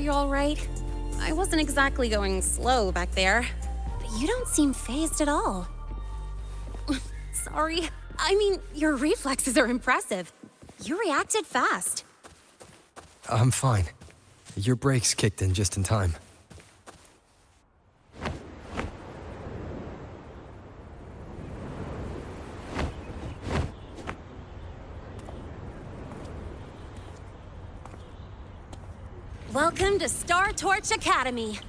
you all right? I wasn't exactly going slow back there, but you don't seem fazed at all. Sorry. I mean, your reflexes are impressive. You reacted fast. I'm fine. Your brakes kicked in just in time. Welcome to Star Torch Academy.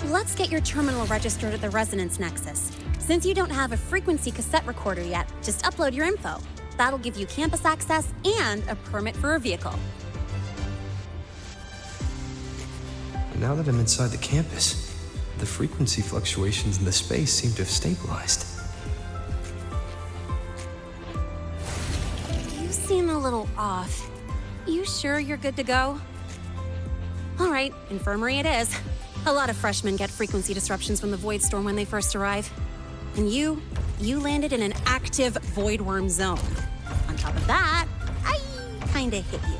Let's get your terminal registered at the Resonance Nexus. Since you don't have a frequency cassette recorder yet, just upload your info. That'll give you campus access and a permit for a vehicle. Now that I'm inside the campus, the frequency fluctuations in the space seem to have stabilized. You seem a little off. You sure you're good to go? All right, infirmary it is. A lot of freshmen get frequency disruptions from the Void Storm when they first arrive. And you landed in an active Void Worm zone. On top of that, I kinda hit you.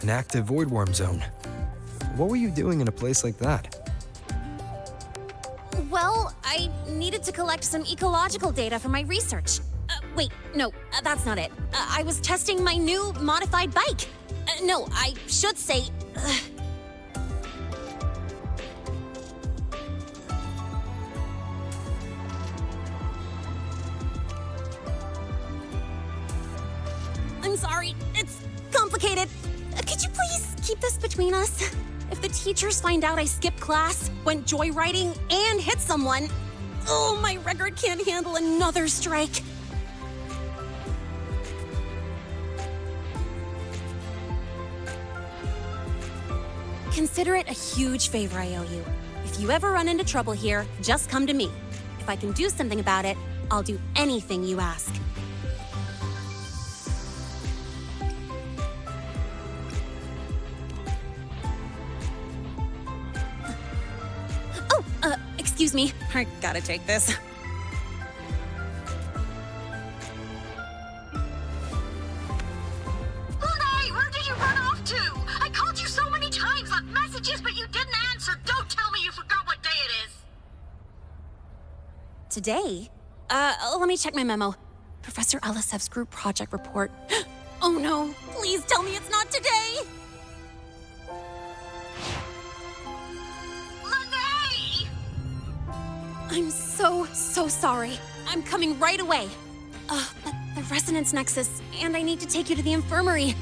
An active Void Worm zone. What were you doing in a place like that? Well, I needed to collect some ecological data for my research. Wait, no, that's not it. I was testing my new modified bike. No, I should say... I'm sorry, it's complicated. Could you please keep this between us? If the teachers find out I skipped class, went joyriding, and hit someone, oh, my record can't handle another strike. Consider it a huge favor I owe you. If you ever run into trouble here, just come to me. If I can do something about it, I'll do anything you ask. Excuse me, I gotta take this. Lahai, where did you run off to? I called you so many times, left messages, but you didn't answer. Don't tell me you forgot what day it is. Today? Let me check my memo. Professor Elisev's group project report. Oh no, please tell me it's not today! I'm so sorry. I'm coming right away. But the Resonance Nexus, and I need to take you to the infirmary.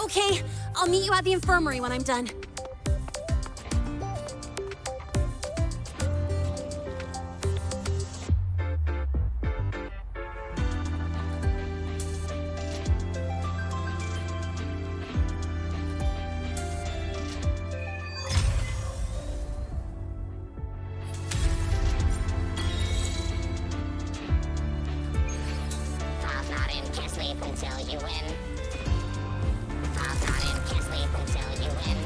Okay, I'll meet you at the infirmary when I'm done. until you win. Pop not in, can't sleep until you win.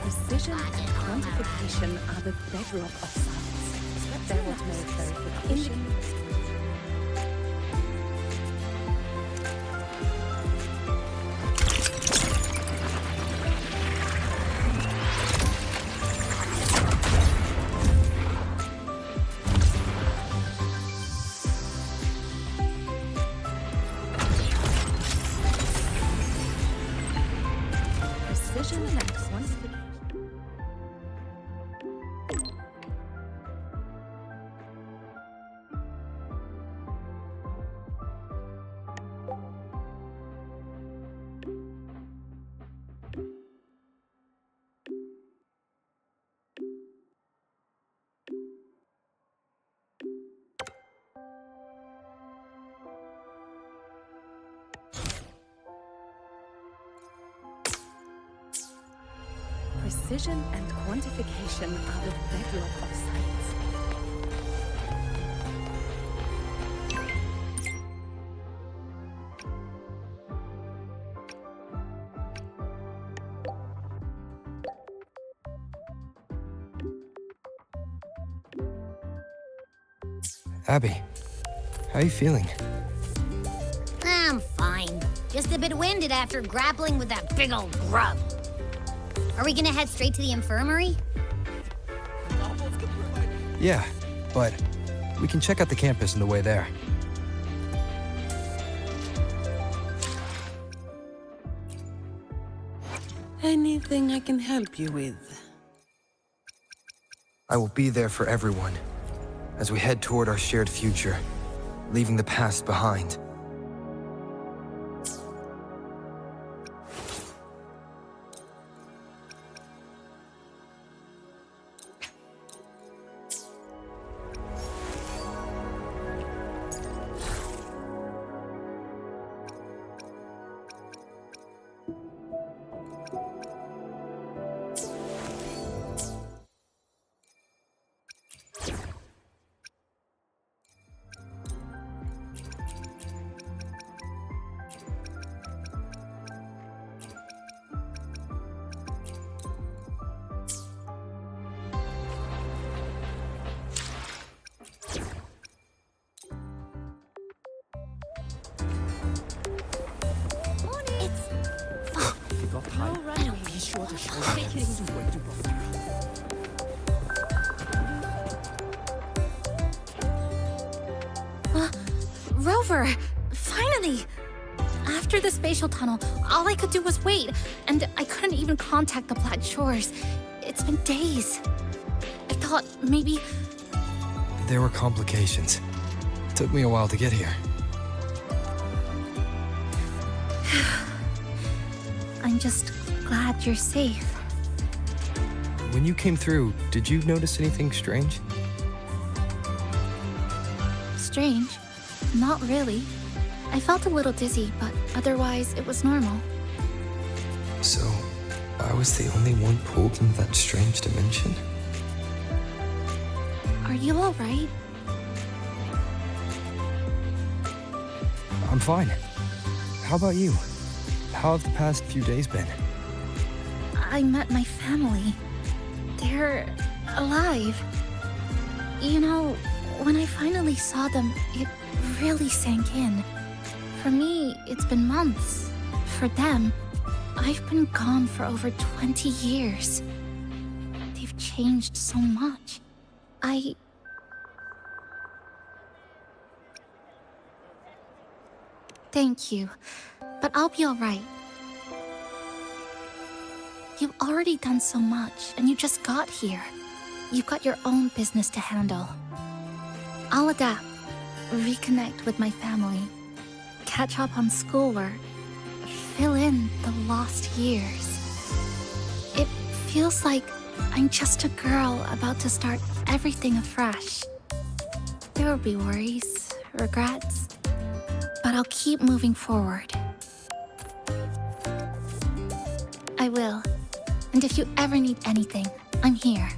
Precision and quantification are the bedrock of science. Step They will make verification. Precision and quantification. Precision and quantification are the bedrock of science. Abby, how are you feeling? I'm fine. Just a bit winded after grappling with that big old grub. Are we gonna head straight to the infirmary? Yeah, but we can check out the campus on the way there. Anything I can help you with? I will be there for everyone as we head toward our shared future, leaving the past behind. Rover! Finally! After the spatial tunnel, all I could do was wait, and I couldn't even contact the Black Shores. It's been days. I thought maybe... There were complications. Took me a while to get here. I'm just glad you're safe. When you came through, did you notice anything strange? Strange? Not really. I felt a little dizzy, but otherwise it was normal. So, I was the only one pulled into that strange dimension? Are you alright? I'm fine. How about you? How have the past few days been? I met my family. They're alive. You know, when I finally saw them, it really sank in. For me, it's been months. For them, I've been gone for over 20 years. They've changed so much. Thank you, but I'll be alright. You've already done so much, and you just got here. You've got your own business to handle. I'll adapt, reconnect with my family, catch up on schoolwork, fill in the lost years. It feels like I'm just a girl about to start everything afresh. There will be worries, regrets, but I'll keep moving forward. I will. And if you ever need anything, I'm here.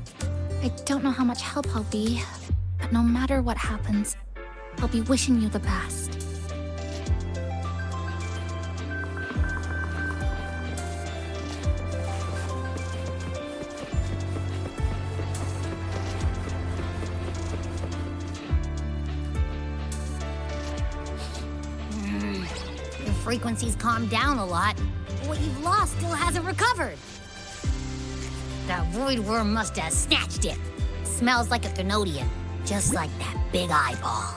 I don't know how much help I'll be, but no matter what happens, I'll be wishing you the best. frequency's calmed down a lot, but what you've lost still hasn't recovered. That void worm must have snatched it. Smells like a Canodian, just like that big eyeball.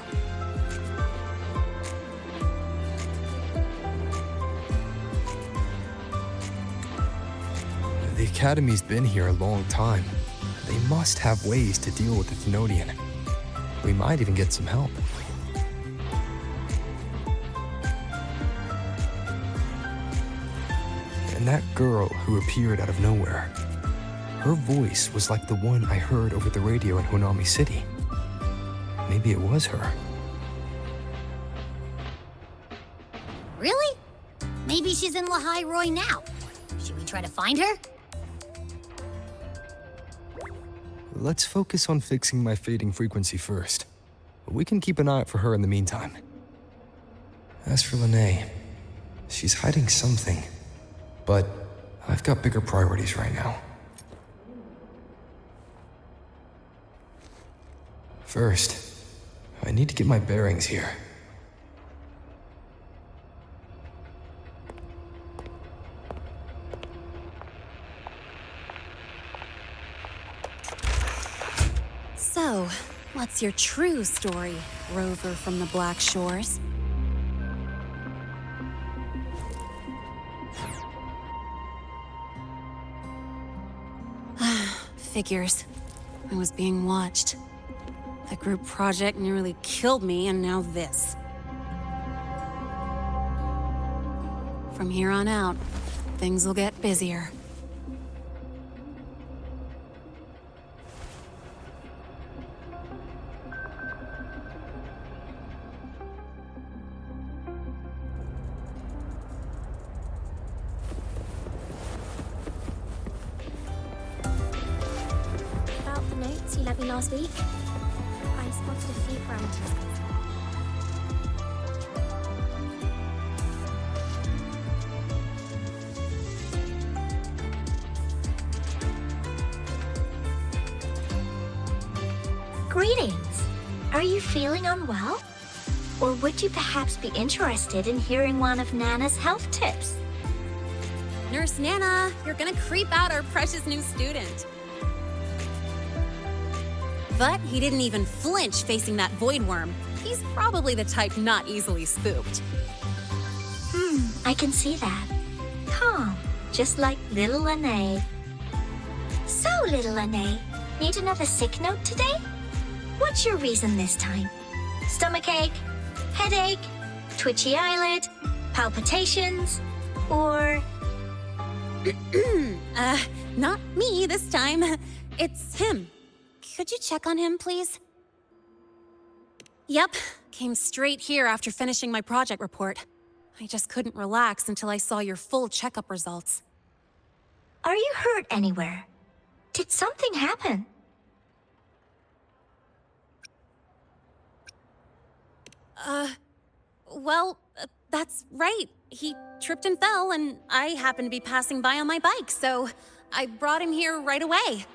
The Academy's been here a long time. They must have ways to deal with the Thenodian. We might even get some help. And that girl who appeared out of nowhere, her voice was like the one I heard over the radio in Honami City. Maybe it was her. Really? Maybe she's in Lahai-Roi now. Should we try to find her? Let's focus on fixing my fading frequency first. We can keep an eye out for her in the meantime. As for Lene, she's hiding something. But I've got bigger priorities right now. First, I need to get my bearings here. So, what's your true story, rover from the Black Shores? Figures. I was being watched. The group project nearly killed me, and now this. From here on out, things will get busier. About the notes you lent me last week, I spotted a few parameters. Greetings. Are you feeling unwell? Or would you perhaps be interested in hearing one of Nana's health tips? Nurse Nana, you're gonna creep out our precious new student. But he didn't even flinch facing that void worm. He's probably the type not easily spooked. I can see that. Calm, just like little Lene. So, little Lene, need another sick note today? What's your reason this time? Stomachache? Headache? Twitchy eyelid? Palpitations? Or... Not me this time. It's him. Could you check on him, please? Yep, came straight here after finishing my project report. I just couldn't relax until I saw your full checkup results. Are you hurt anywhere? Did something happen? Well, that's right. He tripped and fell, and I happened to be passing by on my bike, so I brought him here right away.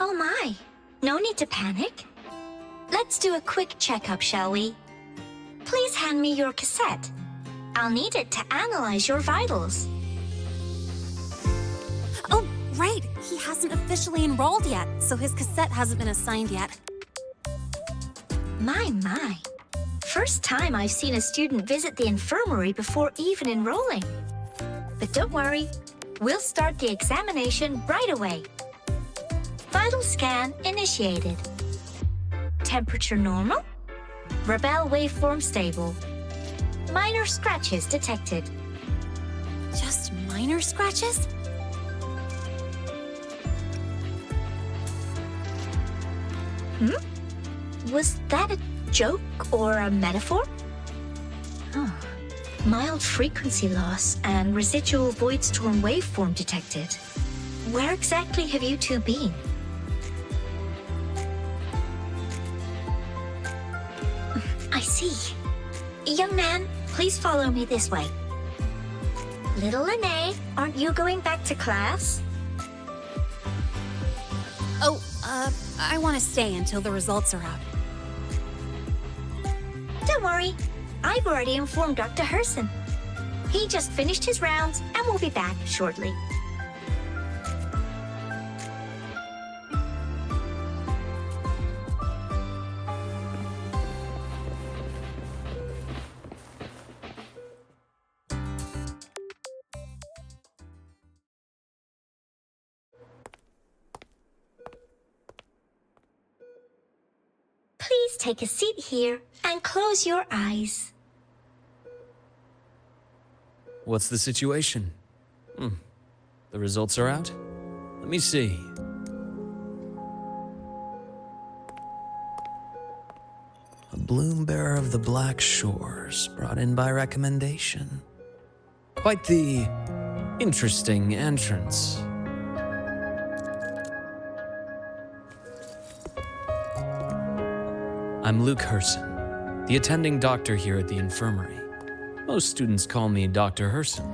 Oh my, no need to panic. Let's do a quick checkup, shall we? Please hand me your cassette. I'll need it to analyze your vitals. Oh, right. He hasn't officially enrolled yet, so his cassette hasn't been assigned yet. My. First time I've seen a student visit the infirmary before even enrolling. But don't worry, we'll start the examination right away. Vital scan initiated. Temperature normal. Rebel waveform stable. Minor scratches detected. Just minor scratches? Was that a joke or a metaphor? Oh. Mild frequency loss and residual void storm waveform detected. Where exactly have you two been? I see. Young man, please follow me this way. Little Lene, aren't you going back to class? Oh, I want to stay until the results are out. Don't worry, I've already informed Dr. Herson. He just finished his rounds and will be back shortly. Please take a seat here and close your eyes. What's the situation? The results are out? Let me see. A bloom bearer of the Black Shores, brought in by recommendation. Quite the interesting entrance. I'm Luke Herson, the attending doctor here at the infirmary. Most students call me Dr. Herson,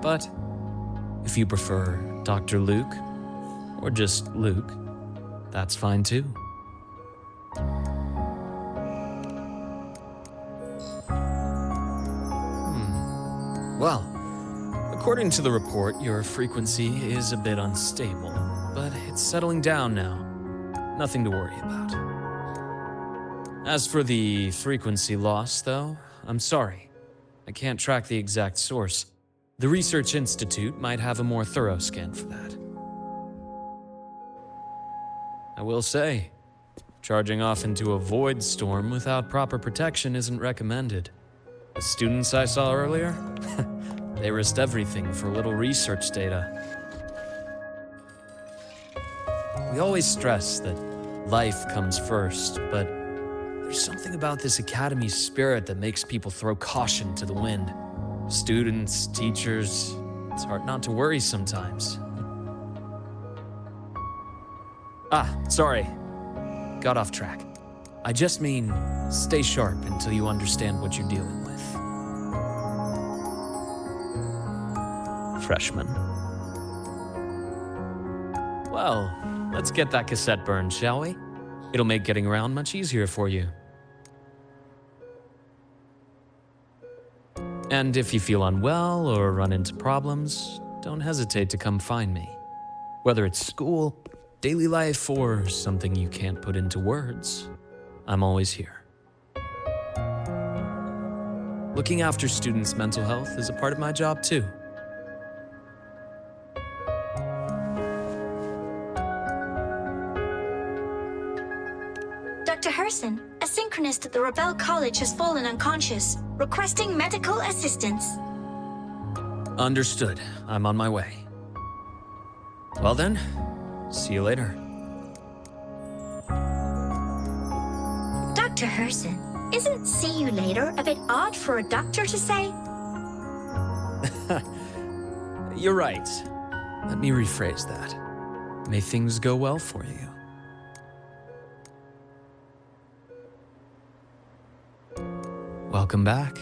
but if you prefer Dr. Luke, or just Luke, that's fine too. Well, according to the report, your frequency is a bit unstable, but it's settling down now. Nothing to worry about. As for the frequency loss, though, I'm sorry. I can't track the exact source. The Research Institute might have a more thorough scan for that. I will say, charging off into a void storm without proper protection isn't recommended. The students I saw earlier, they risked everything for a little research data. We always stress that life comes first, but there's something about this academy spirit that makes people throw caution to the wind. Students, teachers, it's hard not to worry sometimes. Sorry. Got off track. I just mean, stay sharp until you understand what you're dealing with. Freshman. Well, let's get that cassette burned, shall we? It'll make getting around much easier for you. And if you feel unwell or run into problems, don't hesitate to come find me. Whether it's school, daily life, or something you can't put into words, I'm always here. Looking after students' mental health is a part of my job too. Dr. Herson, a synchronist at the Rebel College has fallen unconscious, requesting medical assistance. Understood. I'm on my way. Well then, see you later. Dr. Herson, isn't see you later a bit odd for a doctor to say? You're right. Let me rephrase that. May things go well for you. Welcome back.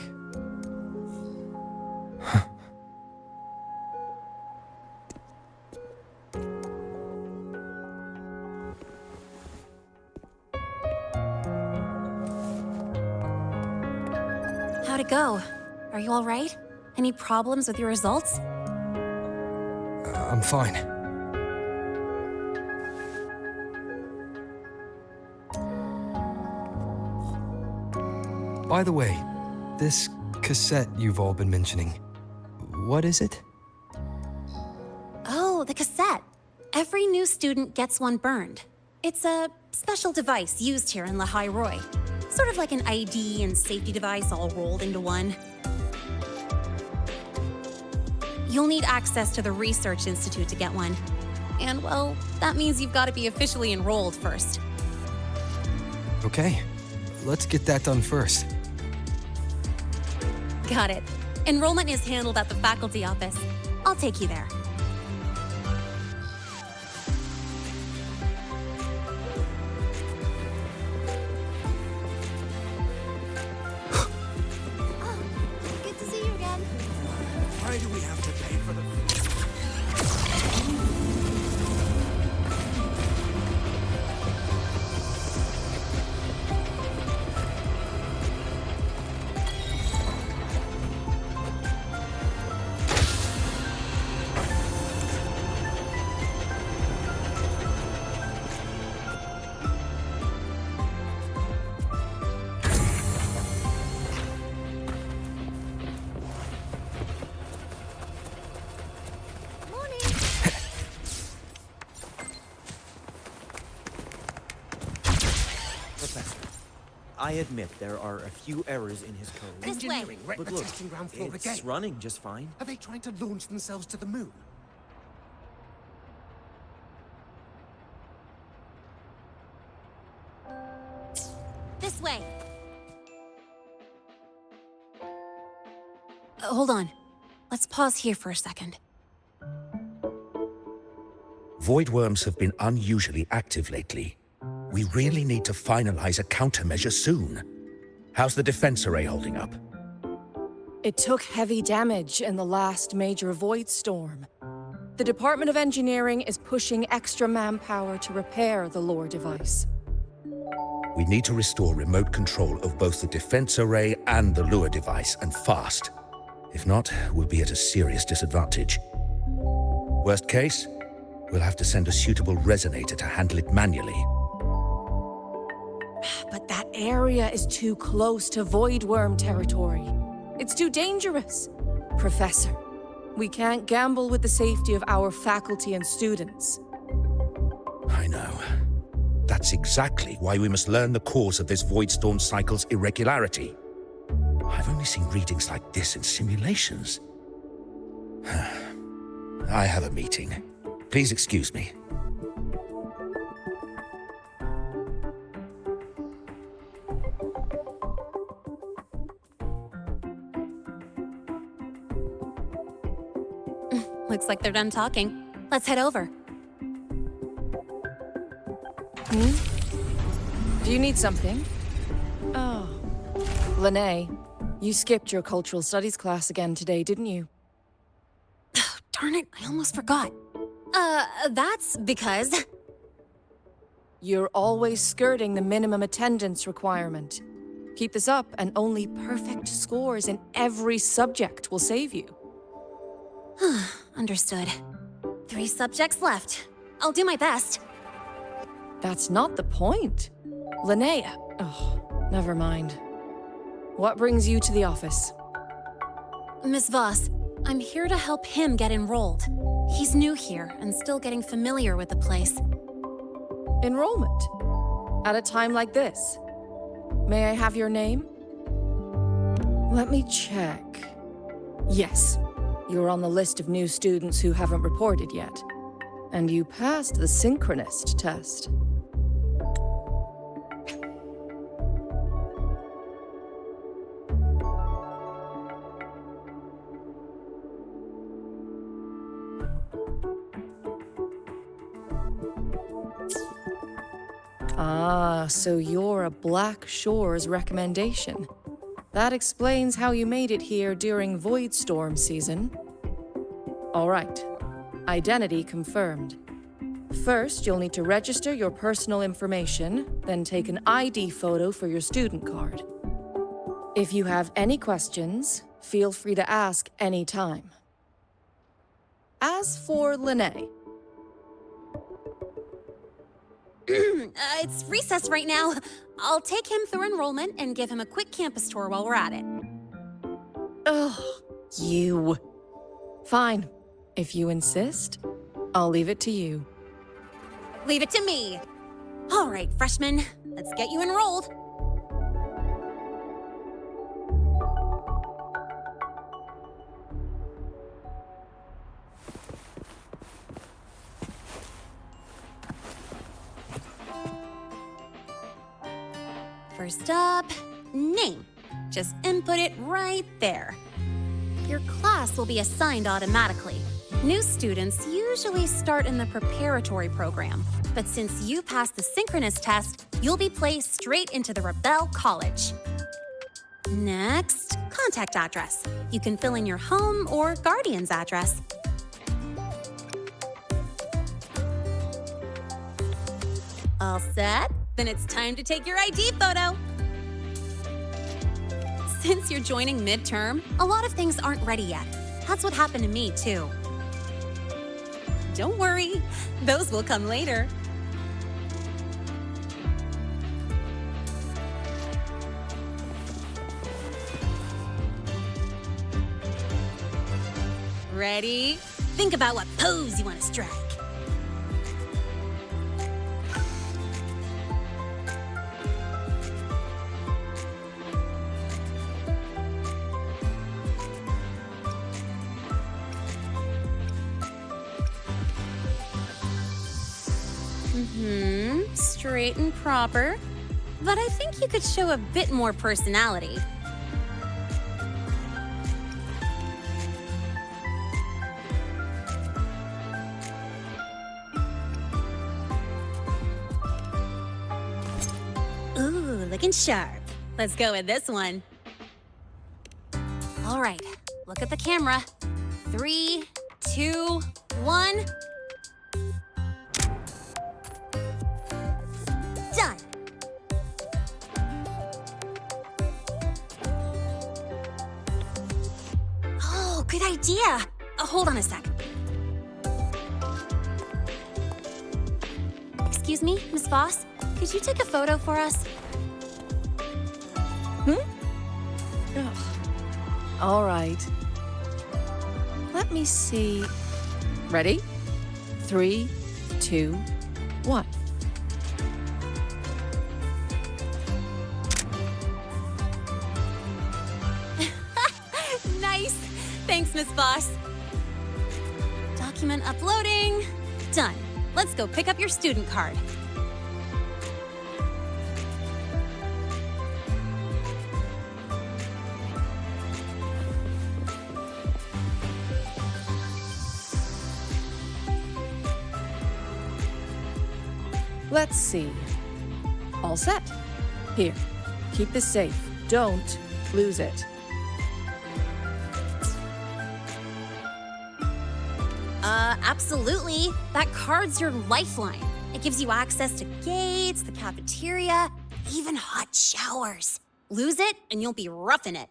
How'd it go? Are you all right? Any problems with your results? I'm fine. By the way, this cassette you've all been mentioning, what is it? Oh, the cassette. Every new student gets one burned. It's a special device used here in Lahai-Roi. Sort of like an ID and safety device all rolled into one. You'll need access to the Research Institute to get one. And, well, that means you've got to be officially enrolled first. Okay, let's get that done first. Got it. Enrollment is handled at the faculty office. I'll take you there. Good to see you again. Why do we have to pay for the... I admit there are a few errors in his code. This way. Engineering, right? But The look, testing ground floor it's again. running just fine. Are they trying to launch themselves to the moon? This way. Hold on. Let's pause here for a second. Void worms have been unusually active lately. We really need to finalize a countermeasure soon. How's the defense array holding up? It took heavy damage in the last major void storm. The Department of Engineering is pushing extra manpower to repair the lore device. We need to restore remote control of both the defense array and the lure device, and fast. If not, we'll be at a serious disadvantage. Worst case, we'll have to send a suitable resonator to handle it manually. But that area is too close to void worm territory. It's too dangerous. Professor, we can't gamble with the safety of our faculty and students. I know. That's exactly why we must learn the cause of this void storm cycle's irregularity. I've only seen readings like this in simulations. I have a meeting. Please excuse me. Looks like they're done talking. Let's head over. Do you need something? Oh. Lene, you skipped your cultural studies class again today, didn't you? Darn it, I almost forgot. That's because... You're always skirting the minimum attendance requirement. Keep this up, and only perfect scores in every subject will save you. Understood. 3 subjects left. I'll do my best. That's not the point. Linnea. Oh, never mind. What brings you to the office? Miss Voss, I'm here to help him get enrolled. He's new here and still getting familiar with the place. Enrollment? At a time like this? May I have your name? Let me check. Yes, you're on the list of new students who haven't reported yet. And you passed the synchronist test. Ah, so you're a Black Shores recommendation. That explains how you made it here during Void Storm season. All right. Identity confirmed. First, you'll need to register your personal information, then take an ID photo for your student card. If you have any questions, feel free to ask any time. As for Lene, It's recess right now. I'll take him through enrollment and give him a quick campus tour while we're at it. oh, you. Fine. If you insist, I'll leave it to you. Leave it to me. All right, freshmen, let's get you enrolled. First up, name. Just input it right there. Your class will be assigned automatically. New students usually start in the preparatory program, but since you passed the synchronous test, you'll be placed straight into the Rebel College. Next, contact address. You can fill in your home or guardian's address. All set? Then it's time to take your ID photo. Since you're joining midterm, a lot of things aren't ready yet. That's what happened to me, too. Don't worry, those will come later. Ready? Think about what pose you want to strike. Straight and proper. But I think you could show a bit more personality. Ooh, looking sharp. Let's go with this one. All right, look at the camera. 3, 2, 1. Done. Oh, good idea. Hold on a sec. Excuse me, Miss Voss? Could you take a photo for us? Ugh. All right. Let me see. Ready? 3, 2, 1. Nice. Thanks, Miss Voss. Document uploading. Done. Let's go pick up your student card. Let's see. All set. Here, keep this safe. Don't lose it. Absolutely. That card's your lifeline. It gives you access to gates, the cafeteria, even hot showers. Lose it, and you'll be roughing it.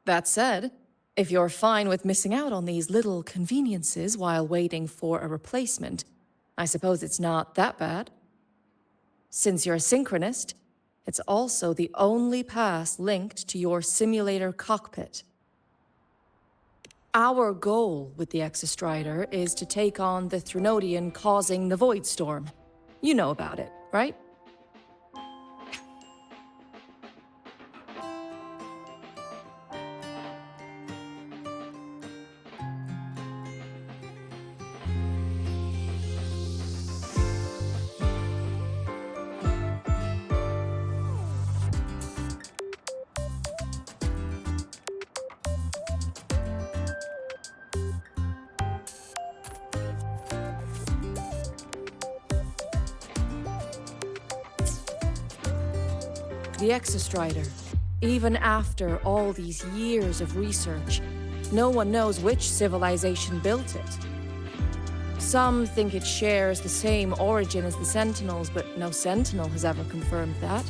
That said, if you're fine with missing out on these little conveniences while waiting for a replacement, I suppose it's not that bad. Since you're a synchronist, it's also the only pass linked to your simulator cockpit. Our goal with the Exostrider is to take on the Threnodian causing the Void Storm. You know about it, right? The Exostrider. Even after all these years of research, no one knows which civilization built it. Some think it shares the same origin as the Sentinels, but no Sentinel has ever confirmed that.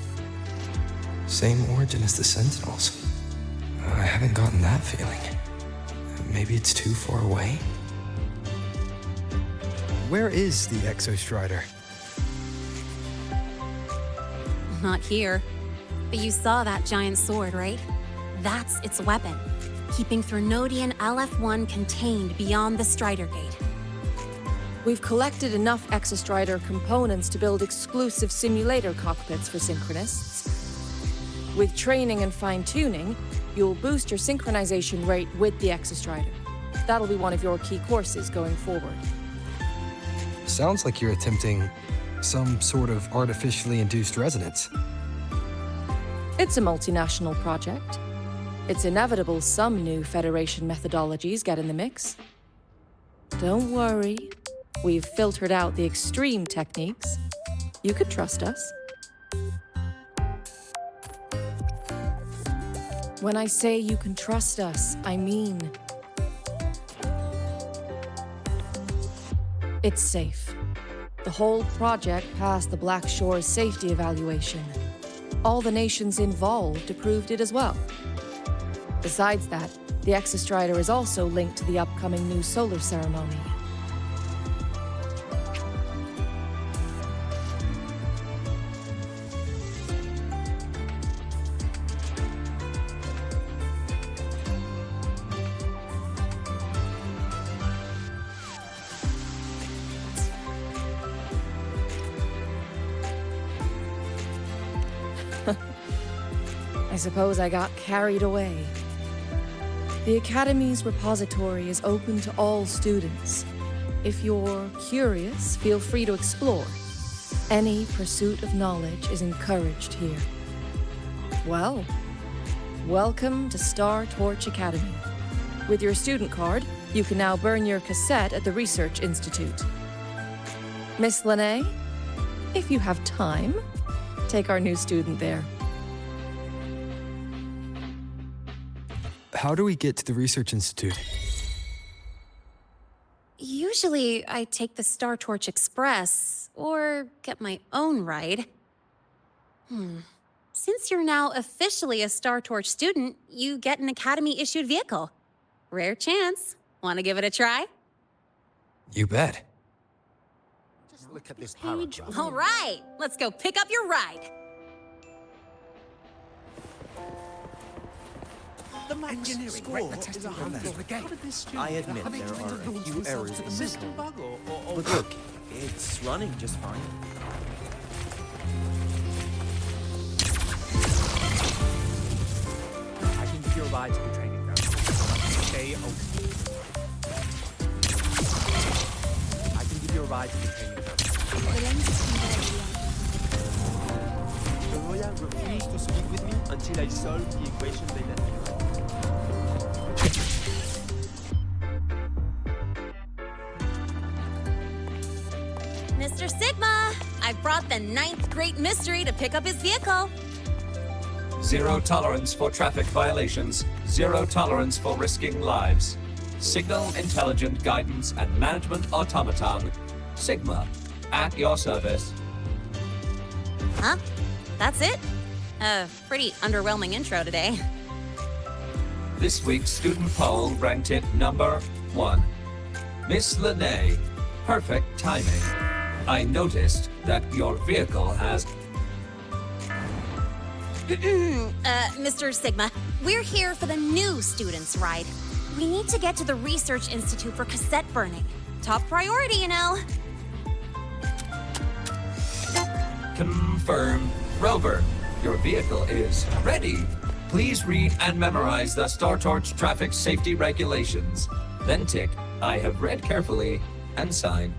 Same origin as the Sentinels. I haven't gotten that feeling. Maybe it's too far away? Where is the Exostrider? Not here. But you saw that giant sword, right? That's its weapon, keeping Threnodian LF-1 contained beyond the Strider Gate. We've collected enough Exostrider components to build exclusive simulator cockpits for synchronists. With training and fine-tuning, you'll boost your synchronization rate with the Exostrider. That'll be one of your key courses going forward. Sounds like you're attempting some sort of artificially induced resonance. It's a multinational project. It's inevitable some new Federation methodologies get in the mix. Don't worry. We've filtered out the extreme techniques. You could trust us. When I say you can trust us, I mean it's safe. The whole project passed the Black Shore's safety evaluation. All the nations involved approved it as well. Besides that, the Exostrider is also linked to the upcoming new solar ceremony. I suppose I got carried away. The Academy's repository is open to all students. If you're curious, feel free to explore. Any pursuit of knowledge is encouraged here. Well, welcome to Star Torch Academy. With your student card, you can now burn your cassette at the Research Institute. Miss Lene, if you have time, take our new student there. How do we get to the Research Institute? Usually, I take the Star Torch Express, or get my own ride. Since you're now officially a Star Torch student, you get an Academy-issued vehicle. Rare chance. Want to give it a try? You bet. Look at this paragraph. All right, let's go pick up your ride. The max score is 100. I admit there are a few errors in the system code. bug or But look, it's running just fine. I can give you a ride to the training ground. Stay okay. I can give you a ride to the training ground. The Royal refused to speak with me until I solved the equation they left me. Mr. Sigma, I brought the 9th Great Mystery to pick up his vehicle. Zero tolerance for traffic violations. Zero tolerance for risking lives. Signal Intelligent Guidance and Management Automaton. Sigma, at your service. Huh? That's it? A pretty underwhelming intro today. This week's student poll ranked it number 1. Miss Lene, perfect timing. I noticed that your vehicle has... Mr. Sigma, we're here for the new students' ride. We need to get to the Research Institute for cassette burning. Top priority, you know. Confirmed. Rover, your vehicle is ready. Please read and memorize the Star Torch traffic safety regulations. Then tick, I have read carefully, and sign.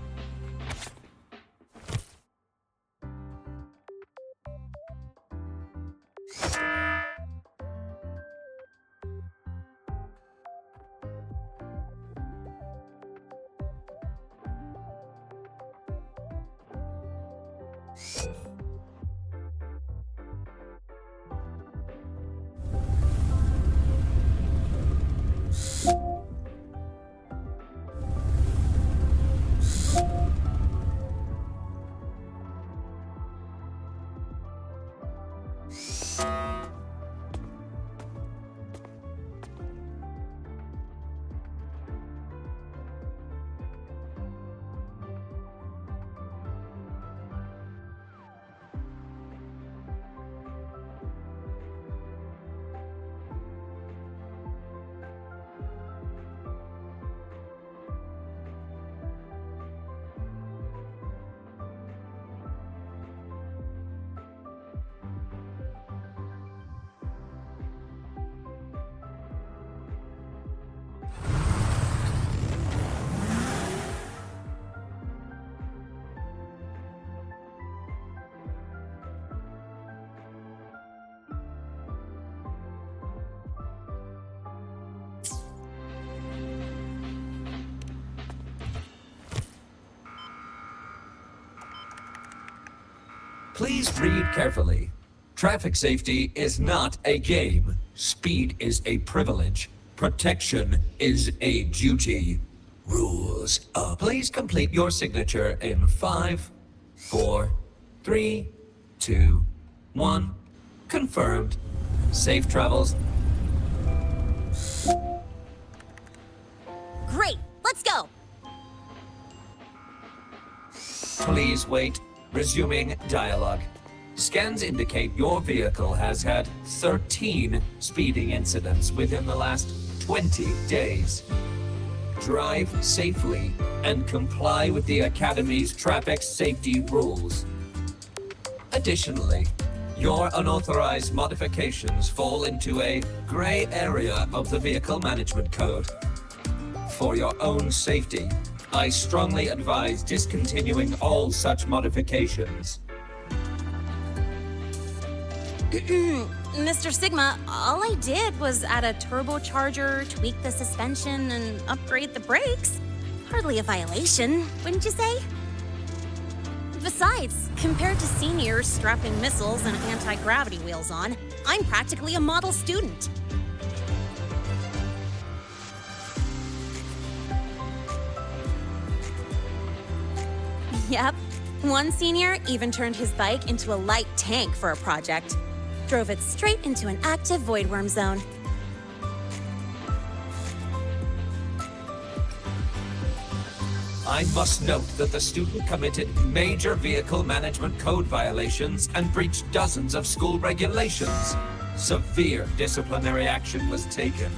Please read carefully. Traffic safety is not a game. Speed is a privilege. Protection is a duty. Rules. Please complete your signature in 5, 4, 3, 2, 1. Confirmed. Safe travels. Great, let's go. Please wait. Resuming dialogue. Scans indicate your vehicle has had 13 speeding incidents within the last 20 days. Drive safely and comply with the Academy's traffic safety rules. Additionally, your unauthorized modifications fall into a gray area of the Vehicle Management Code. For your own safety, I strongly advise discontinuing all such modifications. Mr. Sigma, all I did was add a turbocharger, tweak the suspension, and upgrade the brakes. Hardly a violation, wouldn't you say? Besides, compared to seniors strapping missiles and anti-gravity wheels on, I'm practically a model student. Yep. One senior even turned his bike into a light tank for a project. Drove it straight into an active voidworm zone. I must note that the student committed major vehicle management code violations and breached dozens of school regulations. Severe disciplinary action was taken.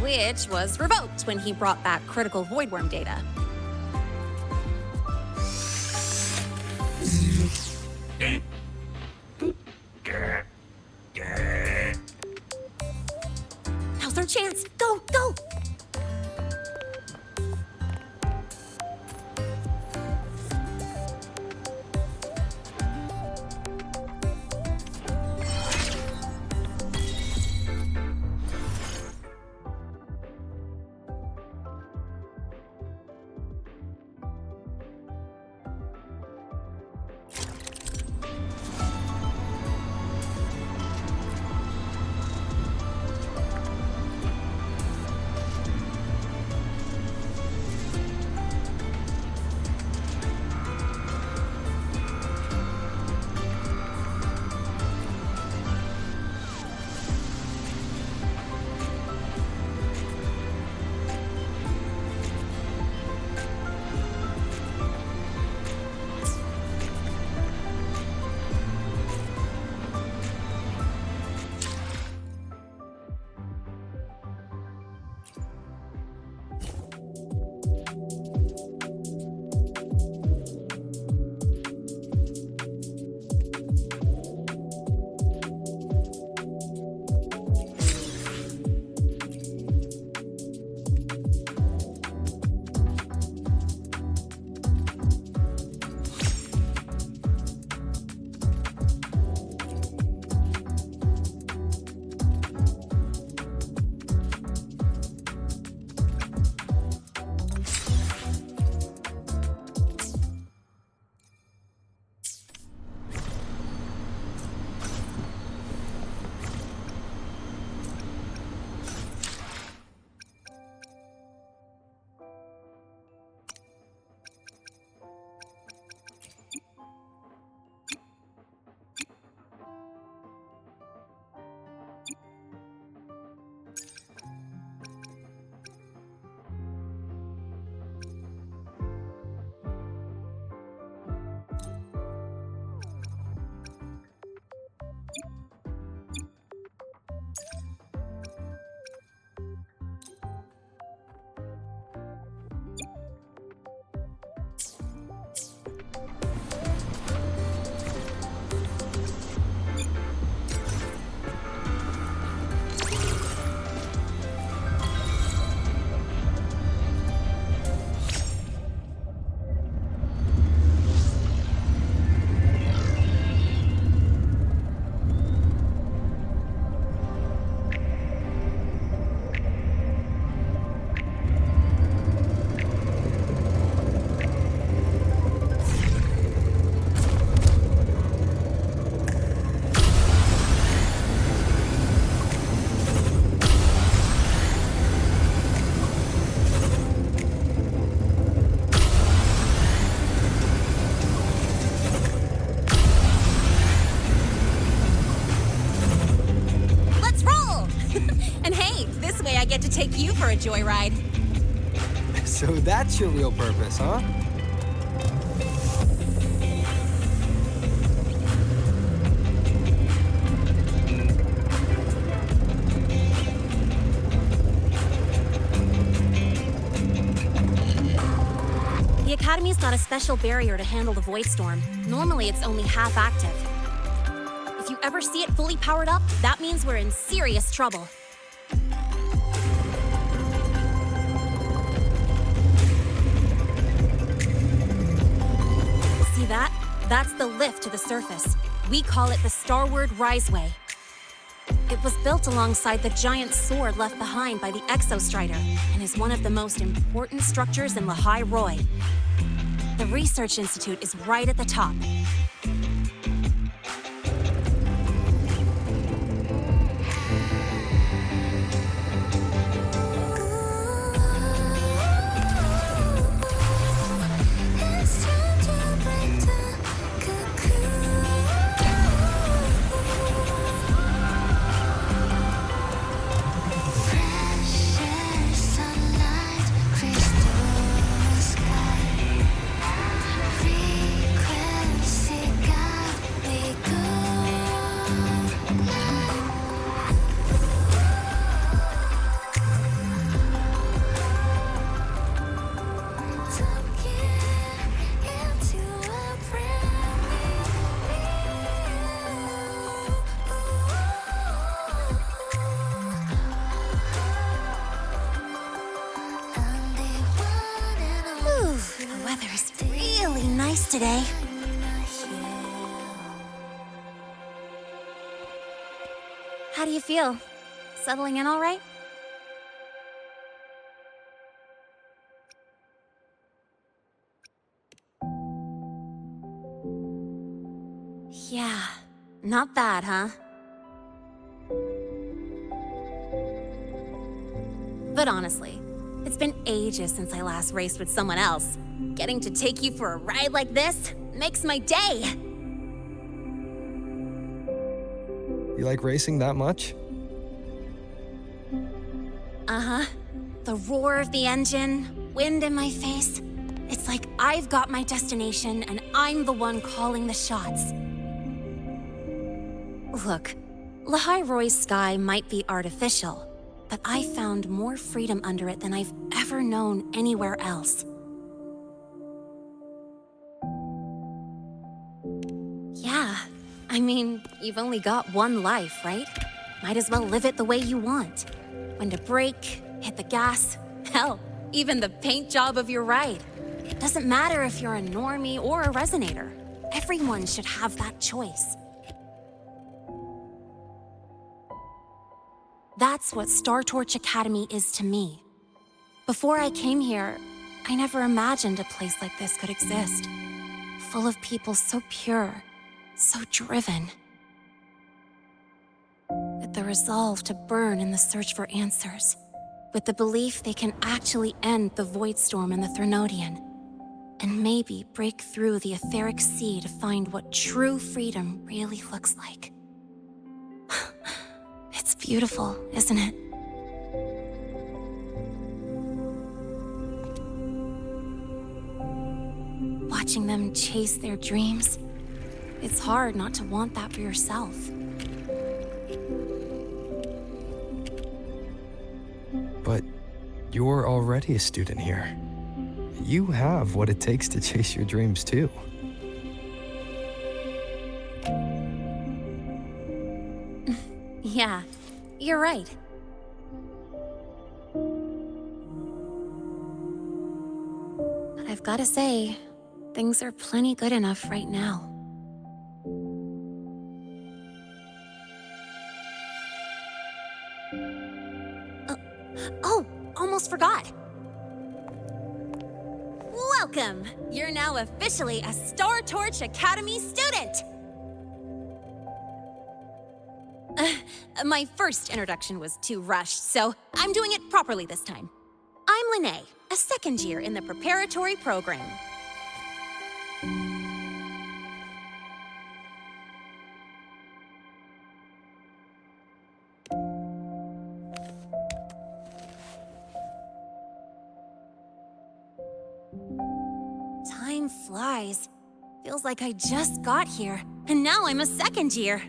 Which was revoked when he brought back critical voidworm data. Now's our chance. Go, go! I get to take you for a joyride. So that's your real purpose, huh? The Academy's got a special barrier to handle the Void Storm. Normally, it's only half active. If you ever see it fully powered up, that means we're in serious trouble. That's the lift to the surface. We call it the Starward Riseway. It was built alongside the giant sword left behind by the Exostrider and is one of the most important structures in Lahai-Roi. The Research Institute is right at the top. Today. How do you feel? Settling in all right? Yeah, not bad, huh? But honestly, it's been ages since I last raced with someone else. Getting to take you for a ride like this makes my day! You like racing that much? Uh-huh. The roar of the engine, wind in my face. It's like I've got my destination and I'm the one calling the shots. Look, Lahai-Roi's sky might be artificial, but I found more freedom under it than I've ever known anywhere else. Yeah, I mean, you've only got one life, right? Might as well live it the way you want. When to brake, hit the gas, hell, even the paint job of your ride. It doesn't matter if you're a normie or a resonator. Everyone should have that choice. That's what Star Torch Academy is to me. Before I came here, I never imagined a place like this could exist. Full of people so pure, so driven. With the resolve to burn in the search for answers. With the belief they can actually end the Void Storm and the Threnodian. And maybe break through the etheric sea to find what true freedom really looks like. It's beautiful, isn't it? Watching them chase their dreams, it's hard not to want that for yourself. But you're already a student here. You have what it takes to chase your dreams, too. Yeah, you're right. But I've gotta say, things are plenty good enough right now. Oh, almost forgot. Welcome! You're now officially a Star Torch Academy student! My first introduction was too rushed, so I'm doing it properly this time. I'm Lene, a second year in the preparatory program. Time flies. Feels like I just got here, and now I'm a second year.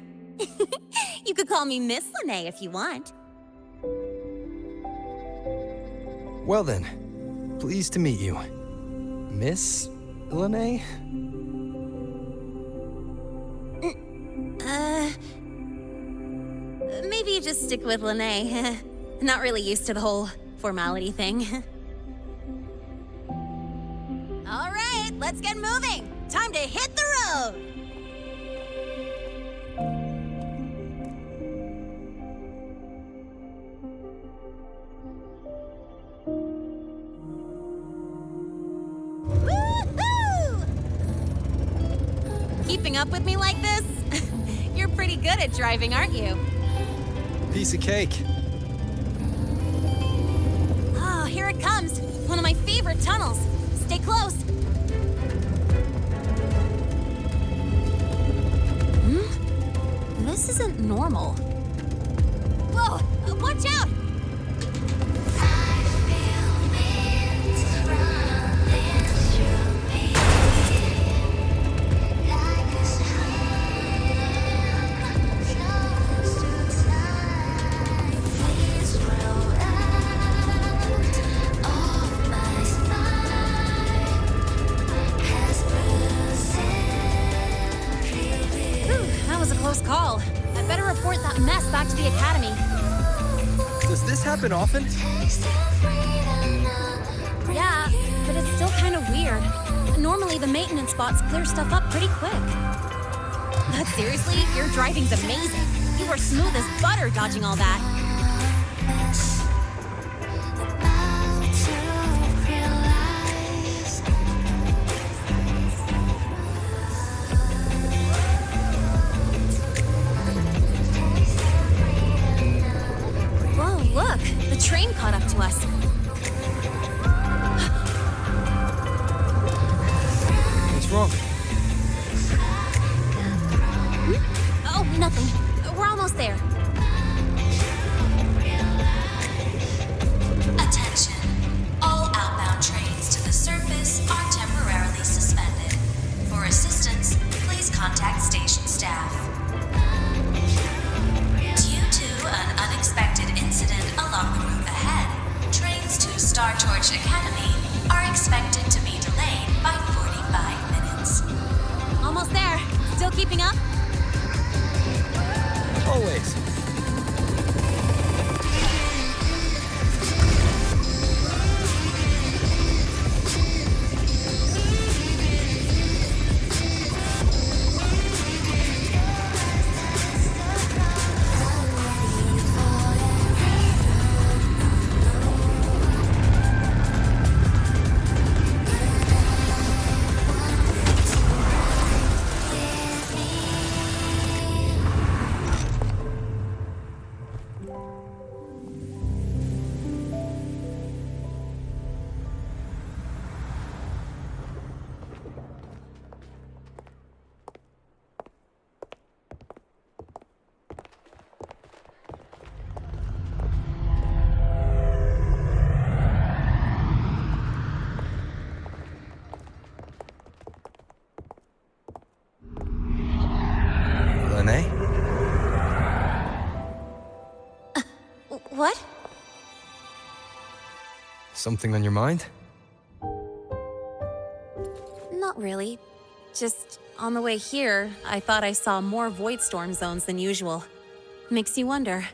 You could call me Miss Lene if you want. Well then, pleased to meet you. Miss Lene? Maybe just stick with Lene. Not really used to the whole formality thing. All right, let's get moving. Time to hit the road! Keeping up with me like this? You're pretty good at driving, aren't you? Piece of cake. Oh, here it comes. One of my favorite tunnels. Stay close. This isn't normal. Whoa! Watch out! Call. I better report that mess back to the academy. Does this happen often? Yeah, but it's still kind of weird. Normally the maintenance bots clear stuff up pretty quick. But seriously, your driving's amazing. You were smooth as butter dodging all that. Look, the train caught up to us. What's wrong? Oh, nothing. We're almost there. Attention. All outbound trains to the surface are temporarily suspended. For assistance, please contact station staff. Due to an unexpected incident along the route ahead, trains to Star Torch Academy are expected to be delayed by 45 minutes. Almost there. Still keeping up? Always. What? Something on your mind? Not really. Just on the way here, I thought I saw more void storm zones than usual. Makes you wonder.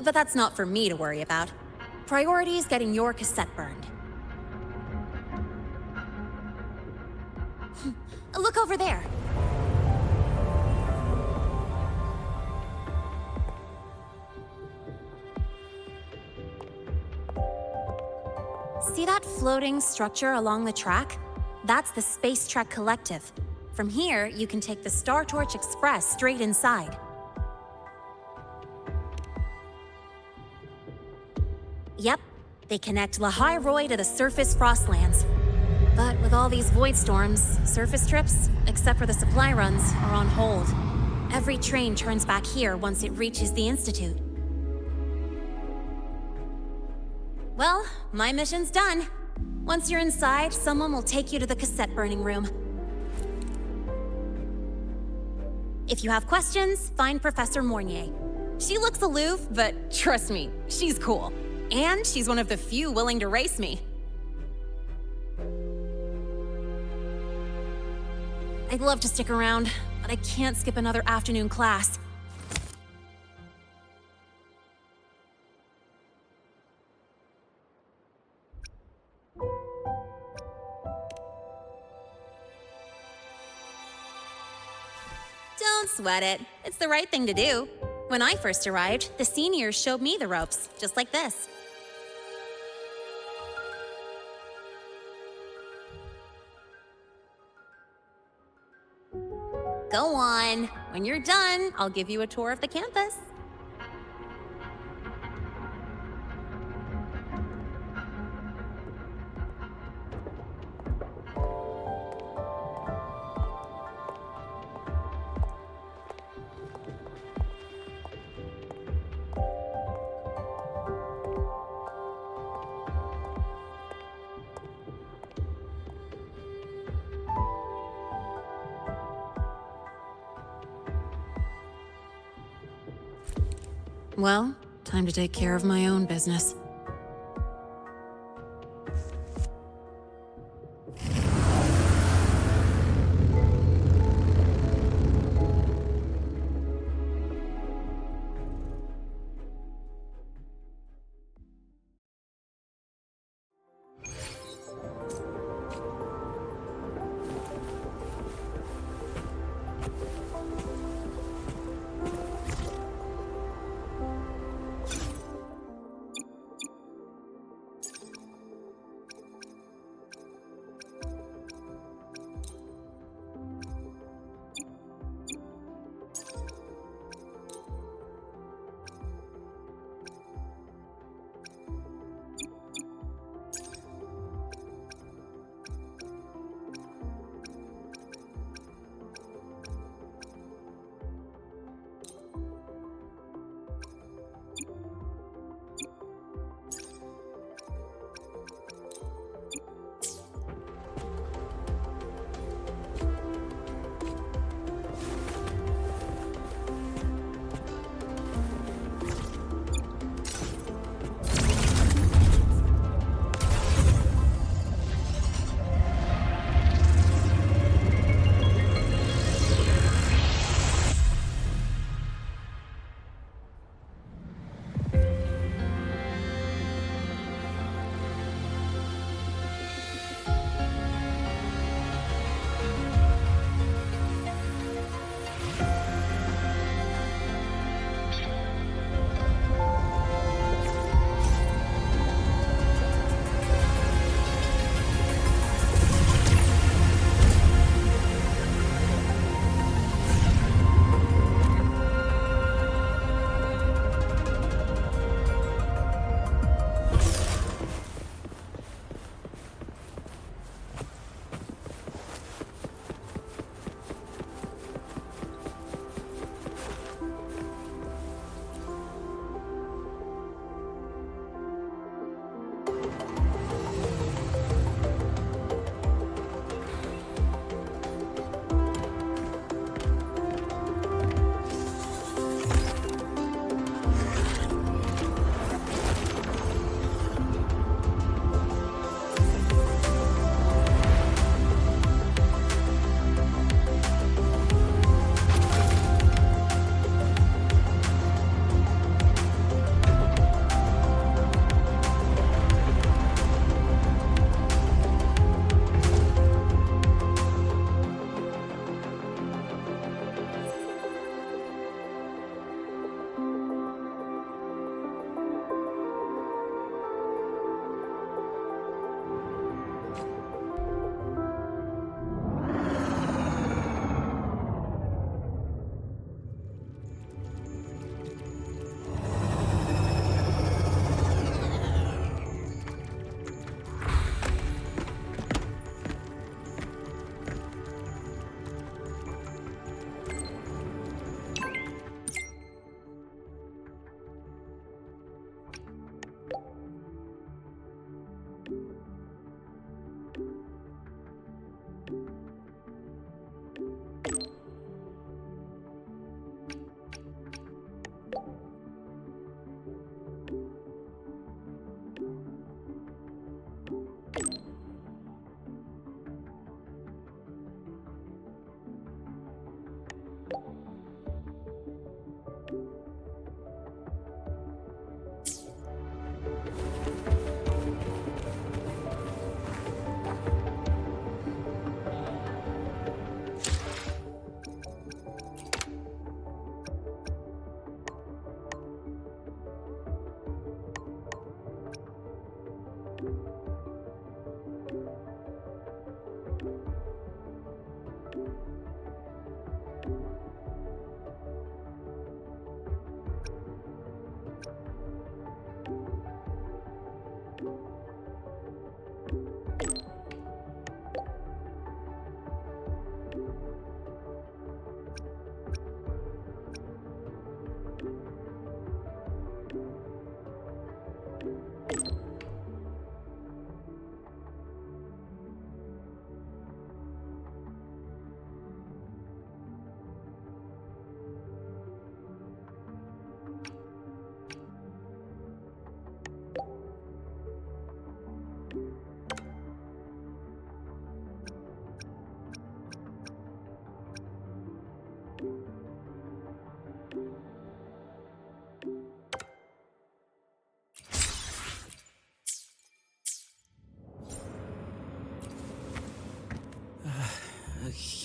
But that's not for me to worry about. Priority is getting your cassette burned. Look over there. See that floating structure along the track? That's the Space Trek Collective. From here, you can take the Star Torch Express straight inside. Yep, they connect Lahai-Roi to the surface Frostlands. But with all these void storms, surface trips, except for the supply runs, are on hold. Every train turns back here once it reaches the Institute. Well, my mission's done. Once you're inside, someone will take you to the cassette burning room. If you have questions, find Professor Mornier. She looks aloof, but trust me, she's cool. And she's one of the few willing to race me. I'd love to stick around, but I can't skip another afternoon class. Don't sweat it. It's the right thing to do. When I first arrived, the seniors showed me the ropes, just like this. Go on. When you're done, I'll give you a tour of the campus. Well, time to take care of my own business.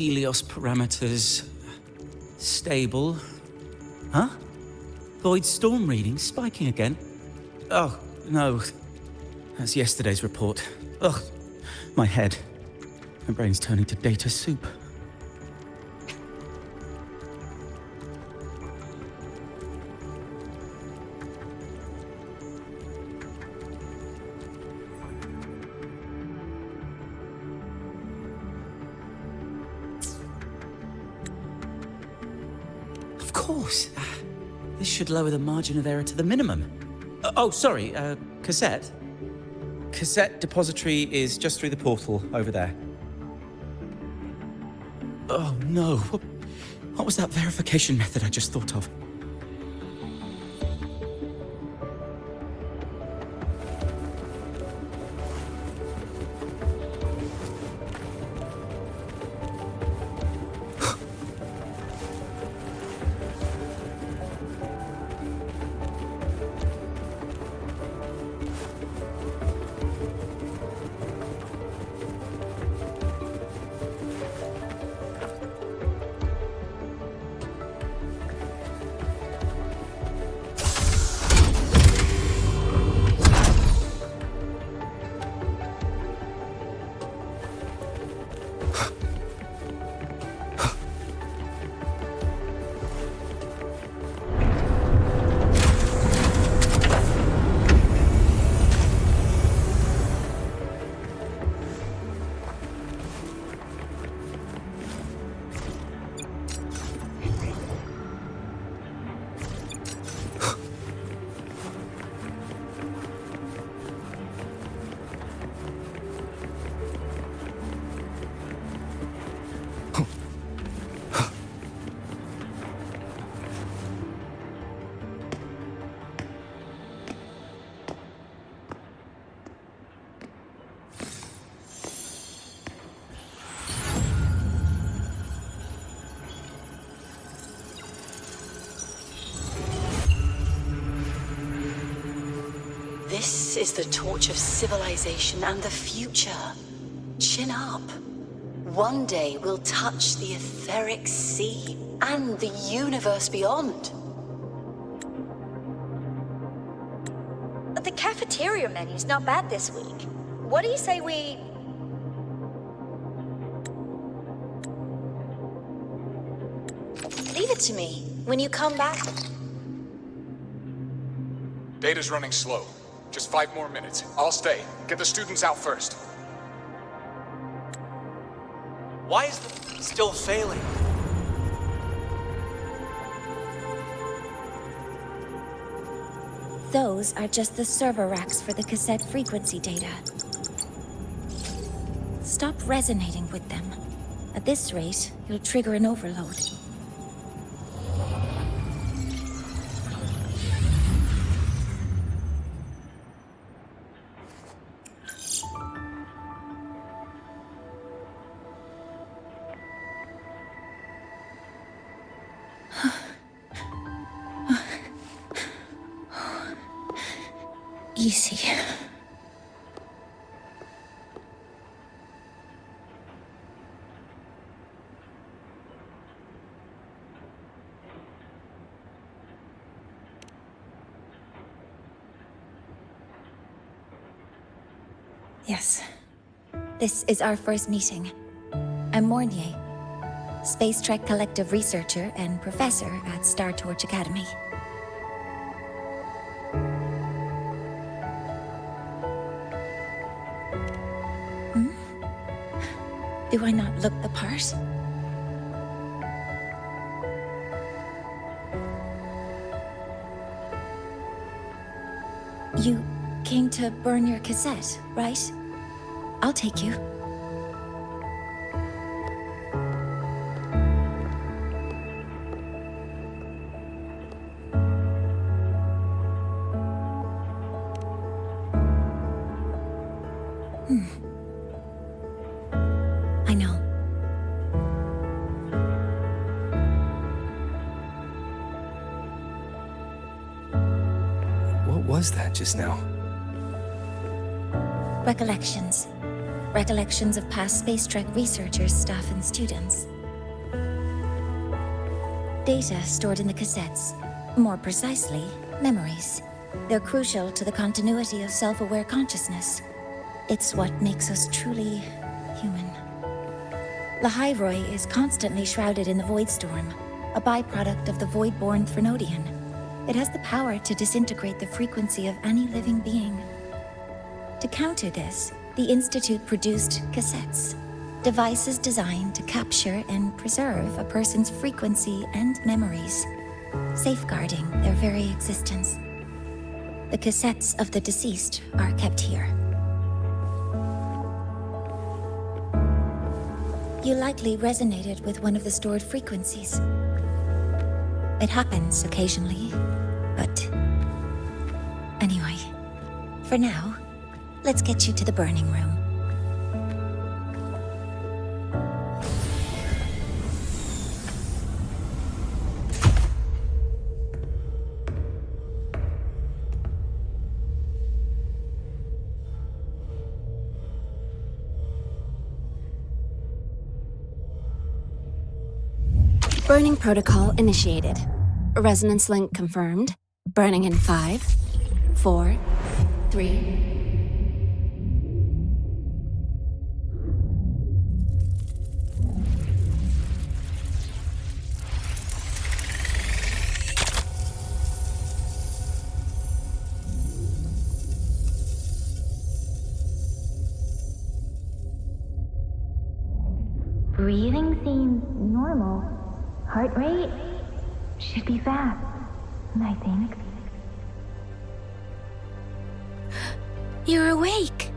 Helios parameters stable. Huh? Void storm reading spiking again? Oh, no. That's yesterday's report. Ugh, my head. My brain's turning to data soup. Of course. This should lower the margin of error to the minimum. Sorry, cassette? Cassette depository is just through the portal over there. Oh no, what was that verification method I just thought of? This is the torch of civilization and the future. Chin up. One day we'll touch the etheric sea and the universe beyond. The cafeteria menu's not bad this week. What do you say we... Leave it to me. When you come back... Data's running slow. Just 5 more minutes. I'll stay. Get the students out first. Why is it still failing? Those are just the server racks for the cassette frequency data. Stop resonating with them. At this rate, you'll trigger an overload. Easy. Yes. This is our first meeting. I'm Mornier, Space Trek Collective researcher and professor at Star Torch Academy. Do I not look the part? You came to burn your cassette, right? I'll take you. I know. What was that just now? Recollections. Recollections of past Space Trek researchers, staff, and students. Data stored in the cassettes. More precisely, memories. They're crucial to the continuity of self-aware consciousness. It's what makes us truly human. Lahai-Roi is constantly shrouded in the Void Storm, a byproduct of the Void-born Threnodian. It has the power to disintegrate the frequency of any living being. To counter this, the Institute produced cassettes, devices designed to capture and preserve a person's frequency and memories, safeguarding their very existence. The cassettes of the deceased are kept here. You likely resonated with one of the stored frequencies. It happens occasionally, but... Anyway, for now, let's get you to the burning room. Burning protocol initiated. Resonance link confirmed. Burning in 5, 4, 3... Breathing seems normal. Heart rate should be fast, I think. You're awake.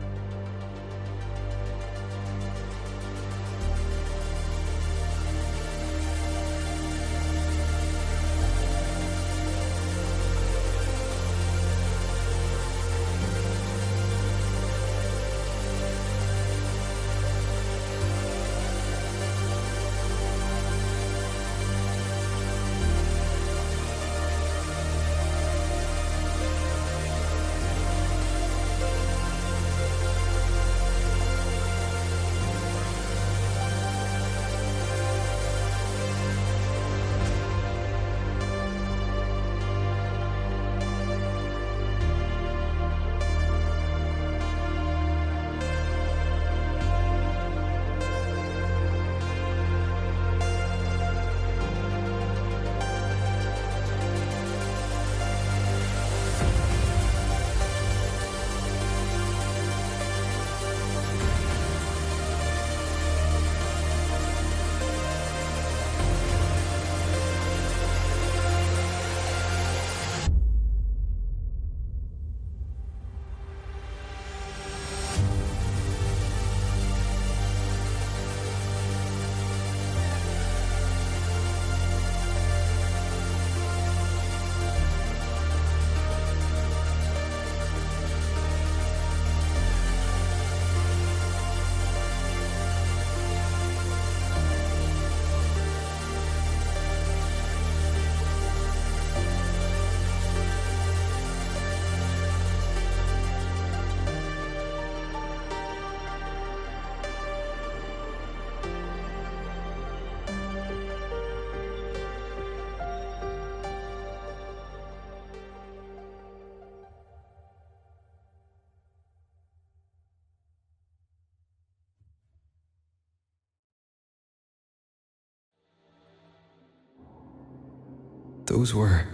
Those were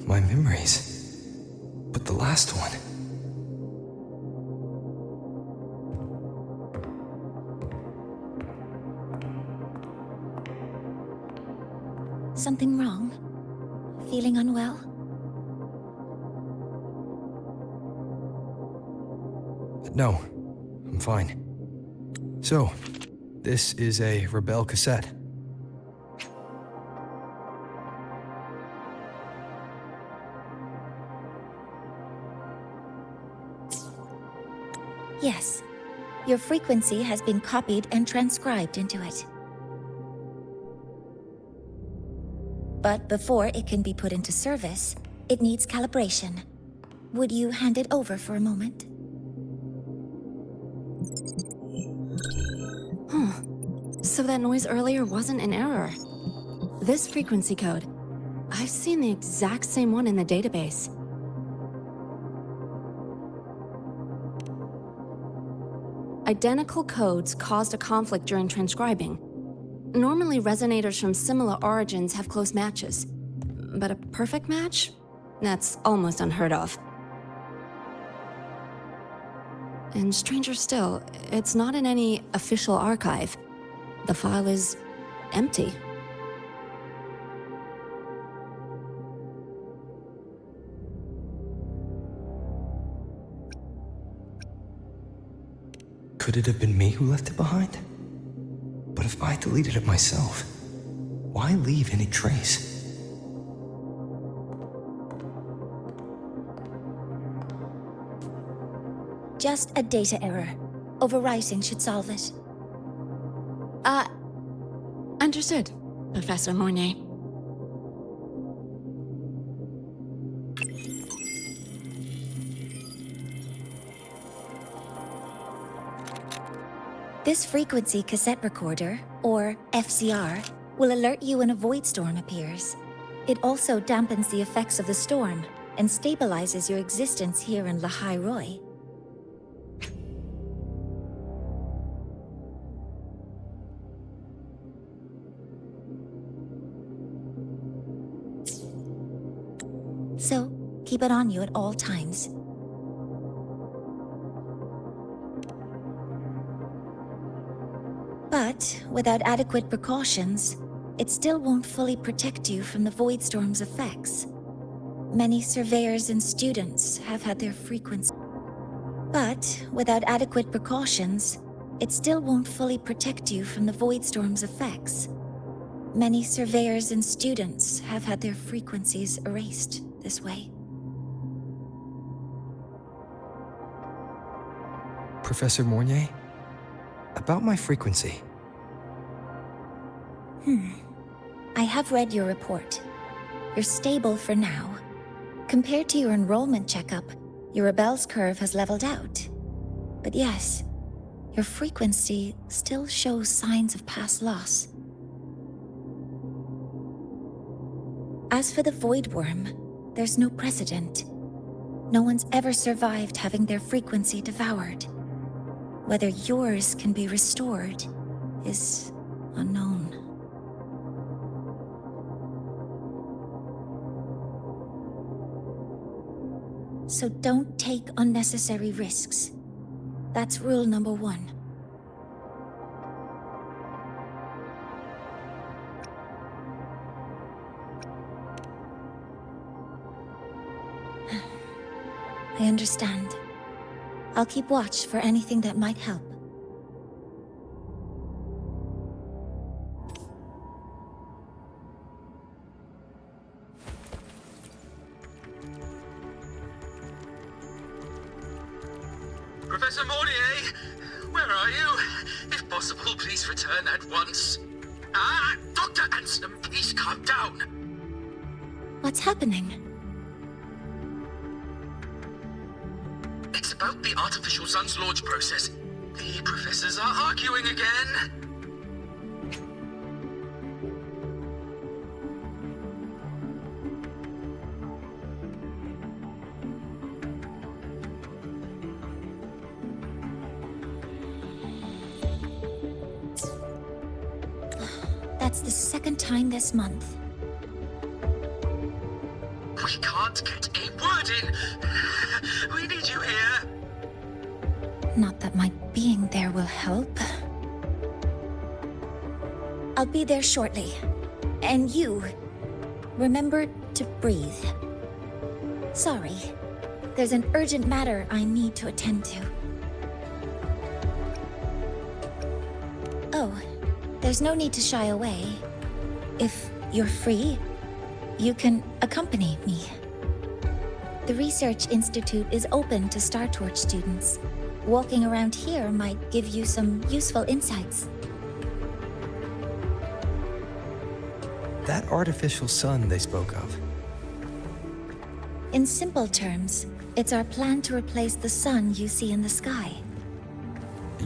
my memories. But the last one... Something wrong? Feeling unwell? No, I'm fine. So, this is a Rebel cassette. Yes. Your frequency has been copied and transcribed into it. But before it can be put into service, it needs calibration. Would you hand it over for a moment? Huh. So that noise earlier wasn't an error. This frequency code, I've seen the exact same one in the database. Identical codes caused a conflict during transcribing. Normally, resonators from similar origins have close matches. But a perfect match? That's almost unheard of. And stranger still, it's not in any official archive. The file is empty. Could it have been me who left it behind? But if I deleted it myself, why leave any trace? Just a data error. Overwriting should solve it. Understood, Professor Mornay. This frequency cassette recorder, or FCR, will alert you when a void storm appears. It also dampens the effects of the storm and stabilizes your existence here in Lahai-Roi. So, keep it on you at all times. But without adequate precautions, it still won't fully protect you from the void storm's effects. Many surveyors and students have had their frequency. But without adequate precautions, it still won't fully protect you from the void storm's effects. Many surveyors and students have had their frequencies erased this way. Professor Mornay? About my frequency. I have read your report. You're stable for now. Compared to your enrollment checkup, your rebel's curve has leveled out. But yes, your frequency still shows signs of past loss. As for the Void Worm, there's no precedent. No one's ever survived having their frequency devoured. Whether yours can be restored is unknown. So don't take unnecessary risks. That's rule number 1. I understand. I'll keep watch for anything that might help. Professor Mornier, where are you? If possible, please return at once. Dr. Ansem, please calm down. What's happening? It's about the artificial sun's launch process. The professors are arguing again. That's the second time this month. We can't get a word in. We need you here. Not that my being there will help. I'll be there shortly. And you, remember to breathe. Sorry, there's an urgent matter I need to attend to. Oh, there's no need to shy away. If you're free, you can accompany me. The Research Institute is open to Star Torch students. Walking around here might give you some useful insights. That artificial sun they spoke of. In simple terms, it's our plan to replace the sun you see in the sky.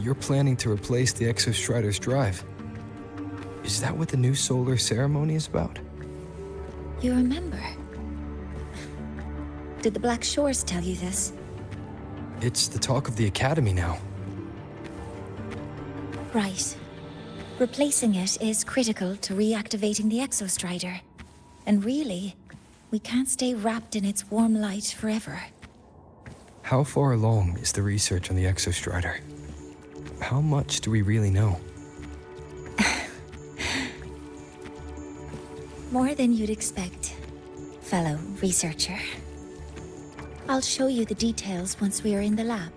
You're planning to replace the Exostrider's drive. Is that what the new solar ceremony is about? You remember? Did the Black Shores tell you this? It's the talk of the Academy now. Right. Replacing it is critical to reactivating the Exostrider. And really, we can't stay wrapped in its warm light forever. How far along is the research on the Exostrider? How much do we really know? More than you'd expect, fellow researcher. I'll show you the details once we are in the lab.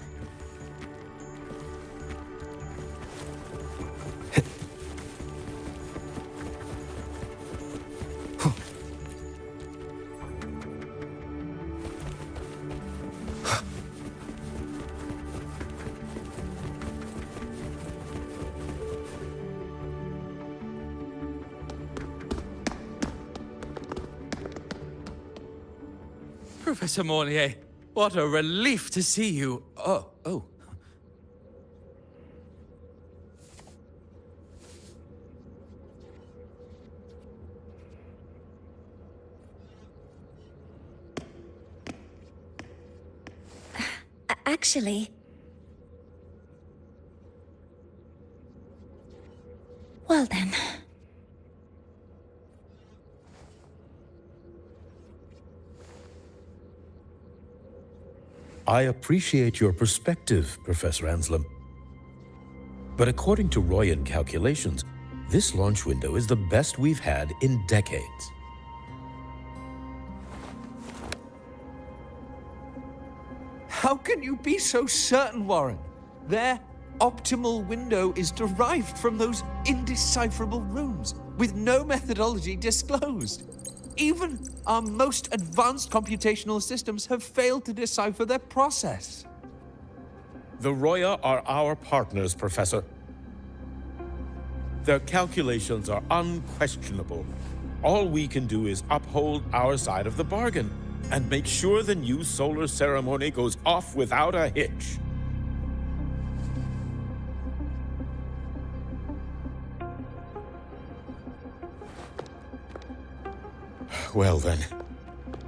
Professor Mornier, what a relief to see you. Oh. Actually... Well then... I appreciate your perspective, Professor Anselm. But according to Royan calculations, this launch window is the best we've had in decades. How can you be so certain, Warren? Their optimal window is derived from those indecipherable runes, with no methodology disclosed. Even our most advanced computational systems have failed to decipher their process. The Roya are our partners, Professor. Their calculations are unquestionable. All we can do is uphold our side of the bargain and make sure the new solar ceremony goes off without a hitch. Well then,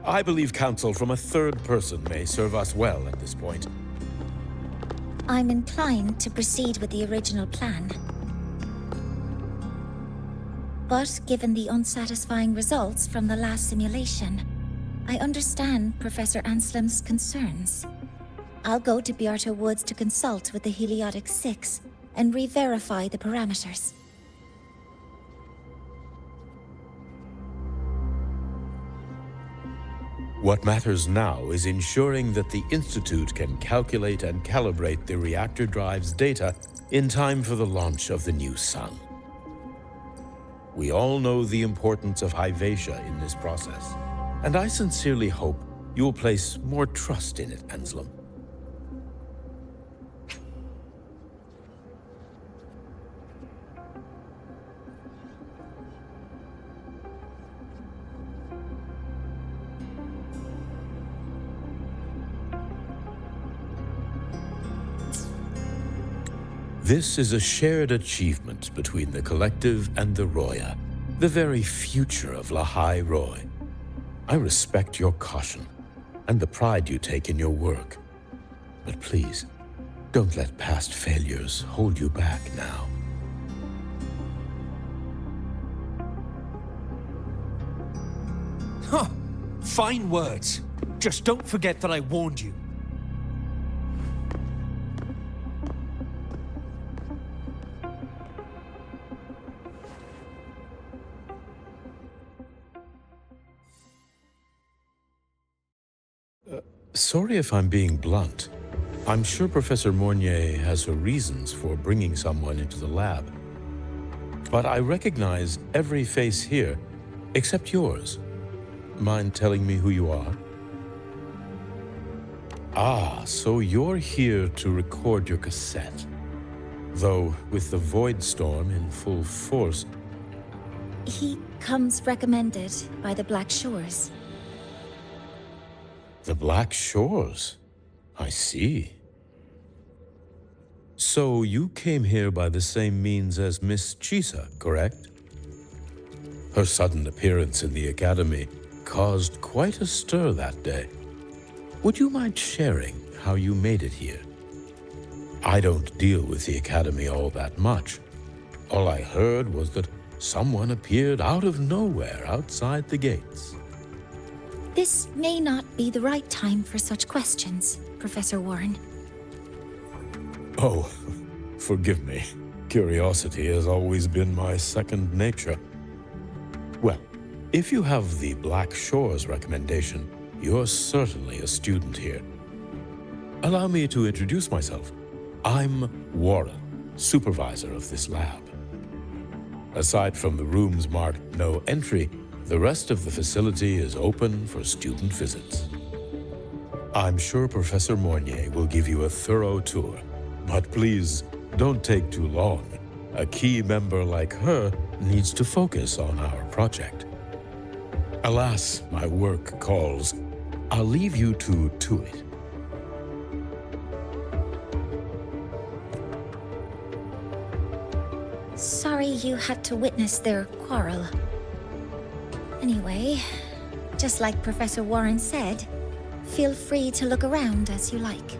I believe counsel from a third person may serve us well at this point. I'm inclined to proceed with the original plan. But given the unsatisfying results from the last simulation, I understand Professor Anselm's concerns. I'll go to Bearto Woods to consult with the Heliotic 6 and re-verify the parameters. What matters now is ensuring that the Institute can calculate and calibrate the reactor drive's data in time for the launch of the new sun. We all know the importance of Hyvatia in this process, and I sincerely hope you will place more trust in it, Anselm. This is a shared achievement between the Collective and the Roya, the very future of Lahai-Roi. I respect your caution and the pride you take in your work. But please, don't let past failures hold you back now. Huh. Fine words. Just don't forget that I warned you. Sorry if I'm being blunt. I'm sure Professor Mornier has her reasons for bringing someone into the lab. But I recognize every face here, except yours. Mind telling me who you are? Ah, so you're here to record your cassette. Though, with the Void Storm in full force... He comes recommended by the Black Shores. The Black Shores? I see. So you came here by the same means as Miss Chisa, correct? Her sudden appearance in the academy caused quite a stir that day. Would you mind sharing how you made it here? I don't deal with the academy all that much. All I heard was that someone appeared out of nowhere outside the gates. This may not be the right time for such questions, Professor Warren. Oh, forgive me. Curiosity has always been my second nature. Well, if you have the Black Shores recommendation, you're certainly a student here. Allow me to introduce myself. I'm Warren, supervisor of this lab. Aside from the rooms marked no entry, the rest of the facility is open for student visits. I'm sure Professor Mornier will give you a thorough tour, but please don't take too long. A key member like her needs to focus on our project. Alas, my work calls. I'll leave you to it. Sorry you had to witness their quarrel. Anyway, just like Professor Warren said, feel free to look around as you like.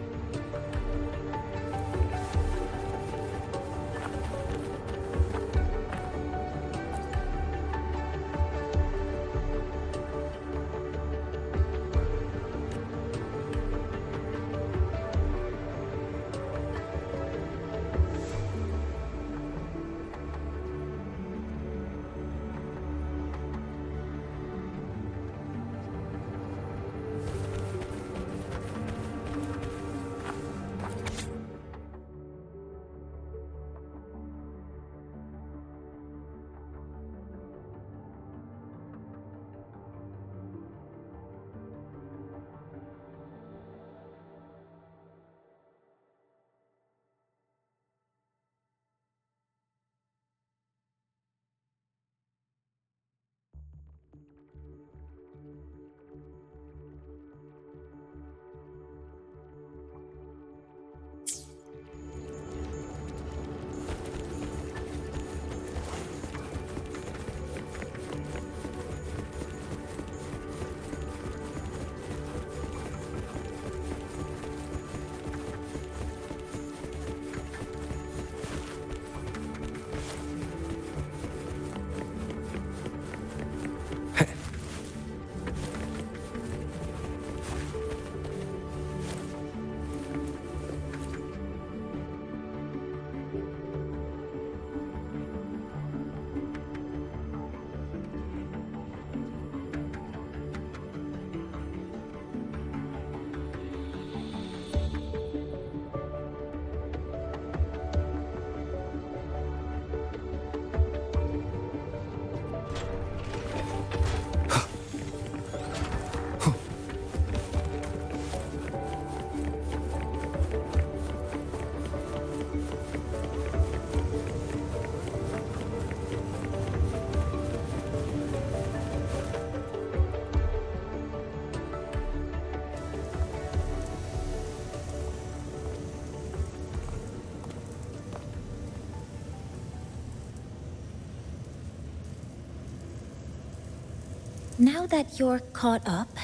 Now that you're caught up,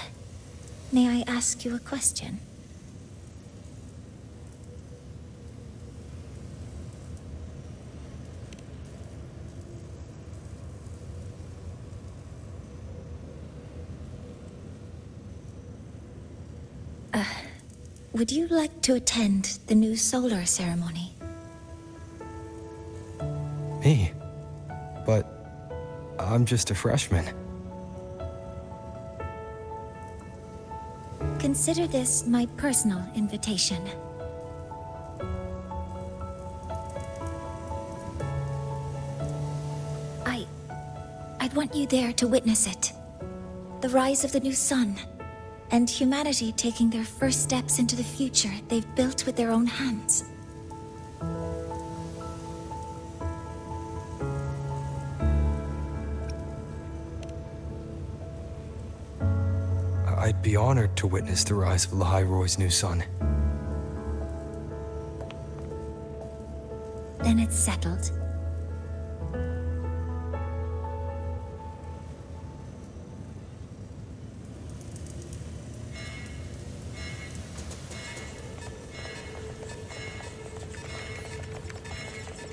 may I ask you a question? Would you like to attend the new solar ceremony? Me? But I'm just a freshman. Consider this my personal invitation. I'd want you there to witness it. The rise of the new sun, and humanity taking their first steps into the future they've built with their own hands. I'd be honored to witness the rise of Lahai-Roi's new sun. Then it's settled.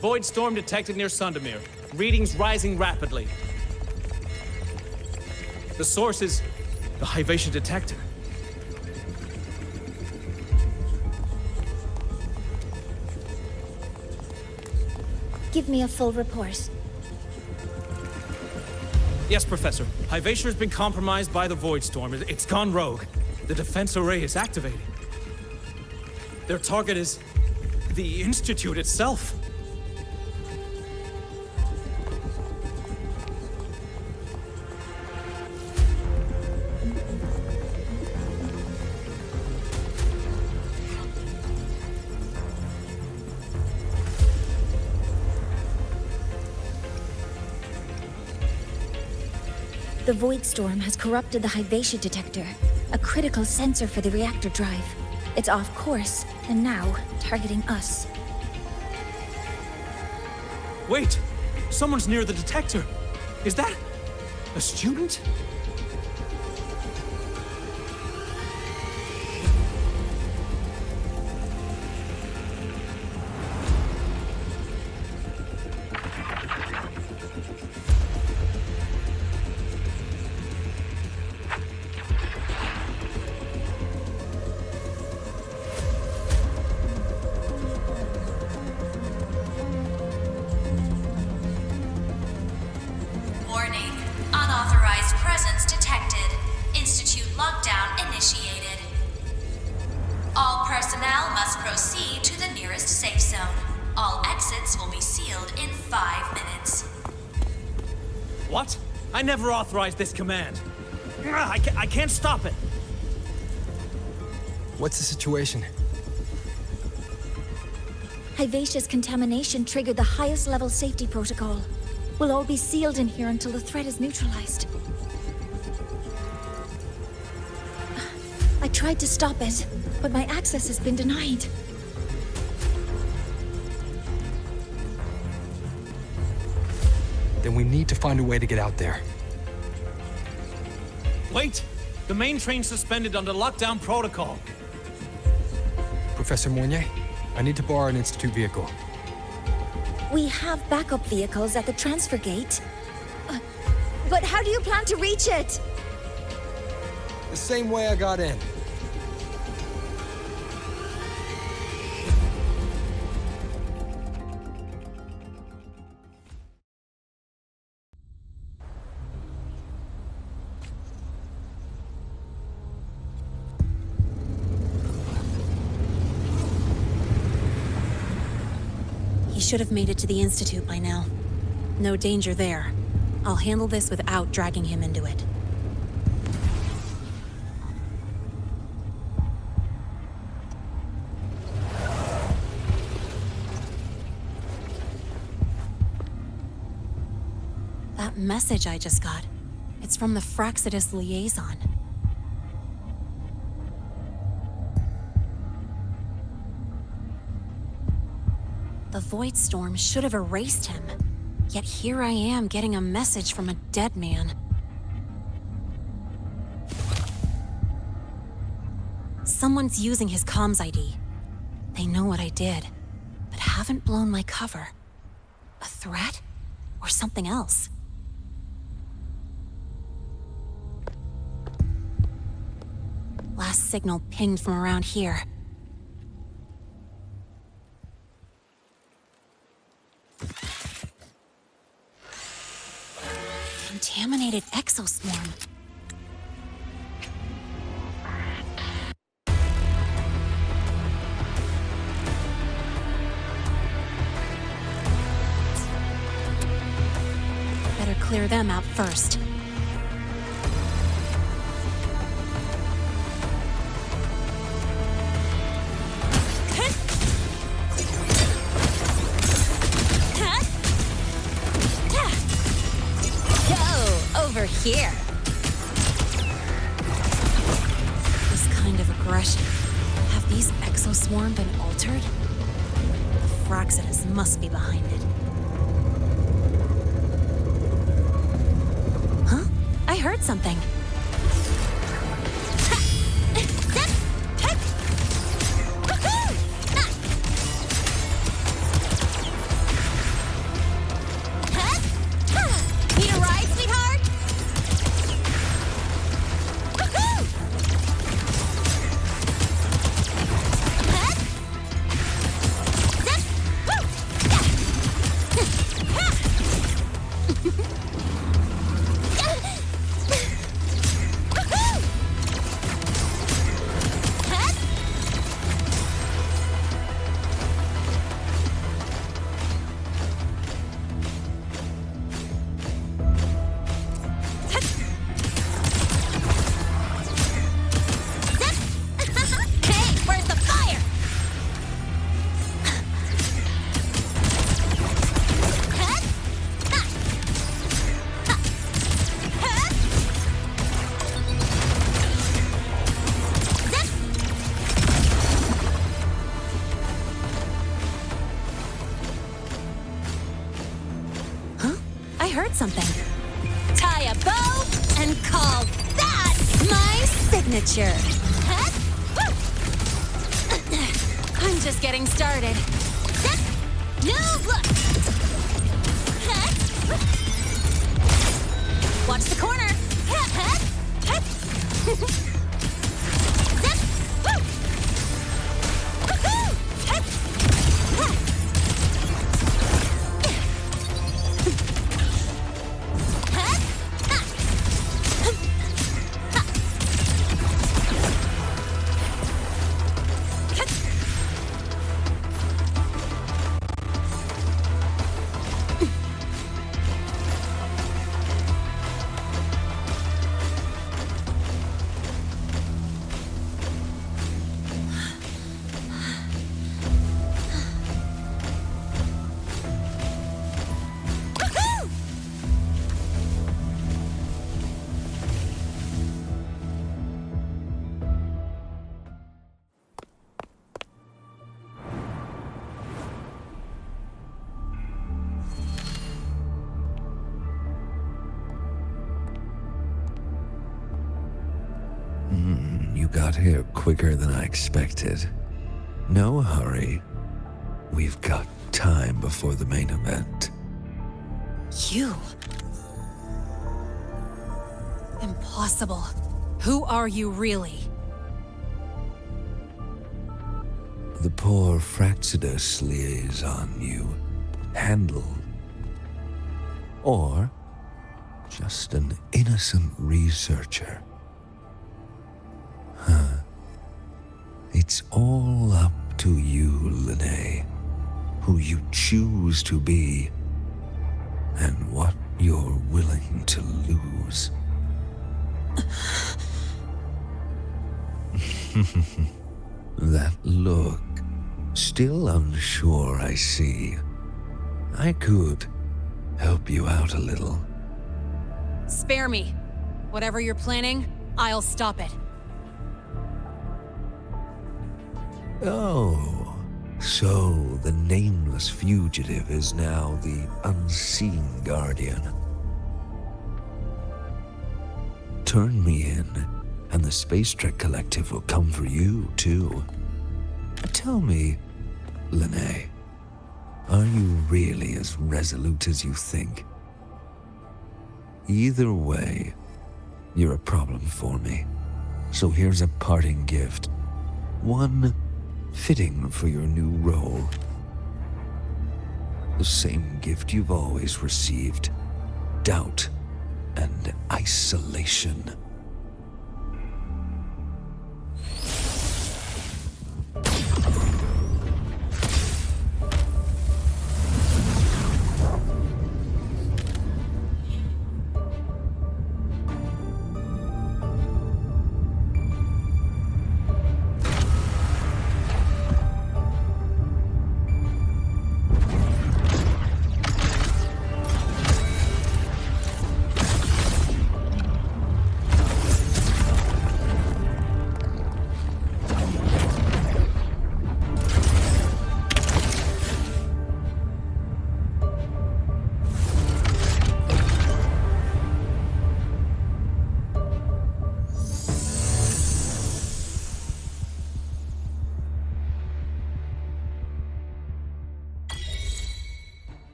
Void storm detected near Sundermere. Readings rising rapidly. The source is the Lahai-Roi detector. Give me a full report. Yes, Professor. Lahai-Roi has been compromised by the Void Storm. It's gone rogue. The defense array is activating. Their target is the Institute itself. The Void Storm has corrupted the Lahai-Roi detector, a critical sensor for the reactor drive. It's off course, and now targeting us. Wait! Someone's near the detector! Is that a student? Warning. Unauthorized presence detected. Institute lockdown initiated. All personnel must proceed to the nearest safe zone. All exits will be sealed in 5 minutes. What? I never authorized this command. I can't stop it. What's the situation? Lahai-Roi's contamination triggered the highest level safety protocol. We'll all be sealed in here until the threat is neutralized. I tried to stop it, but my access has been denied. Then we need to find a way to get out there. Wait! The main train's suspended under lockdown protocol. Professor Mornier, I need to borrow an Institute vehicle. We have backup vehicles at the transfer gate. But how do you plan to reach it? The same way I got in. He should have made it to the Institute by now. No danger there. I'll handle this without dragging him into it. That message I just got, it's from the Frostlands liaison. The Void Storm should have erased him. Yet here I am getting a message from a dead man. Someone's using his comms ID. They know what I did, but haven't blown my cover. A threat? Or something else? Last signal pinged from around here. Contaminated exoswarm. Better clear them out first. Over here. This kind of aggression. Have these exoswarm been altered? The Praxidus must be behind it. Huh? I heard something. Need a ride, sweetheart? Something. Tie a bow and call that my signature. I'm just getting started. No look. Watch the corner. You got here quicker than I expected. No hurry. We've got time before the main event. You? Impossible. Who are you really? The poor Praxidus liaison you handled. Or just an innocent researcher. It's all up to you, Lahai, who you choose to be, and what you're willing to lose. That look, still unsure, I see. I could help you out a little. Spare me. Whatever you're planning, I'll stop it. Oh, so the nameless fugitive is now the unseen guardian. Turn me in, and the Space Trek Collective will come for you, too. Tell me, Lahai, are you really as resolute as you think? Either way, you're a problem for me. So here's a parting gift. One fitting for your new role. The same gift you've always received. Doubt and isolation.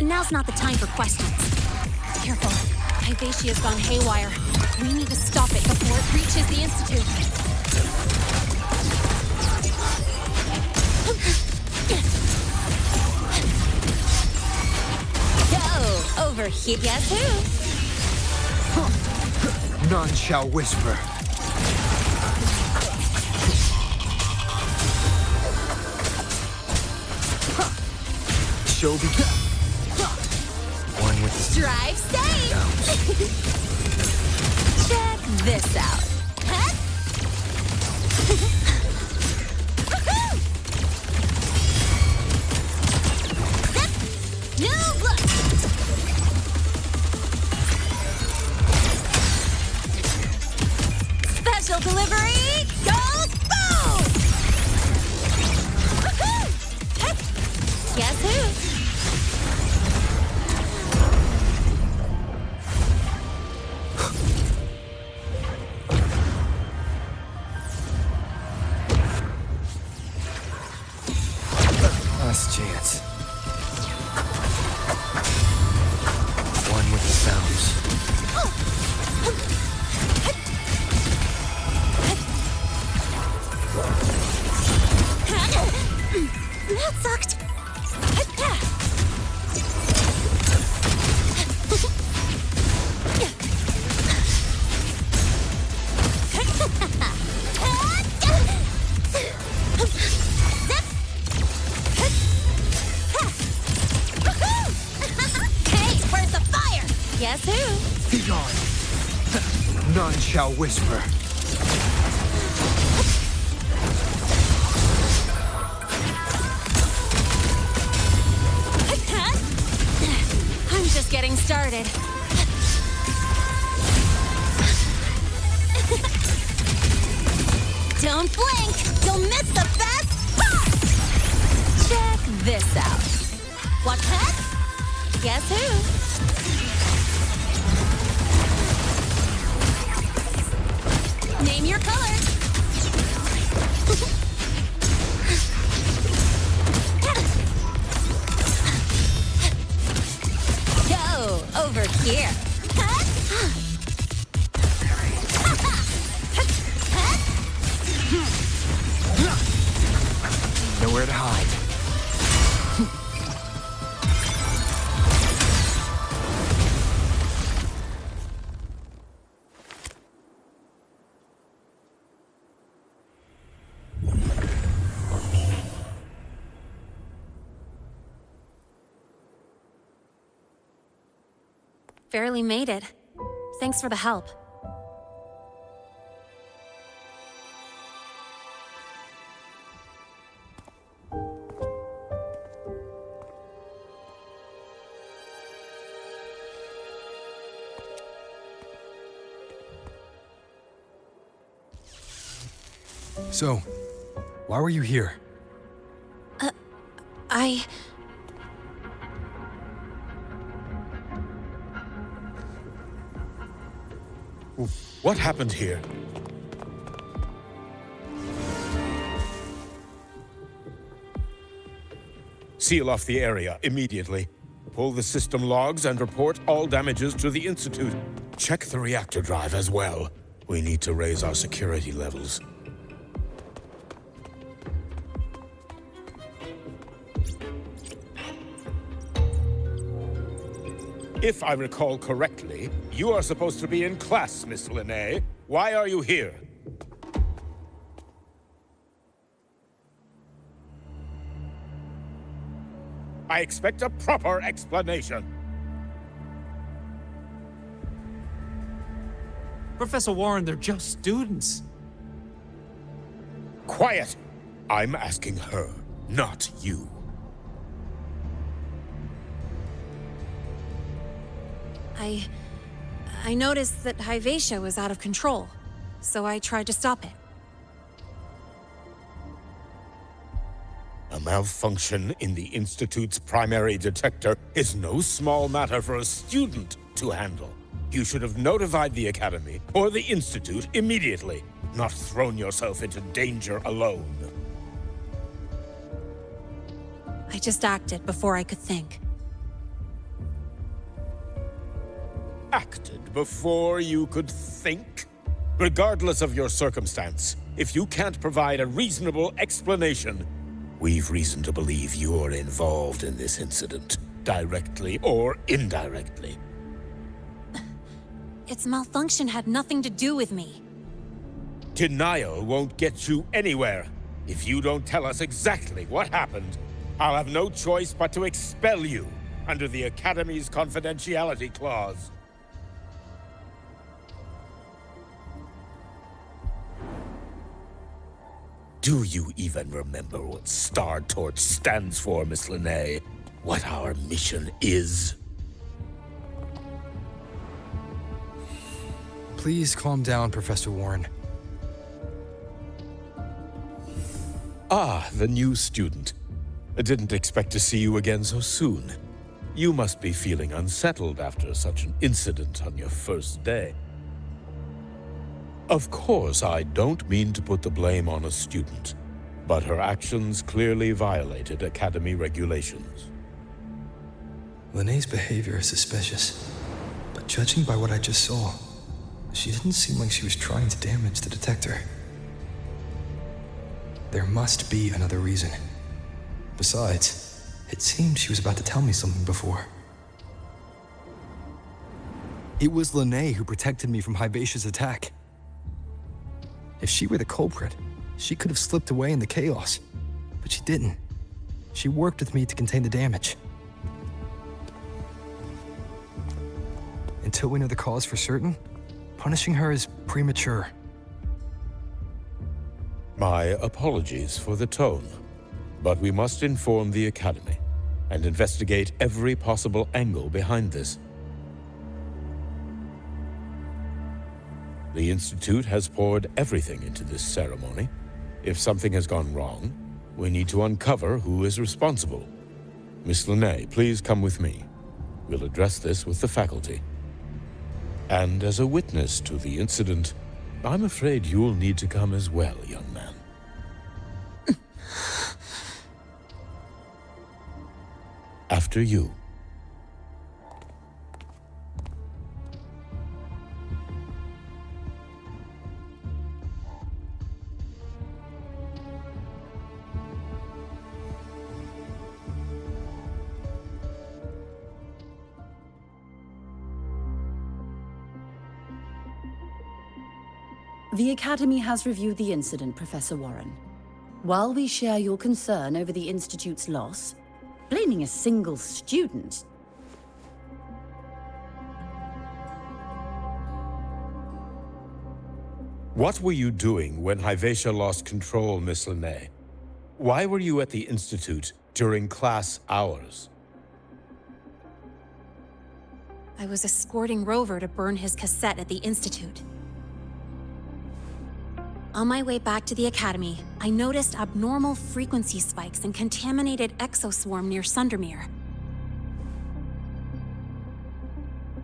Now's not the time for questions. Careful. Hyvatia's gone haywire. We need to stop it before it reaches the Institute. Go! Over here. Guess who? None shall whisper. Show begun. One with the Drive safe! Check this out. Huh? New look! Special delivery goes boom! Guess who? Last chance. One with the sounds. That sucked. Guess who? Be gone. None shall whisper. I'm just getting started. Don't blink! You'll miss the best part! Check this out. What's that? Guess who? Name your color. Go over here. Nowhere to hide. Barely made it. Thanks for the help. So, why were you here? What happened here? Seal off the area immediately. Pull the system logs and report all damages to the Institute. Check the reactor drive as well. We need to raise our security levels. If I recall correctly, you are supposed to be in class, Miss Linnae. Why are you here? I expect a proper explanation. Professor Warren, they're just students. Quiet! I'm asking her, not you. I noticed that Hyvatia was out of control, so I tried to stop it. A malfunction in the Institute's primary detector is no small matter for a student to handle. You should have notified the Academy or the Institute immediately, not thrown yourself into danger alone. I just acted before I could think. acted before you could think? Regardless of your circumstance, if you can't provide a reasonable explanation, we've reason to believe you're involved in this incident, directly or indirectly. Its malfunction had nothing to do with me. Denial won't get you anywhere. If you don't tell us exactly what happened, I'll have no choice but to expel you under the Academy's confidentiality clause. Do you even remember what Star Torch stands for, Miss Lahai? What our mission is? Please calm down, Professor Warren. Ah, the new student. I didn't expect to see you again so soon. You must be feeling unsettled after such an incident on your first day. Of course, I don't mean to put the blame on a student, but her actions clearly violated Academy regulations. Linnea's behavior is suspicious, but judging by what I just saw, she didn't seem like she was trying to damage the detector. There must be another reason. Besides, it seemed she was about to tell me something before. It was Linnae who protected me from Hibacia's attack. If she were the culprit, she could have slipped away in the chaos. But she didn't. She worked with me to contain the damage. Until we know the cause for certain, punishing her is premature. My apologies for the tone, but we must inform the Academy and investigate every possible angle behind this. The Institute has poured everything into this ceremony. If something has gone wrong, we need to uncover who is responsible. Miss Linnae, please come with me. We'll address this with the faculty. And as a witness to the incident, I'm afraid you'll need to come as well, young man. After you. The Academy has reviewed the incident, Professor Warren. While we share your concern over the Institute's loss, blaming a single student... What were you doing when Hibacia lost control, Miss Linnae? Why were you at the Institute during class hours? I was escorting Rover to burn his cassette at the Institute. On my way back to the Academy, I noticed abnormal frequency spikes and contaminated exoswarm near Sundermere.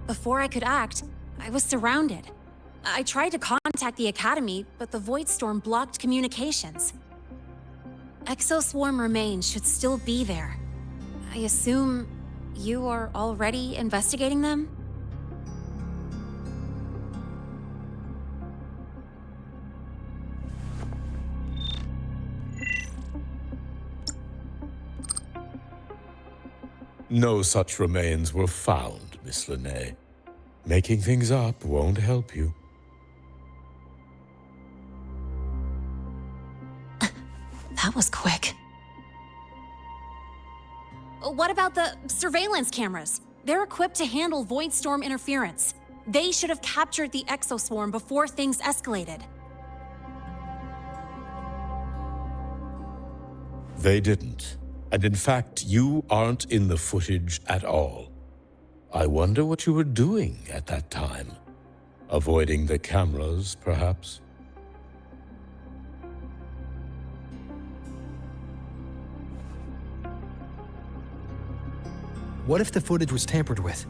Before I could act, I was surrounded. I tried to contact the Academy, but the Void Storm blocked communications. Exoswarm remains should still be there. I assume you are already investigating them? No such remains were found, Miss Linnae. Making things up won't help you. That was quick. What about the surveillance cameras? They're equipped to handle Void Storm interference. They should have captured the exoswarm before things escalated. They didn't. And in fact, you aren't in the footage at all. I wonder what you were doing at that time. Avoiding the cameras, perhaps? What if the footage was tampered with?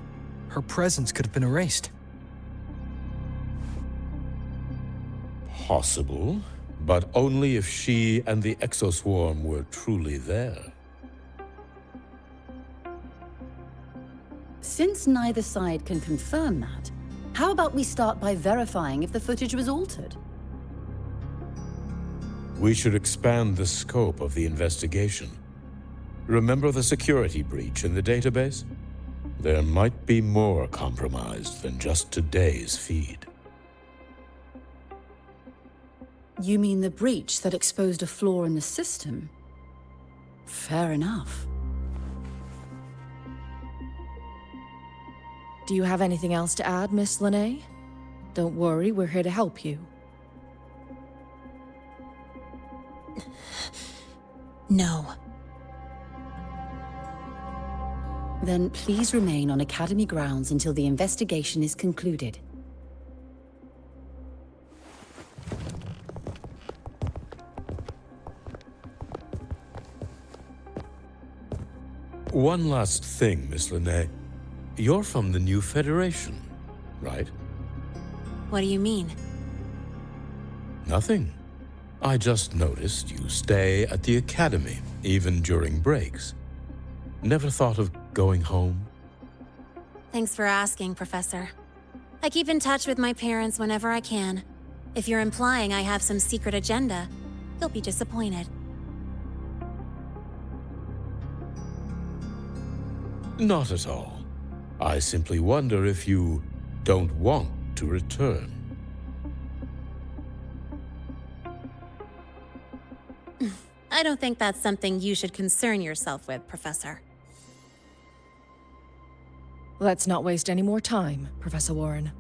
Her presence could have been erased. Possible, but only if she and the exoswarm were truly there. Since neither side can confirm that, how about we start by verifying if the footage was altered? We should expand the scope of the investigation. Remember the security breach in the database? There might be more compromised than just today's feed. You mean the breach that exposed a flaw in the system? Fair enough. Do you have anything else to add, Miss Linnae? Don't worry, we're here to help you. No. Then please remain on Academy grounds until the investigation is concluded. One last thing, Miss Linnae. You're from the new Federation, right? What do you mean? Nothing. I just noticed you stay at the Academy, even during breaks. Never thought of going home? Thanks for asking, Professor. I keep in touch with my parents whenever I can. If you're implying I have some secret agenda, you'll be disappointed. Not at all. I simply wonder if you don't want to return. I don't think that's something you should concern yourself with, Professor. Let's not waste any more time, Professor Warren.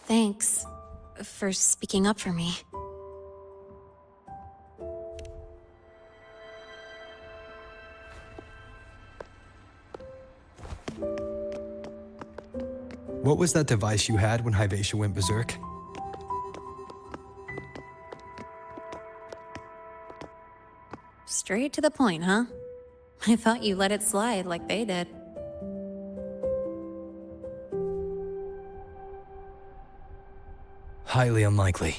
Thanks for speaking up for me. What was that device you had when Hyvatia went berserk? Straight to the point, huh? I thought you let it slide like they did. Highly unlikely.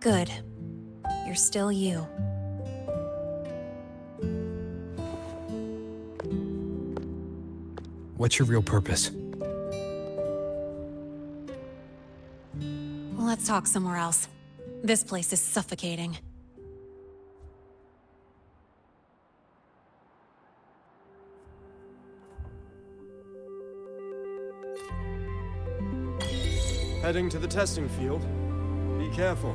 Good. You're still you. What's your real purpose? Let's talk somewhere else. This place is suffocating. Heading to the testing field. Be careful.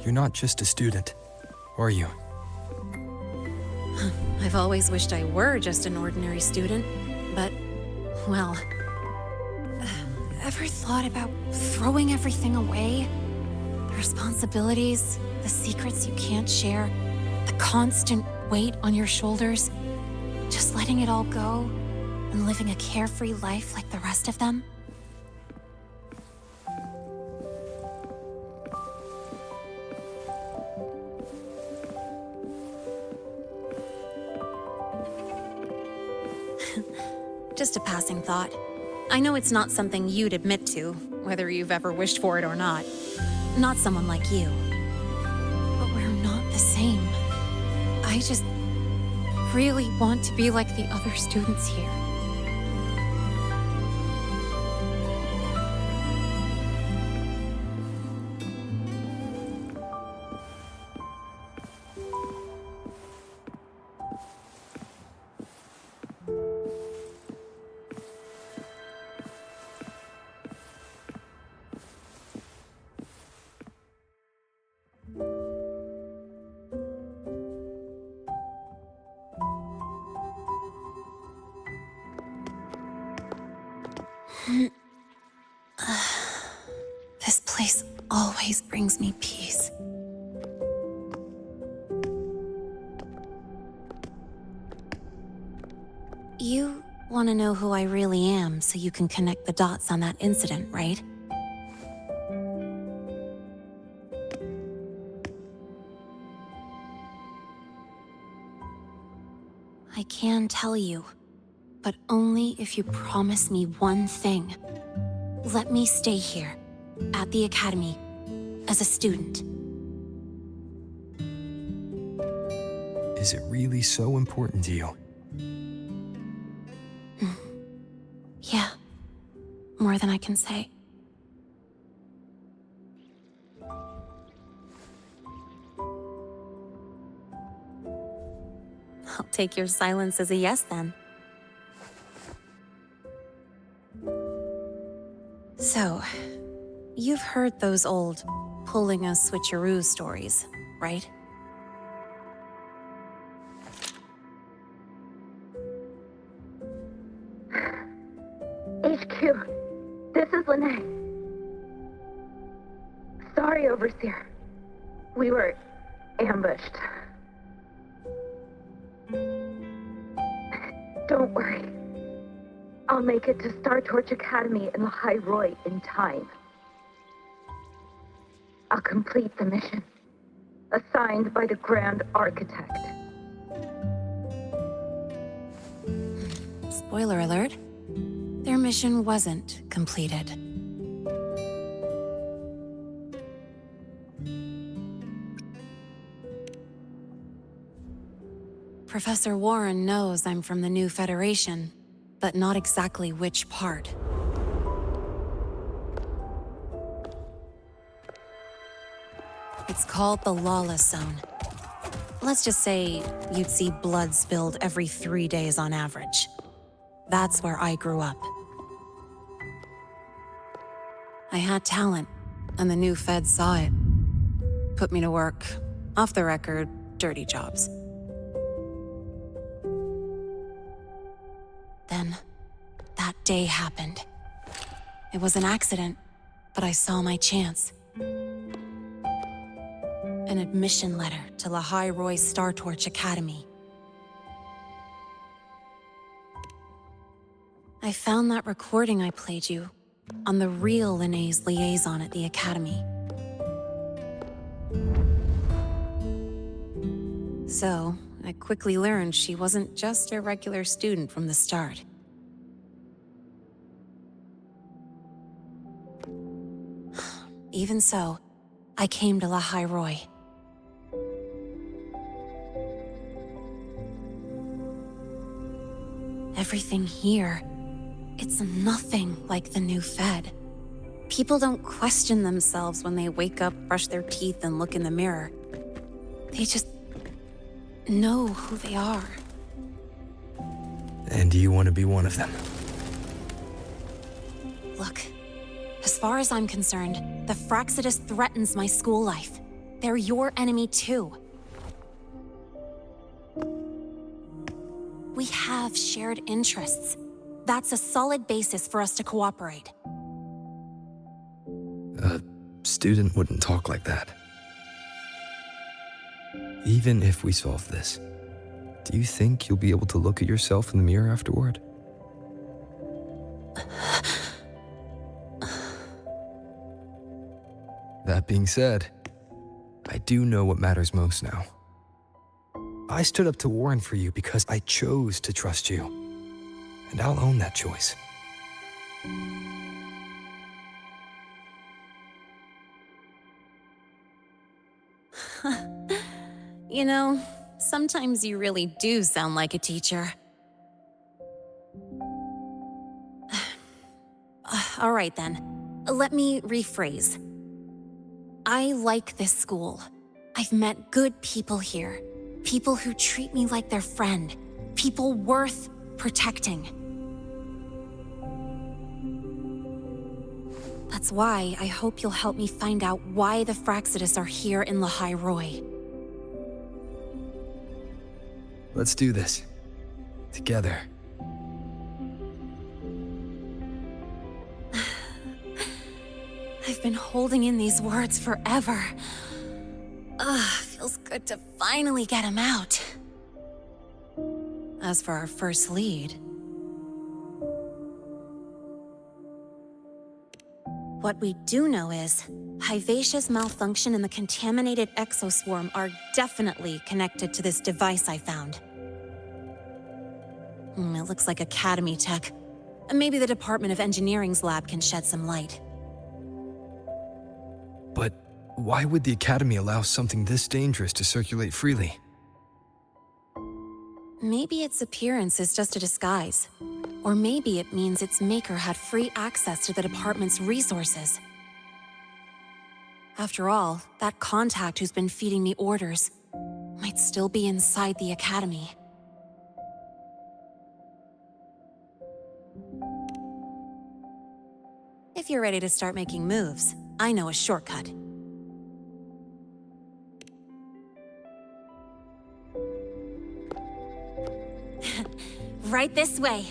You're not just a student, are you? I've always wished I were just an ordinary student, but, well... Ever thought about throwing everything away? The responsibilities, the secrets you can't share, the constant weight on your shoulders. Just letting it all go and living a carefree life like the rest of them? Just a passing thought. I know it's not something you'd admit to, whether you've ever wished for it or not. Not someone like you. But we're not the same. I just really want to be like the other students here. This place always brings me peace. You want to know who I really am so you can connect the dots on that incident, right? I can tell you, but only if you promise me one thing. Let me stay here, at the Academy, as a student. Is it really so important to you? Yeah, more than I can say. I'll take your silence as a yes, then. So, you've heard those old pulling a switcheroo stories, right? HQ, this is Lene. Sorry, Overseer. We were ambushed. Don't worry. I'll make it to Star Torch Academy in Lahai-Roi in time. I'll complete the mission, assigned by the Grand Architect. Spoiler alert, their mission wasn't completed. Professor Warren knows I'm from the new Federation, but not exactly which part. It's called the Lawless Zone. Let's just say you'd see blood spilled every 3 days on average. That's where I grew up. I had talent, and the new feds saw it. Put me to work, off the record, dirty jobs. Then, that day happened. It was an accident, but I saw my chance. An admission letter to Lahai-Roi Star Torch Academy. I found that recording I played you on the real Lene's liaison at the Academy. So, I quickly learned she wasn't just a regular student from the start. Even so, I came to Lahai-Roi. Everything here, it's nothing like the new Fed. People don't question themselves when they wake up, brush their teeth, and look in the mirror. They just know who they are. And do you want to be one of them? Look, as far as I'm concerned, the Frostlands threatens my school life. They're your enemy too. We have shared interests. That's a solid basis for us to cooperate. A student wouldn't talk like that. Even if we solve this, do you think you'll be able to look at yourself in the mirror afterward? That being said, I do know what matters most now. I stood up to Warren for you because I chose to trust you. And I'll own that choice. You know, sometimes you really do sound like a teacher. All right then, let me rephrase. I like this school. I've met good people here. People who treat me like their friend. People worth protecting. That's why I hope you'll help me find out why the Frostlands are here in Lahai-Roi. Let's do this. Together. I've been holding in these words forever. Feels good to finally get them out. As for our first lead... What we do know is, Hivacia's malfunction and the contaminated exoswarm are definitely connected to this device I found. It looks like Academy tech. Maybe the Department of Engineering's lab can shed some light. But why would the Academy allow something this dangerous to circulate freely? Maybe its appearance is just a disguise. Or maybe it means its maker had free access to the department's resources. After all, that contact who's been feeding me orders might still be inside the Academy. If you're ready to start making moves, I know a shortcut. Right this way.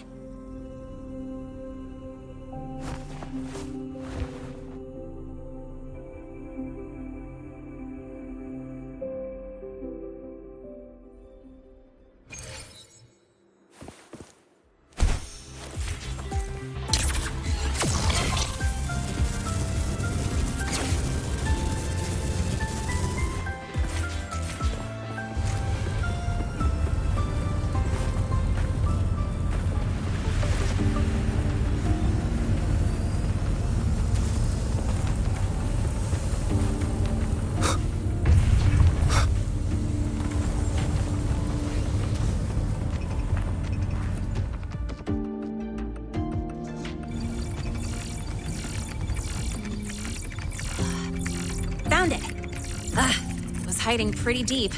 Found it! It was hiding pretty deep.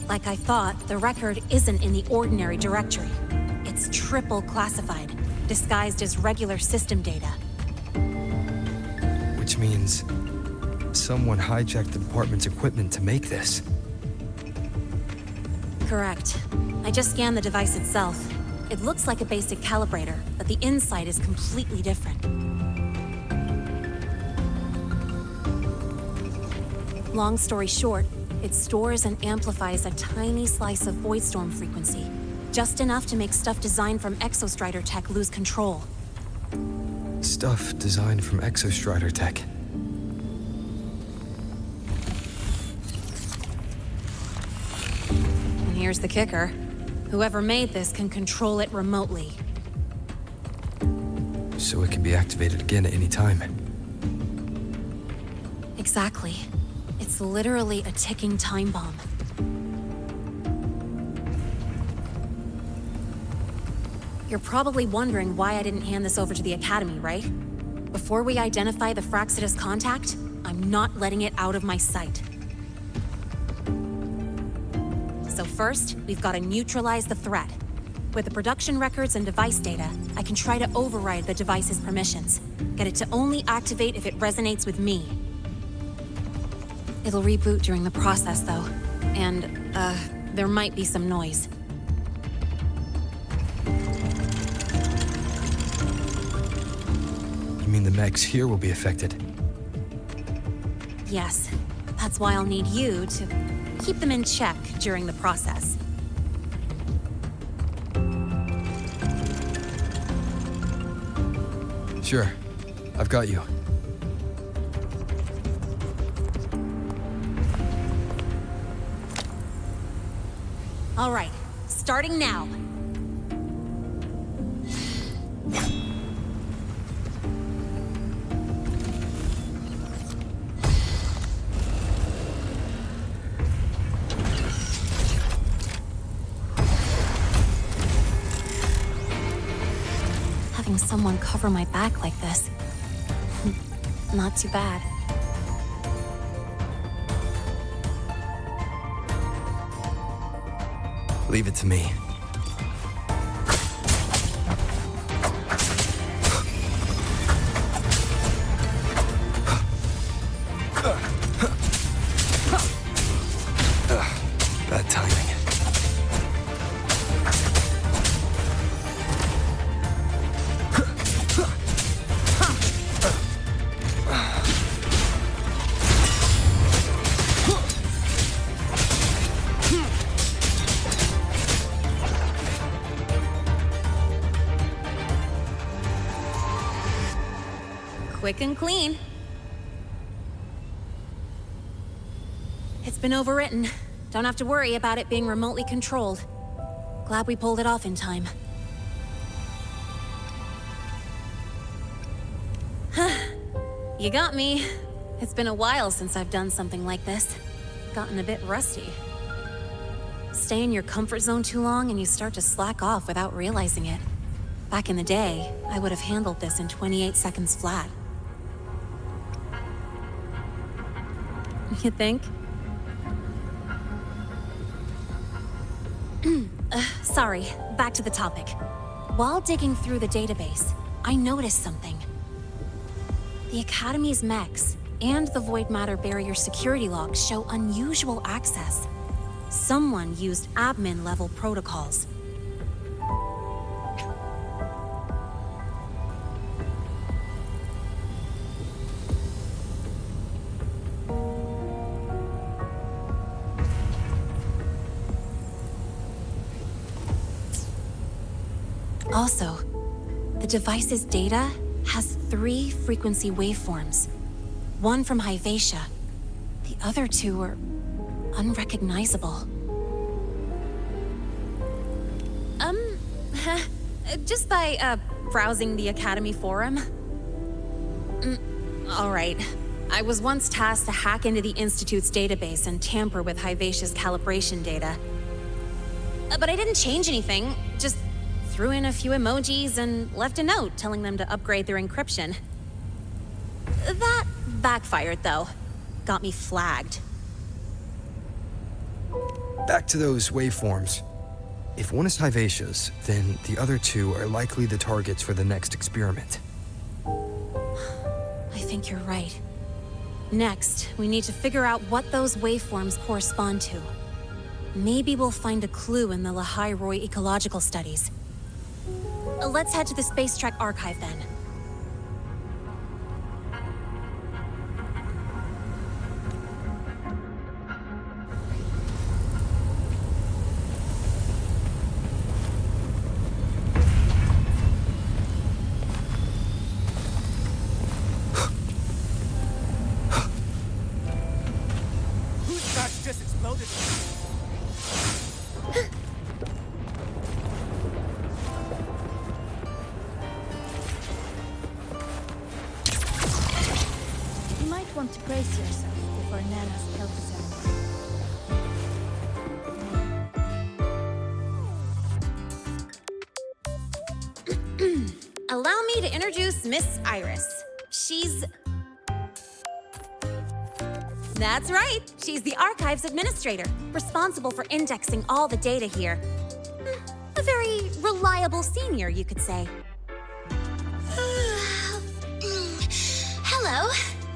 Like I thought, the record isn't in the ordinary directory. It's triple classified, disguised as regular system data. Which means someone hijacked the department's equipment to make this. Correct. I just scanned the device itself. It looks like a basic calibrator, but the inside is completely different. Long story short, it stores and amplifies a tiny slice of Voidstorm frequency, just enough to make stuff designed from Exostrider tech lose control. Stuff designed from Exostrider tech. And here's the kicker. Whoever made this can control it remotely. So it can be activated again at any time. Exactly. It's literally a ticking time bomb. You're probably wondering why I didn't hand this over to the Academy, right? Before we identify the Fractitus contact, I'm not letting it out of my sight. So first, we've got to neutralize the threat. With the production records and device data, I can try to override the device's permissions. Get it to only activate if it resonates with me. It'll reboot during the process, though. And, there might be some noise. You mean the mechs here will be affected? Yes. That's why I'll need you to keep them in check during the process. Sure. I've got you. All right, starting now. Having someone cover my back like this, not too bad. Leave it to me. Bad timing. Quick and clean. It's been overwritten. Don't have to worry about it being remotely controlled. Glad we pulled it off in time. You got me. It's been a while since I've done something like this. Gotten a bit rusty. Stay in your comfort zone too long and you start to slack off without realizing it. Back in the day, I would have handled this in 28 seconds flat. You think? Sorry, back to the topic. While digging through the database, I noticed something. The Academy's mechs and the Void Matter Barrier security logs show unusual access. Someone used admin-level protocols. Also, the device's data has 3 frequency waveforms. One from Hyvatia. The other 2 are unrecognizable. Just by, browsing the Academy forum. All right. I was once tasked to hack into the Institute's database and tamper with Hyvatia's calibration data. But I didn't change anything, just threw in a few emojis and left a note telling them to upgrade their encryption. That backfired, though. Got me flagged. Back to those waveforms. If one is Hyvatia's, then the other 2 are likely the targets for the next experiment. I think you're right. Next, we need to figure out what those waveforms correspond to. Maybe we'll find a clue in the Lahai-Roi ecological studies. Let's head to the Space Trek archive then. Whose batch just exploded? You might want to brace yourself before Nana's health ceremony. Allow me to introduce Miss Iris. That's right. She's the Archives Administrator, responsible for indexing all the data here. A very reliable senior, you could say. Hello,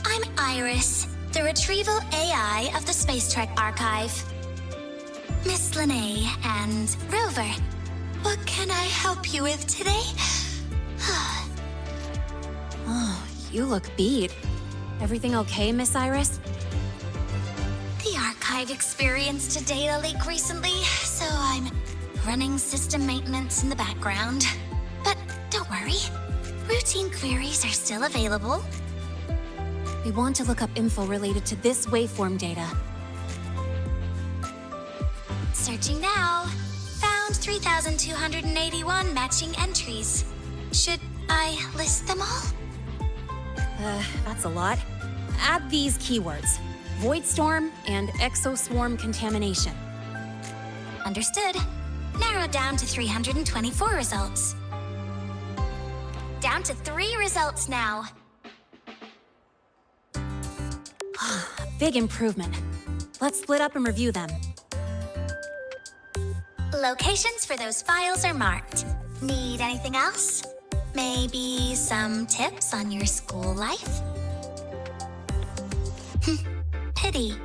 I'm Iris, the retrieval AI of the Space Trek Archive. Miss Linnae and Rover, what can I help you with today? Oh, you look beat. Everything okay, Miss Iris? The Archive experienced a data leak recently, so I'm running system maintenance in the background. But don't worry, routine queries are still available. We want to look up info related to this waveform data. Searching now. Found 3,281 matching entries. Should I list them all? That's a lot. Add these keywords: Void Storm and Exoswarm Contamination. Understood. Narrowed down to 324 results. Down to 3 results now. Big improvement. Let's split up and review them. Locations for those files are marked. Need anything else? Maybe some tips on your school life? Pity.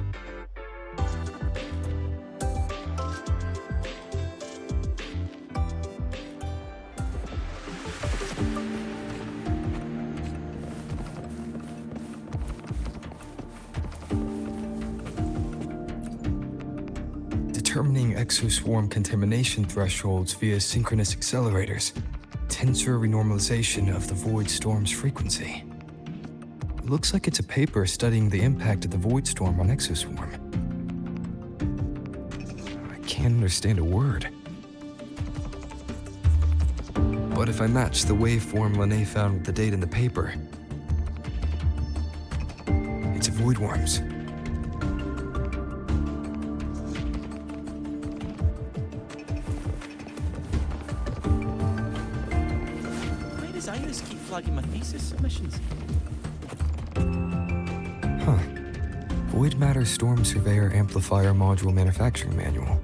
Determining exoswarm contamination thresholds via synchronous accelerators. Tensor renormalization of the void storm's frequency. Looks like it's a paper studying the impact of the Void Storm on Exoswarm. I can't understand a word. But if I match the waveform Lahai found with the date in the paper, it's a Void Worms. Why does Iris keep flagging my thesis submissions? Huh. Void Matter Storm Surveyor Amplifier Module Manufacturing Manual.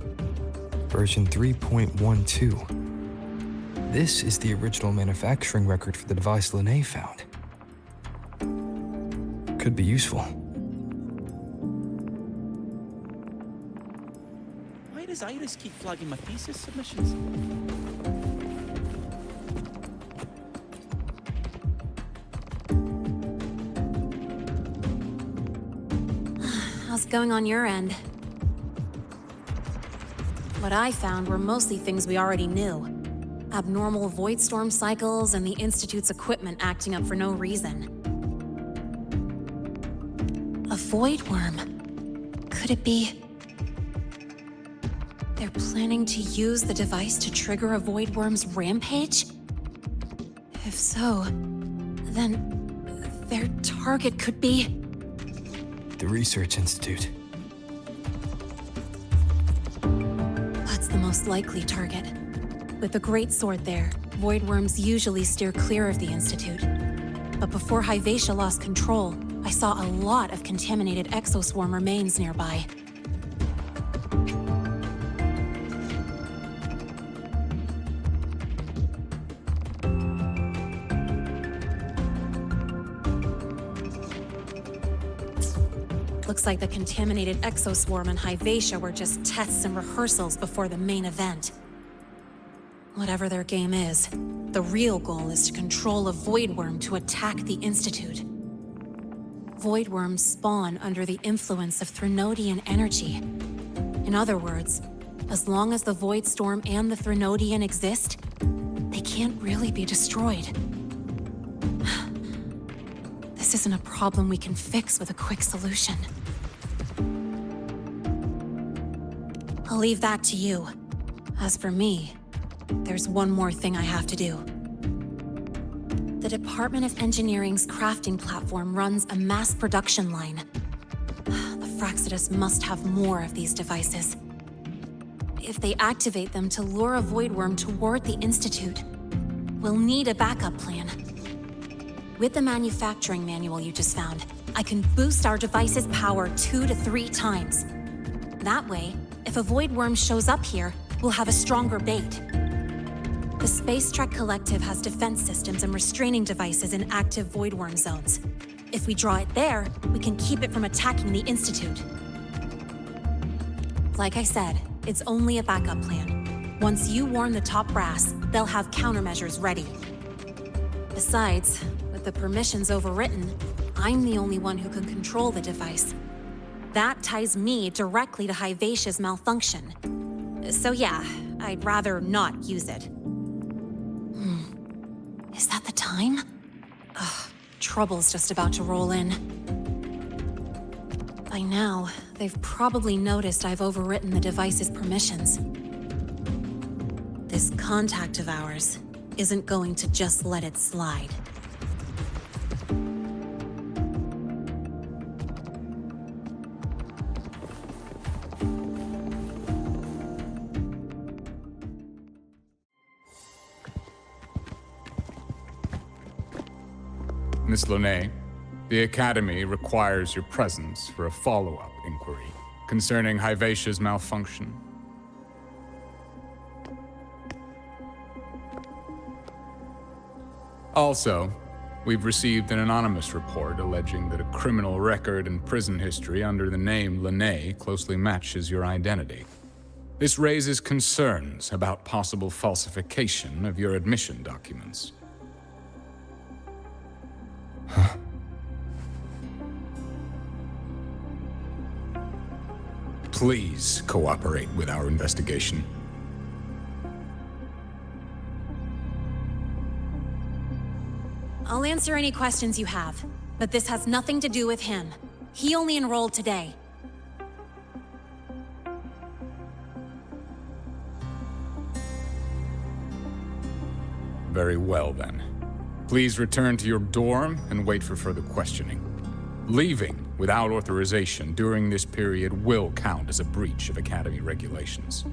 Version 3.12. This is the original manufacturing record for the device Lahai found. Could be useful. Why does Iris keep flagging my thesis submissions? How's it going on your end? What I found were mostly things we already knew. Abnormal void storm cycles and the Institute's equipment acting up for no reason. A void worm. Could it be... they're planning to use the device to trigger a void worm's rampage? If so, then their target could be... the Research Institute. That's the most likely target. With the Great Sword there, void worms usually steer clear of the Institute. But before Hyvatia lost control, I saw a lot of contaminated exoswarm remains nearby. Looks like the contaminated exoswarm and Hyvatia were just tests and rehearsals before the main event. Whatever their game is, the real goal is to control a void worm to attack the Institute. Void worms spawn under the influence of Threnodian energy. In other words, as long as the Void Storm and the Threnodian exist, they can't really be destroyed. This isn't a problem we can fix with a quick solution. I'll leave that to you. As for me, there's one more thing I have to do. The Department of Engineering's crafting platform runs a mass production line. The Fraxidus must have more of these devices. If they activate them to lure a void worm toward the Institute, we'll need a backup plan. With the manufacturing manual you just found, I can boost our device's power 2 to 3 times. That way, if a void worm shows up here, we'll have a stronger bait. The Space Trek Collective has defense systems and restraining devices in active void worm zones. If we draw it there, we can keep it from attacking the Institute. Like I said, it's only a backup plan. Once you warn the top brass, they'll have countermeasures ready. Besides, with the permissions overwritten, I'm the only one who can control the device. That ties me directly to Hyvatia's malfunction. So yeah, I'd rather not use it. Is that the time? Ugh, trouble's just about to roll in. By now, they've probably noticed I've overwritten the device's permissions. This contact of ours isn't going to just let it slide. Miss Lahai, the Academy requires your presence for a follow-up inquiry concerning Hyvatia's malfunction. Also, we've received an anonymous report alleging that a criminal record and prison history under the name Lahai closely matches your identity. This raises concerns about possible falsification of your admission documents. Please cooperate with our investigation. I'll answer any questions you have. But this has nothing to do with him. He only enrolled today. Very well, then. Please return to your dorm and wait for further questioning. Leaving without authorization during this period will count as a breach of Academy regulations.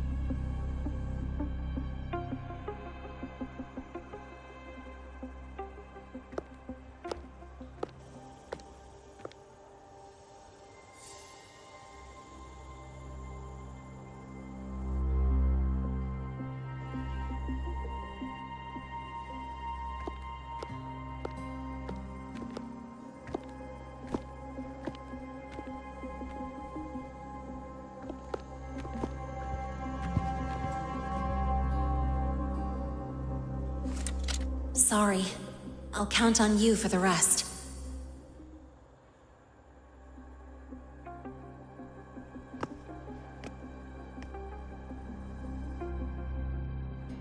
Sorry. I'll count on you for the rest.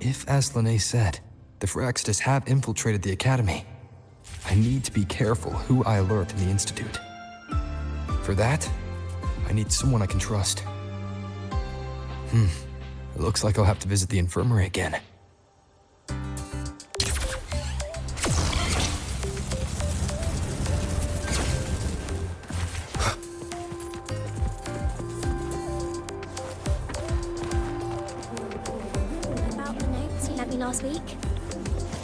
If, as Lene said, the Frostlands have infiltrated the Academy, I need to be careful who I alert in the Institute. For that, I need someone I can trust. It looks like I'll have to visit the infirmary again. About the notes you lent me last week,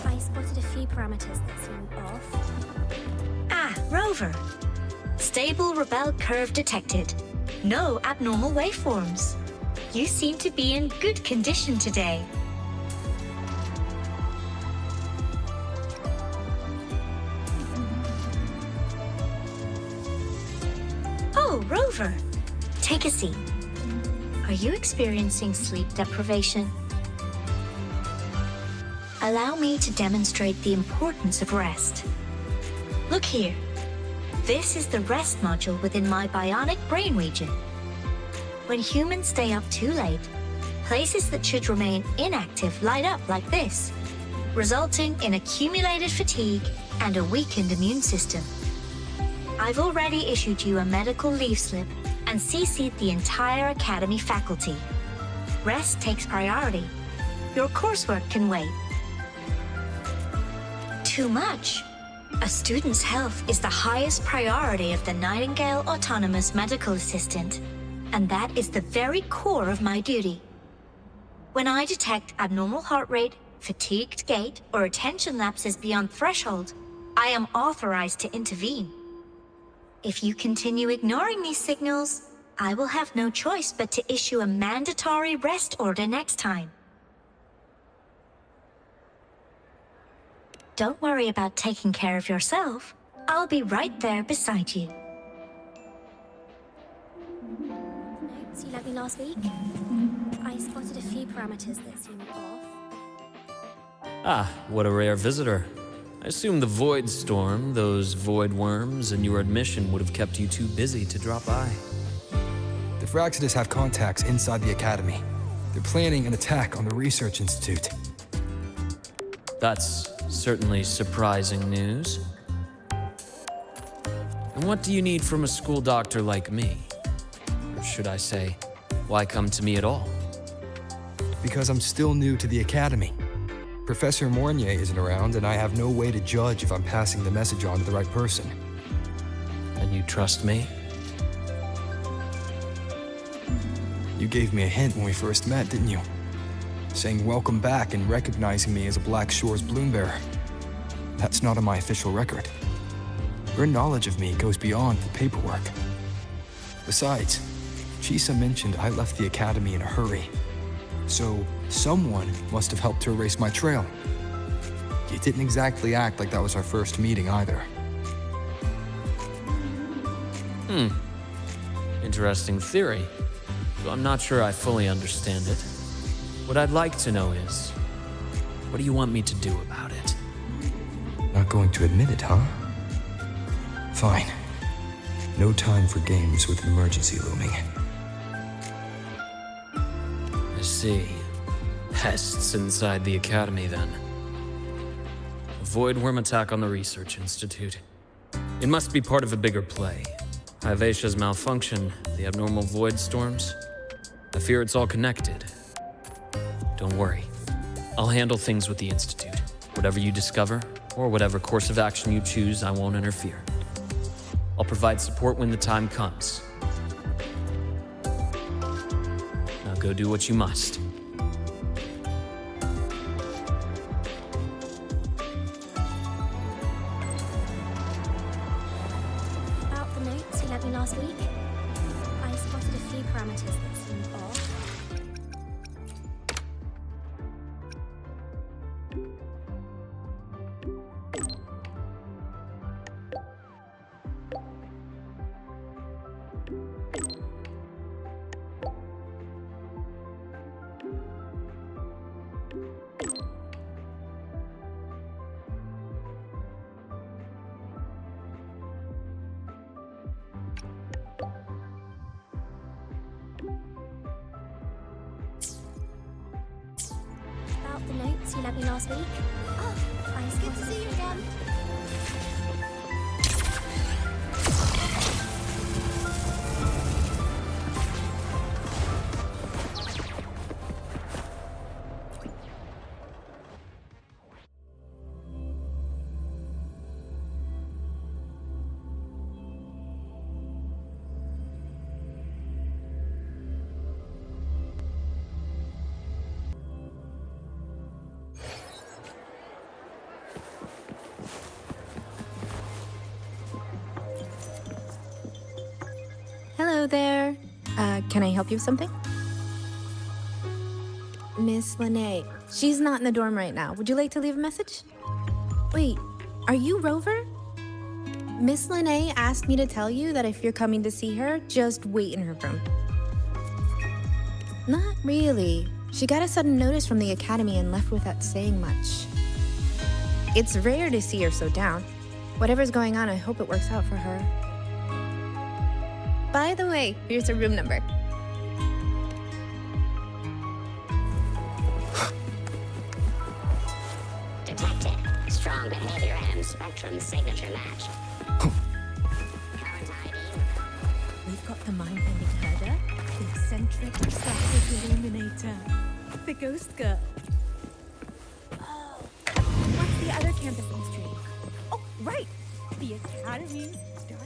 I spotted a few parameters that seemed off. Ah, Rover. Stable rebel curve detected. No abnormal waveforms. You seem to be in good condition today. Oh, Rover. Take a seat. Are you experiencing sleep deprivation? Allow me to demonstrate the importance of rest. Look here. This is the rest module within my bionic brain region. When humans stay up too late, places that should remain inactive light up like this, resulting in accumulated fatigue and a weakened immune system. I've already issued you a medical leave slip and CC'd the entire Academy faculty. Rest takes priority. Your coursework can wait. Too much. A student's health is the highest priority of the Nightingale Autonomous Medical Assistant, and that is the very core of my duty. When I detect abnormal heart rate, fatigued gait, or attention lapses beyond threshold, I am authorized to intervene. If you continue ignoring these signals, I will have no choice but to issue a mandatory rest order next time. Don't worry about taking care of yourself. I'll be right there beside you. Notes you lent me last week, I spotted a few parameters that seemed off. Ah, what a rare visitor. I assume the void storm, those void worms, and your admission would have kept you too busy to drop by. The Frostlands have contacts inside the Academy. They're planning an attack on the Research Institute. That's certainly surprising news. And what do you need from a school doctor like me? Or should I say, why come to me at all? Because I'm still new to the Academy. Professor Mornier isn't around, and I have no way to judge if I'm passing the message on to the right person. And you trust me? You gave me a hint when we first met, didn't you? Saying welcome back and recognizing me as a Black Shores Bloombearer. That's not on my official record. Your knowledge of me goes beyond the paperwork. Besides, Chisa mentioned I left the Academy in a hurry. So, someone must have helped to erase my trail. You didn't exactly act like that was our first meeting either. Interesting theory. Though I'm not sure I fully understand it. What I'd like to know is, what do you want me to do about it? Not going to admit it, huh? Fine. No time for games with an emergency looming. I see. Pests inside the Academy, then. A void worm attack on the Research Institute. It must be part of a bigger play. Hivatia's malfunction, the abnormal void storms. I fear it's all connected. Don't worry. I'll handle things with the Institute. Whatever you discover, or whatever course of action you choose, I won't interfere. I'll provide support when the time comes. Now go do what you must. About the notes you lent me last week, I spotted a few parameters that seemed off. About the notes you lent me last week. Oh, it's good to see you again. Hello there. Can I help you with something? Miss Lene. She's not in the dorm right now. Would you like to leave a message? Wait, are you Rover? Miss Lene asked me to tell you that if you're coming to see her, just wait in her room. Not really. She got a sudden notice from the academy and left without saying much. It's rare to see her so down. Whatever's going on, I hope it works out for her. By the way, here's her room number. Detected. Strong behavior and spectrum signature match. We've got the mind-bending herder, the eccentric static illuminator, the ghost girl. Oh, what's the other campus mystery? Oh, right! The Academy's dark.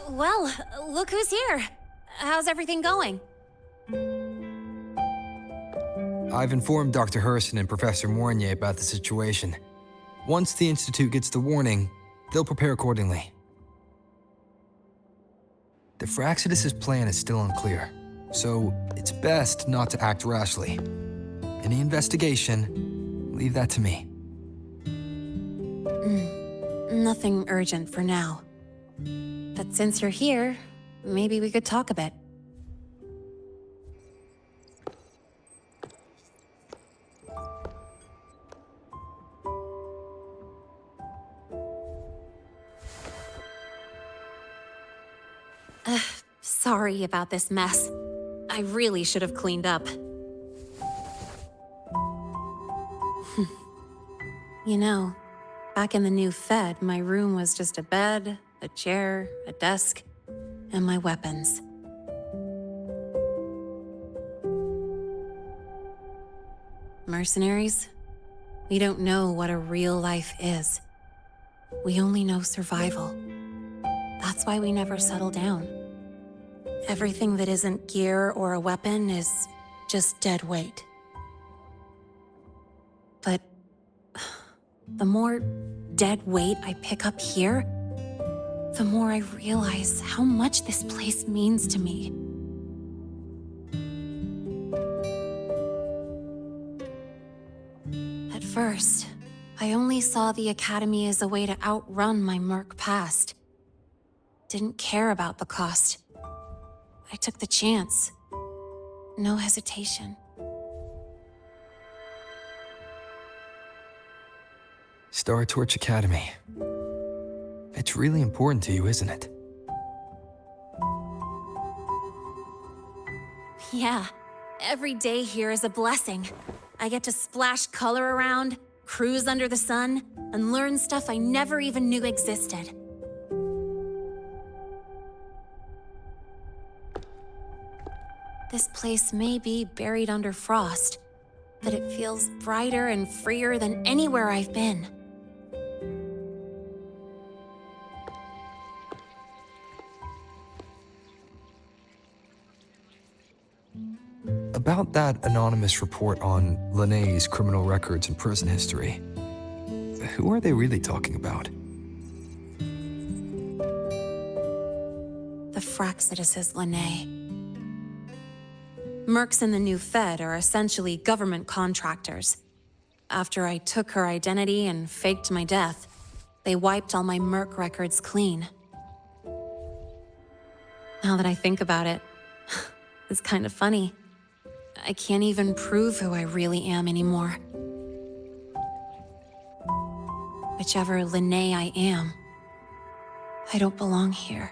Well, look who's here. How's everything going? I've informed Dr. Herson and Professor Mournier about the situation. Once the Institute gets the warning, they'll prepare accordingly. The Fraxidus' plan is still unclear, so it's best not to act rashly. Any investigation, leave that to me. Nothing urgent for now. But since you're here, maybe we could talk a bit. Sorry about this mess. I really should have cleaned up. You know, back in the new Fed, my room was just a bed, a chair, a desk, and my weapons. Mercenaries? We don't know what a real life is. We only know survival. That's why we never settle down. Everything that isn't gear or a weapon is just dead weight. But the more dead weight I pick up here, the more I realize how much this place means to me. At first, I only saw the Academy as a way to outrun my Merc past. Didn't care about the cost. I took the chance. No hesitation. Star Torch Academy. It's really important to you, isn't it? Yeah, every day here is a blessing. I get to splash color around, cruise under the sun, and learn stuff I never even knew existed. This place may be buried under frost, but it feels brighter and freer than anywhere I've been. About that anonymous report on Linné's criminal records and prison history, who are they really talking about? The Fractitus Linné. Mercs in the new Fed are essentially government contractors. After I took her identity and faked my death, they wiped all my Merc records clean. Now that I think about it, it's kind of funny. I can't even prove who I really am anymore. Whichever Linné I am, I don't belong here.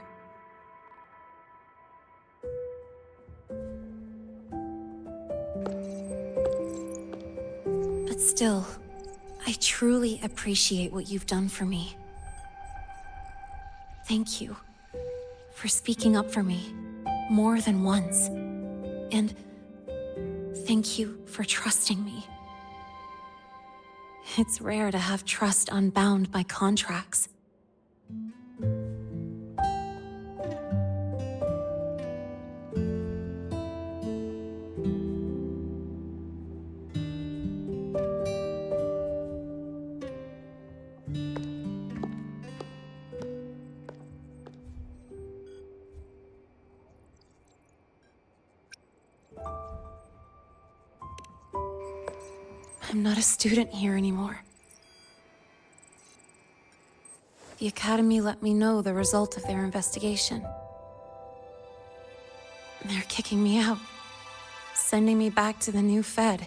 But still, I truly appreciate what you've done for me. Thank you for speaking up for me more than once. And thank you for trusting me. It's rare to have trust unbound by contracts. I'm not a student here anymore. The Academy let me know the result of their investigation. They're kicking me out, sending me back to the new Fed.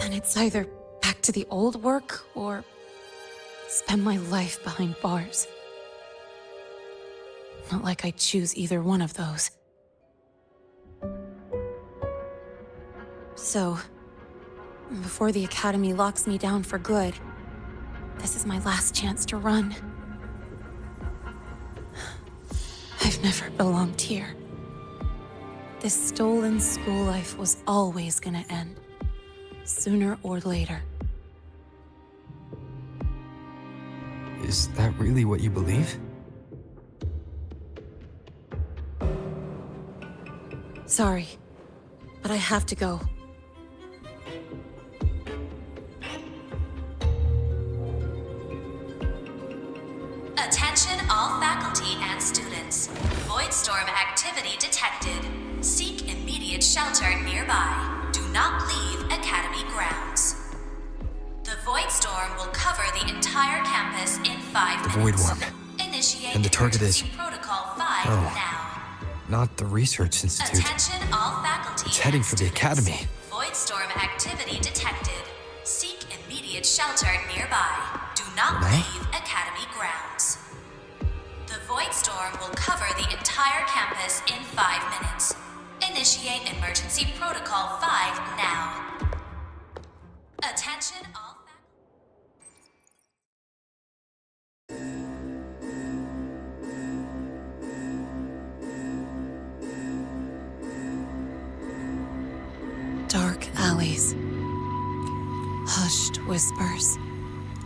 And it's either back to the old work or spend my life behind bars. Not like I choose either one of those. So, before the Academy locks me down for good, this is my last chance to run. I've never belonged here. This stolen school life was always gonna end, sooner or later. Is that really what you believe? Sorry, but I have to go. Attention all faculty and students. Voidstorm activity detected. See shelter nearby. Do not leave Academy grounds. The Void Storm will cover the entire campus in 5 The minutes. Void Worm. Initiate And the target is... emergency protocol 5 Oh. now. Not the Research Institute. Attention all faculty. It's heading and for the students. Academy. Void Storm activity detected. Seek immediate shelter nearby. Do not Renee? leave Academy grounds. The Void Storm will cover the entire campus in 5 minutes. Initiate emergency protocol 5 now. Attention all Dark alleys. Hushed whispers.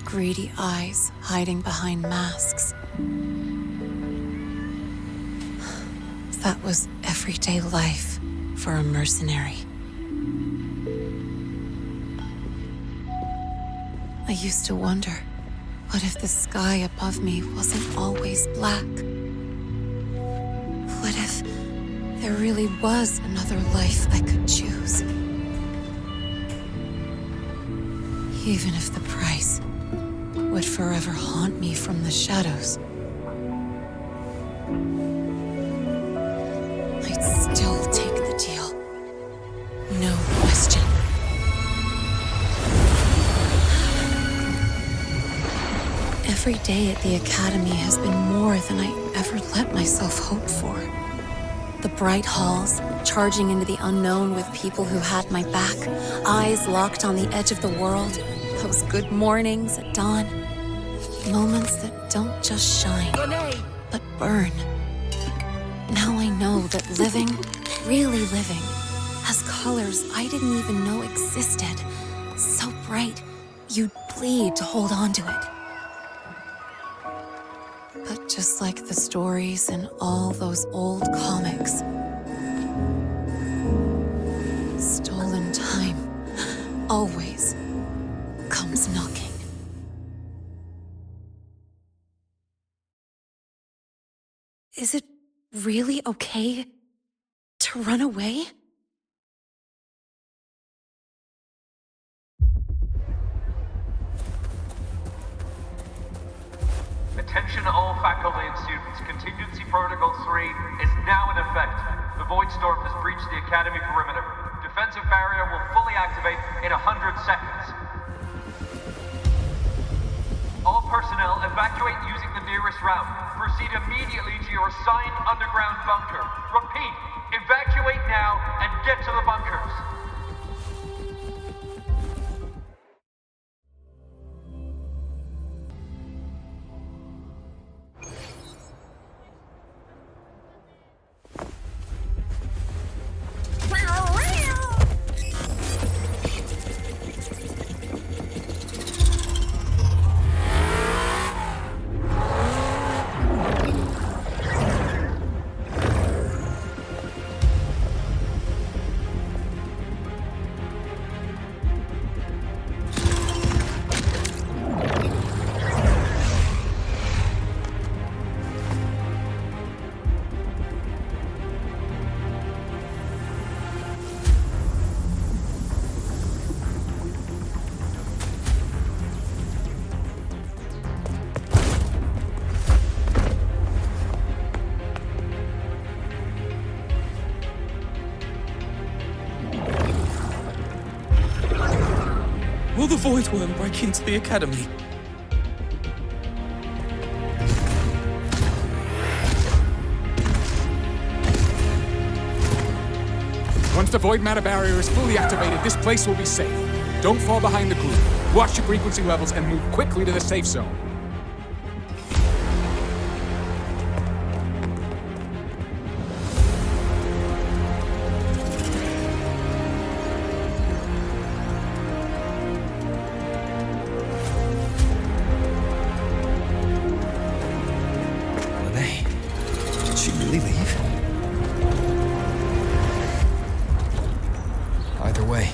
Greedy eyes hiding behind masks. That was everyday life for a mercenary. I used to wonder, what if the sky above me wasn't always black? What if there really was another life I could choose? Even if the price would forever haunt me from the shadows, I'd still take the deal. No question. Every day at the Academy has been more than I ever let myself hope for. The bright halls, charging into the unknown with people who had my back, eyes locked on the edge of the world, those good mornings at dawn, moments that don't just shine, but burn. Now I know that living, really living, has colors I didn't even know existed. So bright, you'd bleed to hold on to it. But just like the stories in all those old comics, stolen time always comes knocking. Is it really okay to run away? Attention all faculty and students. Contingency Protocol 3 is now in effect. The Void Storm has breached the Academy perimeter. Defensive barrier will fully activate in 100 seconds. All personnel evacuate using the nearest route. Proceed immediately to your assigned underground bunker. Repeat, evacuate now and get to the bunkers. Will the Void Worm break into the Academy? Once the void matter barrier is fully activated, this place will be safe. Don't fall behind the group. Watch your frequency levels and move quickly to the safe zone. Lene, did she really leave? Either way,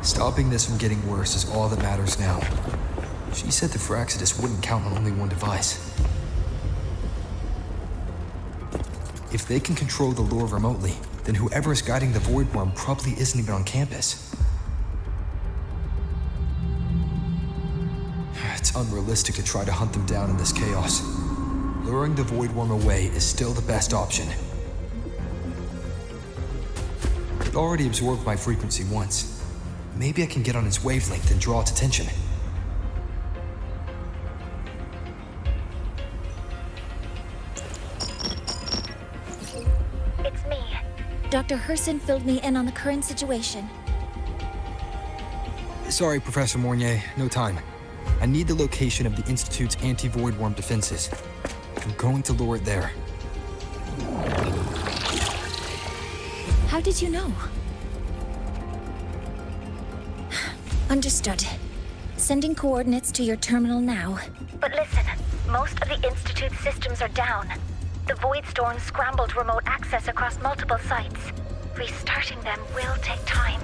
stopping this from getting worse is all that matters now. She said the Fraxidus wouldn't count on only one device. If they can control the lure remotely, then whoever's guiding the Void Worm probably isn't even on campus. It's unrealistic to try to hunt them down in this chaos. Luring the Void Worm away is still the best option. It already absorbed my frequency once. Maybe I can get on its wavelength and draw its attention. It's me. Dr. Herson filled me in on the current situation. Sorry, Professor Mornier, no time. I need the location of the Institute's anti-Void Worm defenses. I'm going to lure it there. How did you know? Understood. Sending coordinates to your terminal now. But listen, most of the Institute's systems are down. The Void Storm scrambled remote access across multiple sites. Restarting them will take time.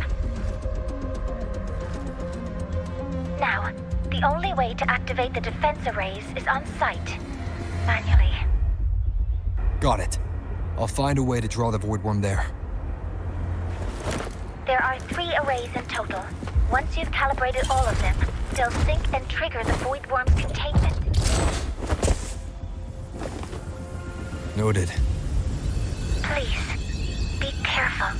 Now, the only way to activate the defense arrays is on site. Manually. Got it. I'll find a way to draw the Void Worm there. There are 3 arrays in total. Once you've calibrated all of them, they'll sync and trigger the Void Worm's containment. Noted. Please, be careful.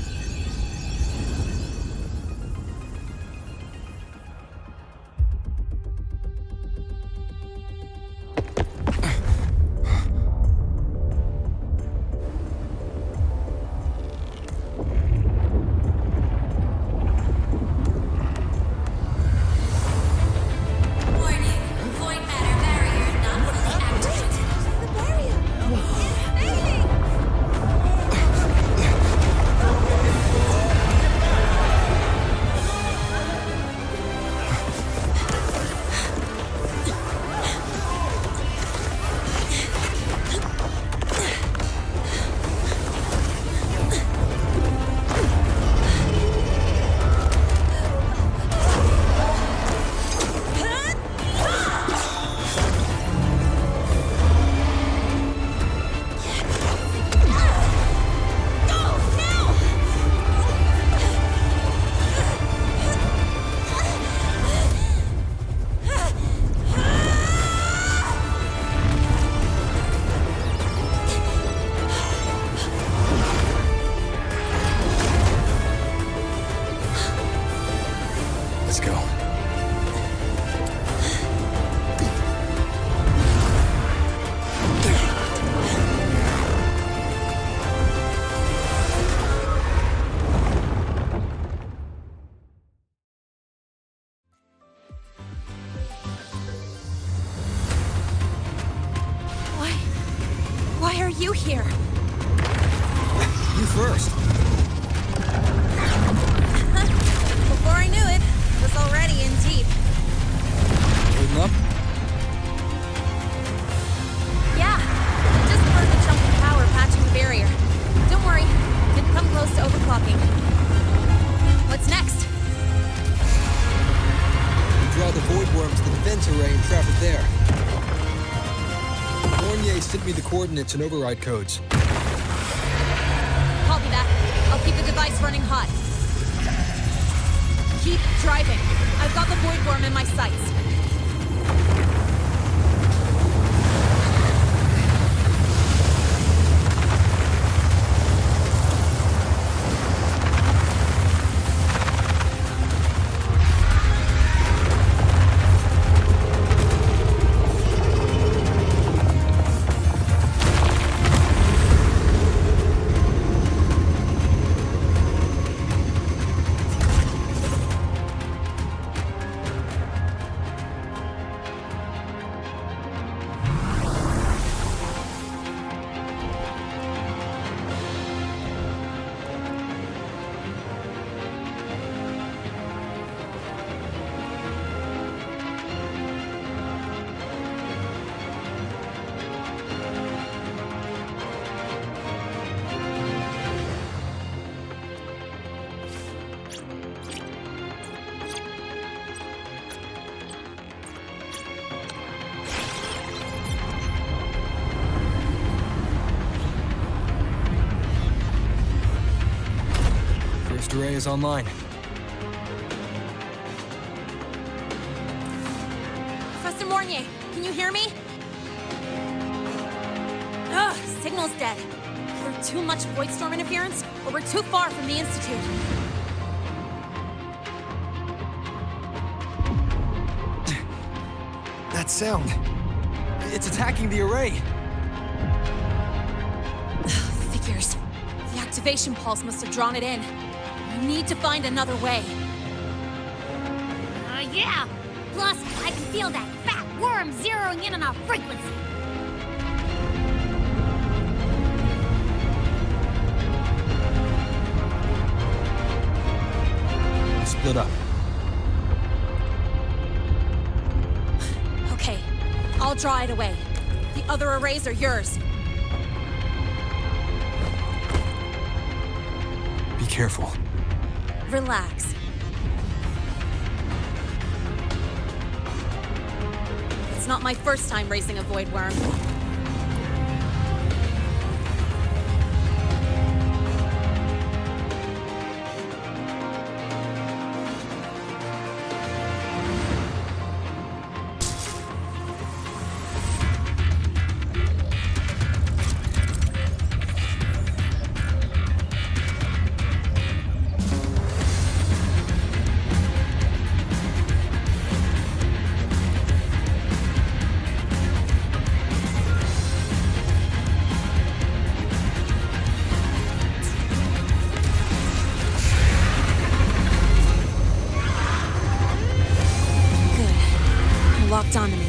Why are you here? You first. Before I knew it, I was already in deep. Holding up? Yeah, just burned a chunk of power patching the barrier. Don't worry, didn't come close to overclocking. What's next? We draw the Void Worm to the defense array and trap it there. Mornier sent me the coordinates and override codes. Copy that. I'll keep the device running hot. Keep driving. I've got the Void Worm in my sights. array is online. Professor Mornier, can you hear me? Ugh, signal's dead. Either too much void storm interference, or we're too far from the Institute. That sound. It's attacking the array. Figures. The activation pulse must have drawn it in. We need to find another way. Yeah! Plus, I can feel that fat worm zeroing in on our frequency. Split up. Okay, I'll draw it away. The other arrays are yours. Be careful. Relax. It's not my first time racing a void worm. Locked onto me.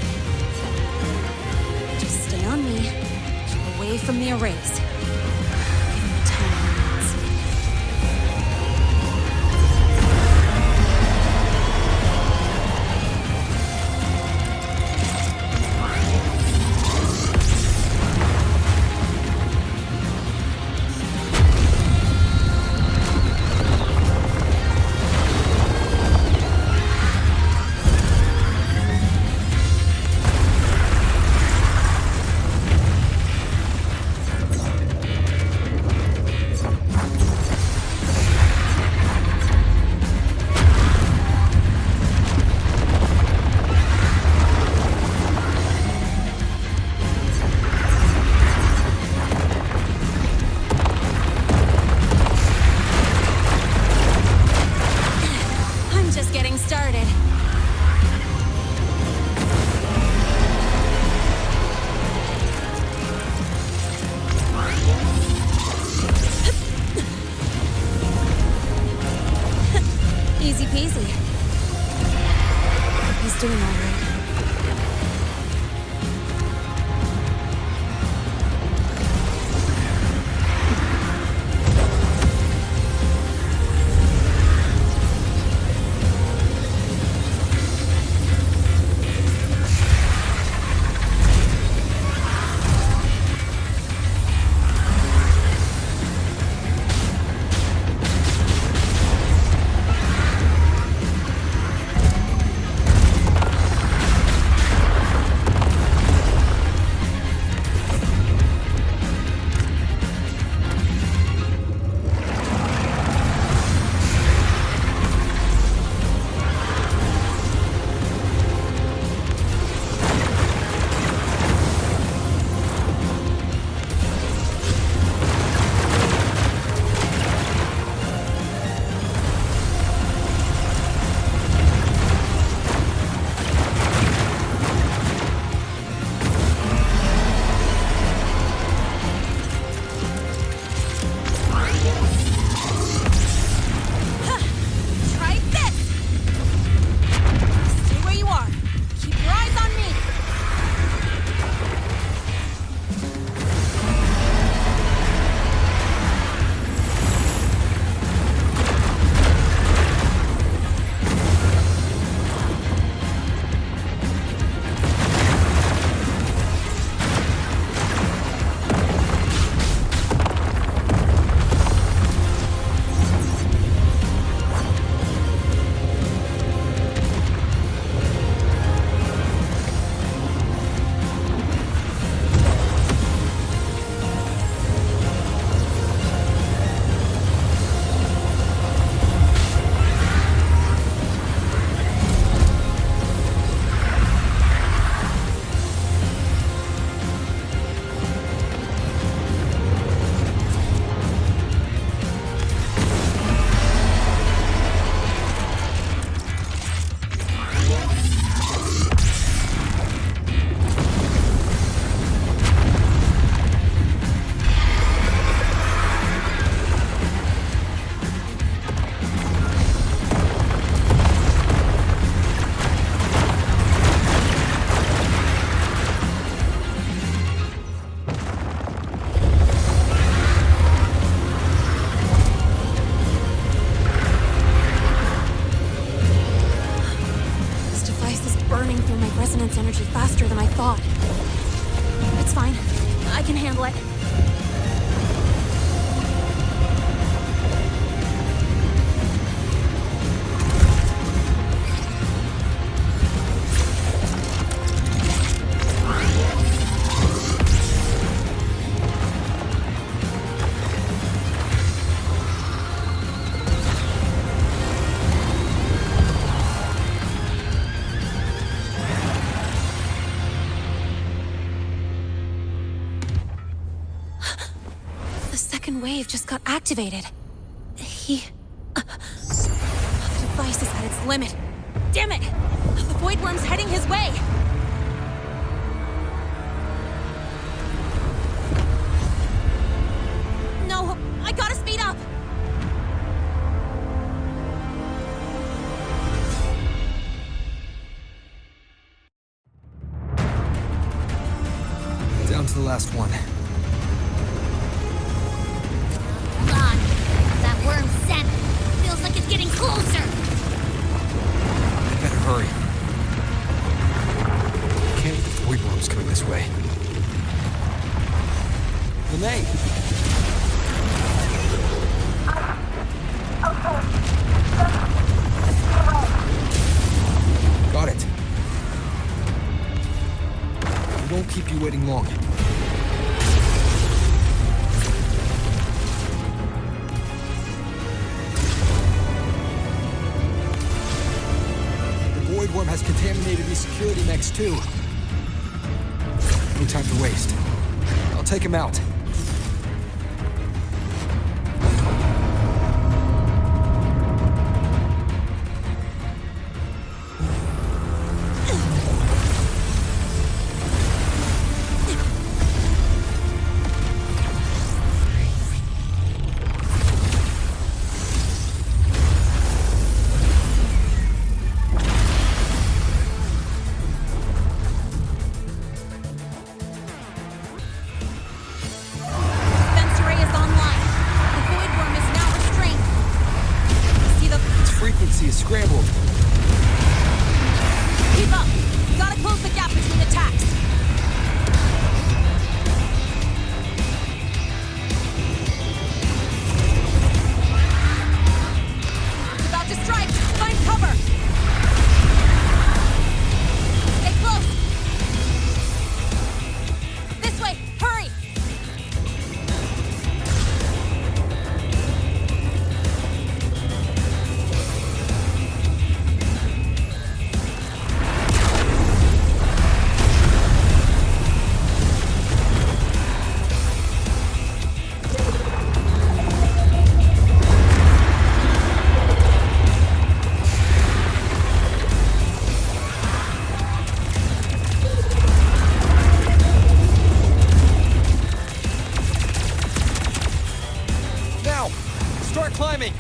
Just stay on me, away from the arrays. Give them the time it needs. Easy peasy. He's doing all right. second wave just got activated. The device is at its limit. Damn it! The Void Worm's heading his way! No, I gotta speed up! Down to the last one. Hold on. That worm's scent feels like it's getting closer. I better hurry. Can't the Void Worm's coming this way. Lene! Got it. I won't keep you waiting long. The Void Worm has contaminated these security mechs too. No time to waste. I'll take him out. Frequency is scrambled. Keep up! Gotta close the gap between attacks! It's about to strike! Find cover! Stay close! This way! Hurry! Start climbing!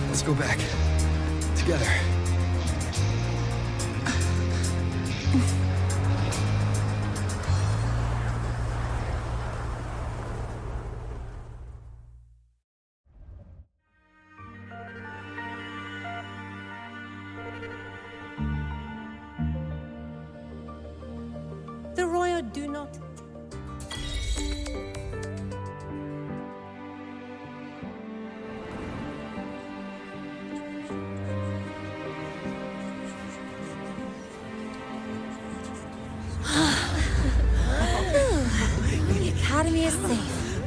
Let's go back. Together. The Royal do not... The Academy is safe.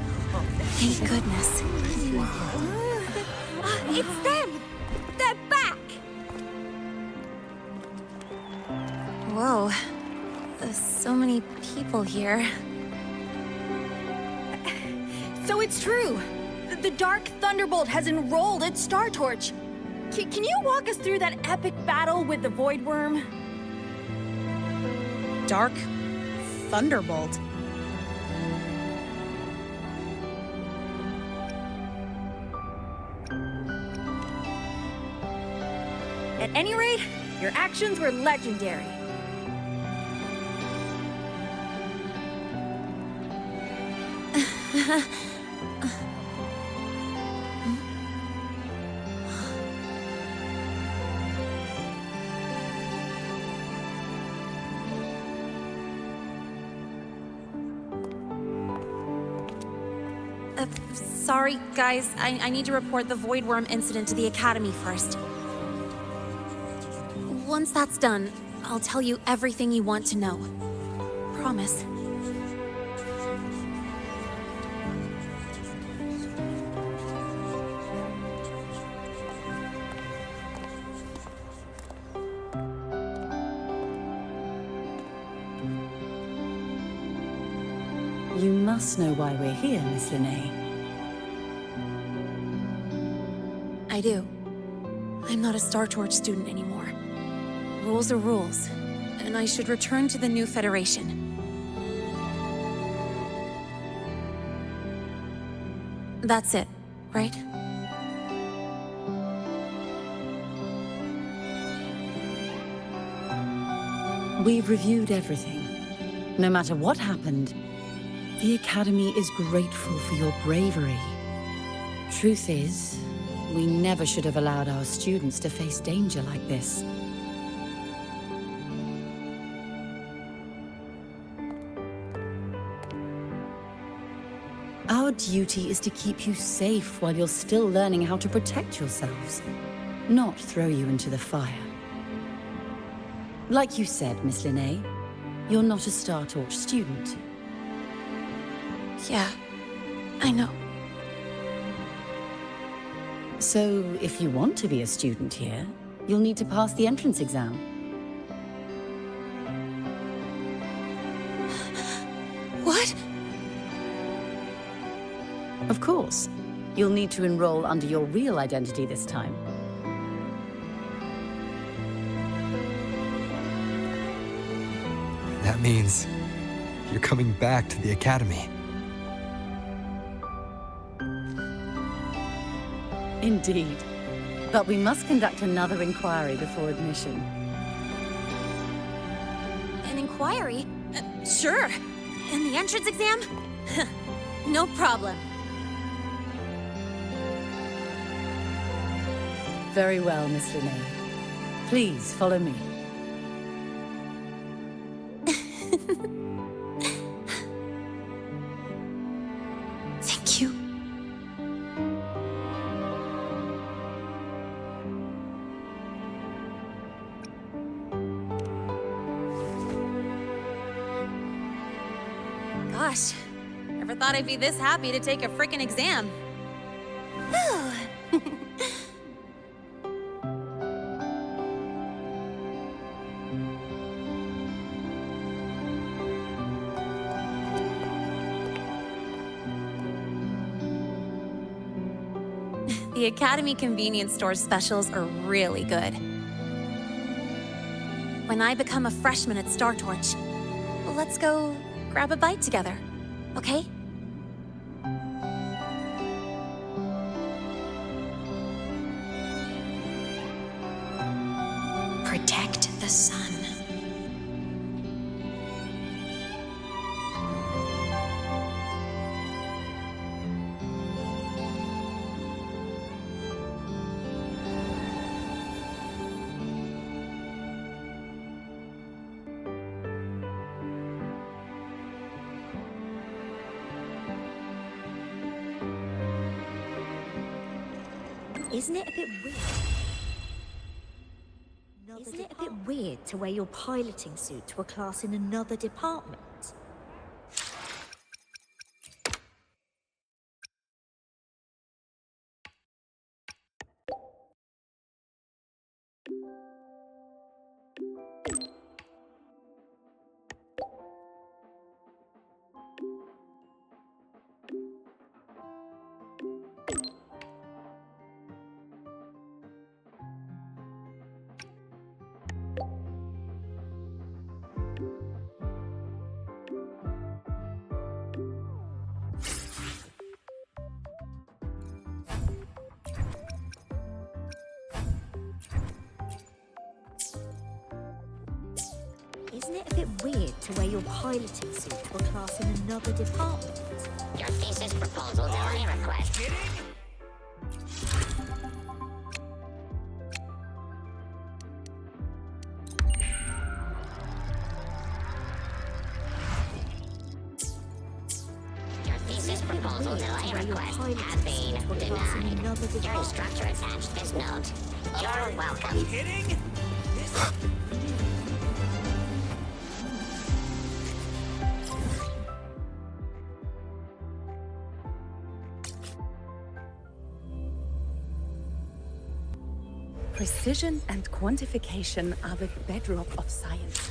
Thank goodness. It's them! They're back! Whoa. There's so many people here. So it's true! The Dark Thunderbolt has enrolled at Star Torch. Can you walk us through that epic battle with the Void Worm? Dark Thunderbolt? At any rate, your actions were legendary. Sorry, guys. I need to report the Void Worm incident to the Academy first. Once that's done, I'll tell you everything you want to know. Promise. You must know why we're here, Miss Linnae. I do. I'm not a Star Torch student anymore. Rules are rules, and I should return to the new Federation. That's it, right? We've reviewed everything. No matter what happened, the Academy is grateful for your bravery. Truth is, we never should have allowed our students to face danger like this. Our duty is to keep you safe while you're still learning how to protect yourselves, not throw you into the fire. Like you said, Miss Linnae, you're not a Star Torch student. Yeah, I know. So, if you want to be a student here, you'll need to pass the entrance exam. What? Of course. You'll need to enroll under your real identity this time. That means you're coming back to the Academy. Indeed. But we must conduct another inquiry before admission. An inquiry? Sure. And the entrance exam? No problem. Very well, Miss Linnae. Please, follow me. Thank you. Gosh, never thought I'd be this happy to take a frickin' exam. The Academy convenience store specials are really good. When I become a freshman at Star Torch, let's go grab a bite together, okay? Protect the sun. Isn't it a bit weird? Isn't it a bit weird to wear your piloting suit to a class in another department? Isn't it a bit weird to wear your piloting suit to a class in another department? Your thesis proposal delay request. Your thesis proposal delay request has been denied. Your instructor attached this note. You're welcome. Kidding? Precision and quantification are the bedrock of science.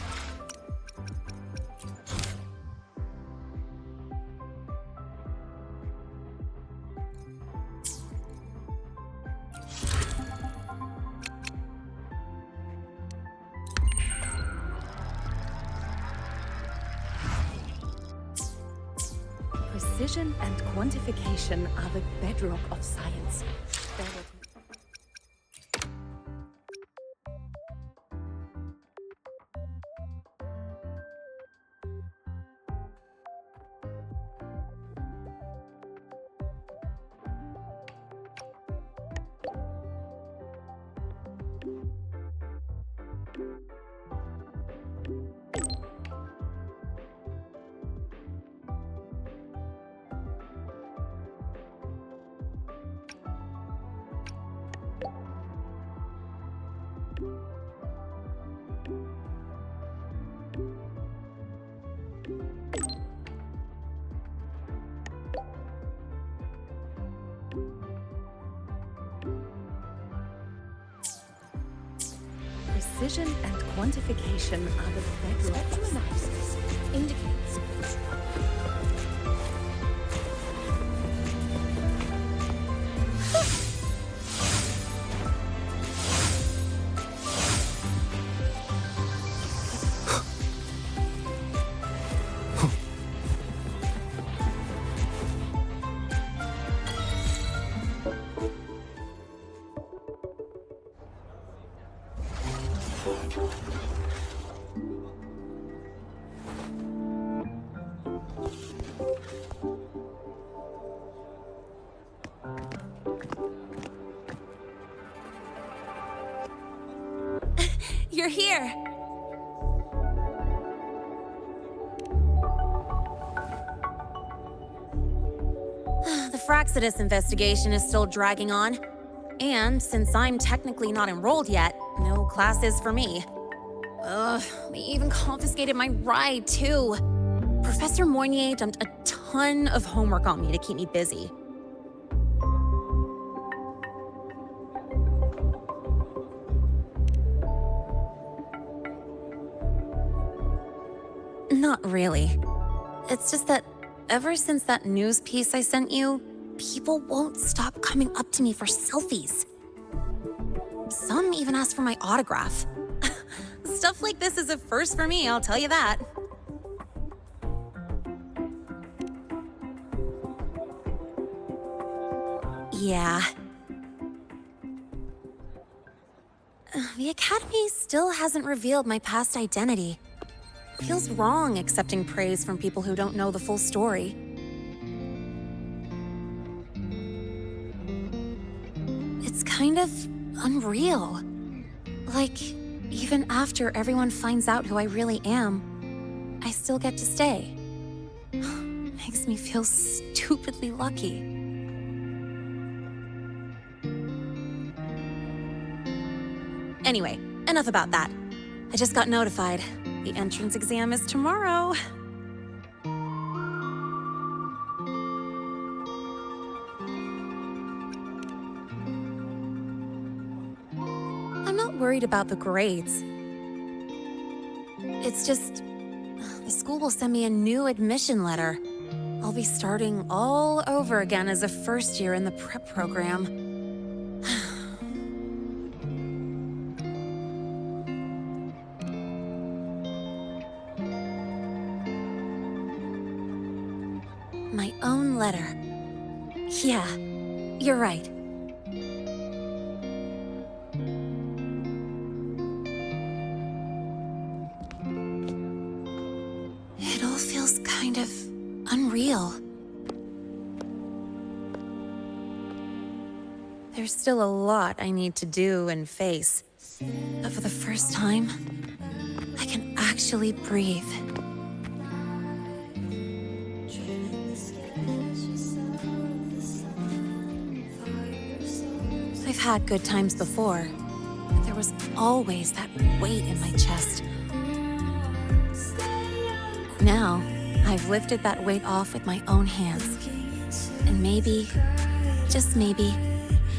Precision and quantification are the bedrock of science. Bear with me. Precision and quantification are the bedrock. Spectroanalysis indicates. You're here! The Fraxidus investigation is still dragging on. And since I'm technically not enrolled yet, no classes for me. Ugh, they even confiscated my ride, too. Professor Moynier dumped a ton of homework on me to keep me busy. Not really. It's just that ever since that news piece I sent you, people won't stop coming up to me for selfies. Some even ask for my autograph. Stuff like this is a first for me, I'll tell you that. Yeah. The Academy still hasn't revealed my past identity. Feels wrong accepting praise from people who don't know the full story. It's kind of unreal. Like, even after everyone finds out who I really am, I still get to stay. Makes me feel stupidly lucky. Anyway, enough about that. I just got notified. The entrance exam is tomorrow. I'm not worried about the grades. It's just, the school will send me a new admission letter. I'll be starting all over again as a first year in the prep program. My own letter. Yeah, you're right. real. There's still a lot I need to do and face, but for the first time, I can actually breathe. I've had good times before, but there was always that weight in my chest. Now, I've lifted that weight off with my own hands. And maybe, just maybe,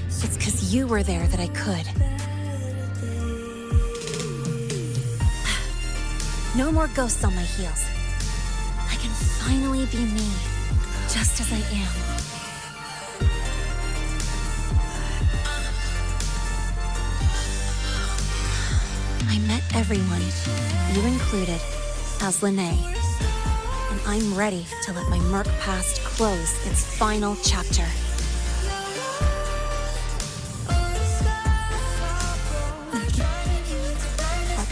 it's 'cause you were there that I could. No more ghosts on my heels. I can finally be me, just as I am. I met everyone, you included, as Lahai. And I'm ready to let my murk past close its final chapter.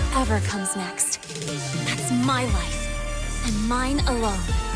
Whatever comes next, that's my life, and mine alone.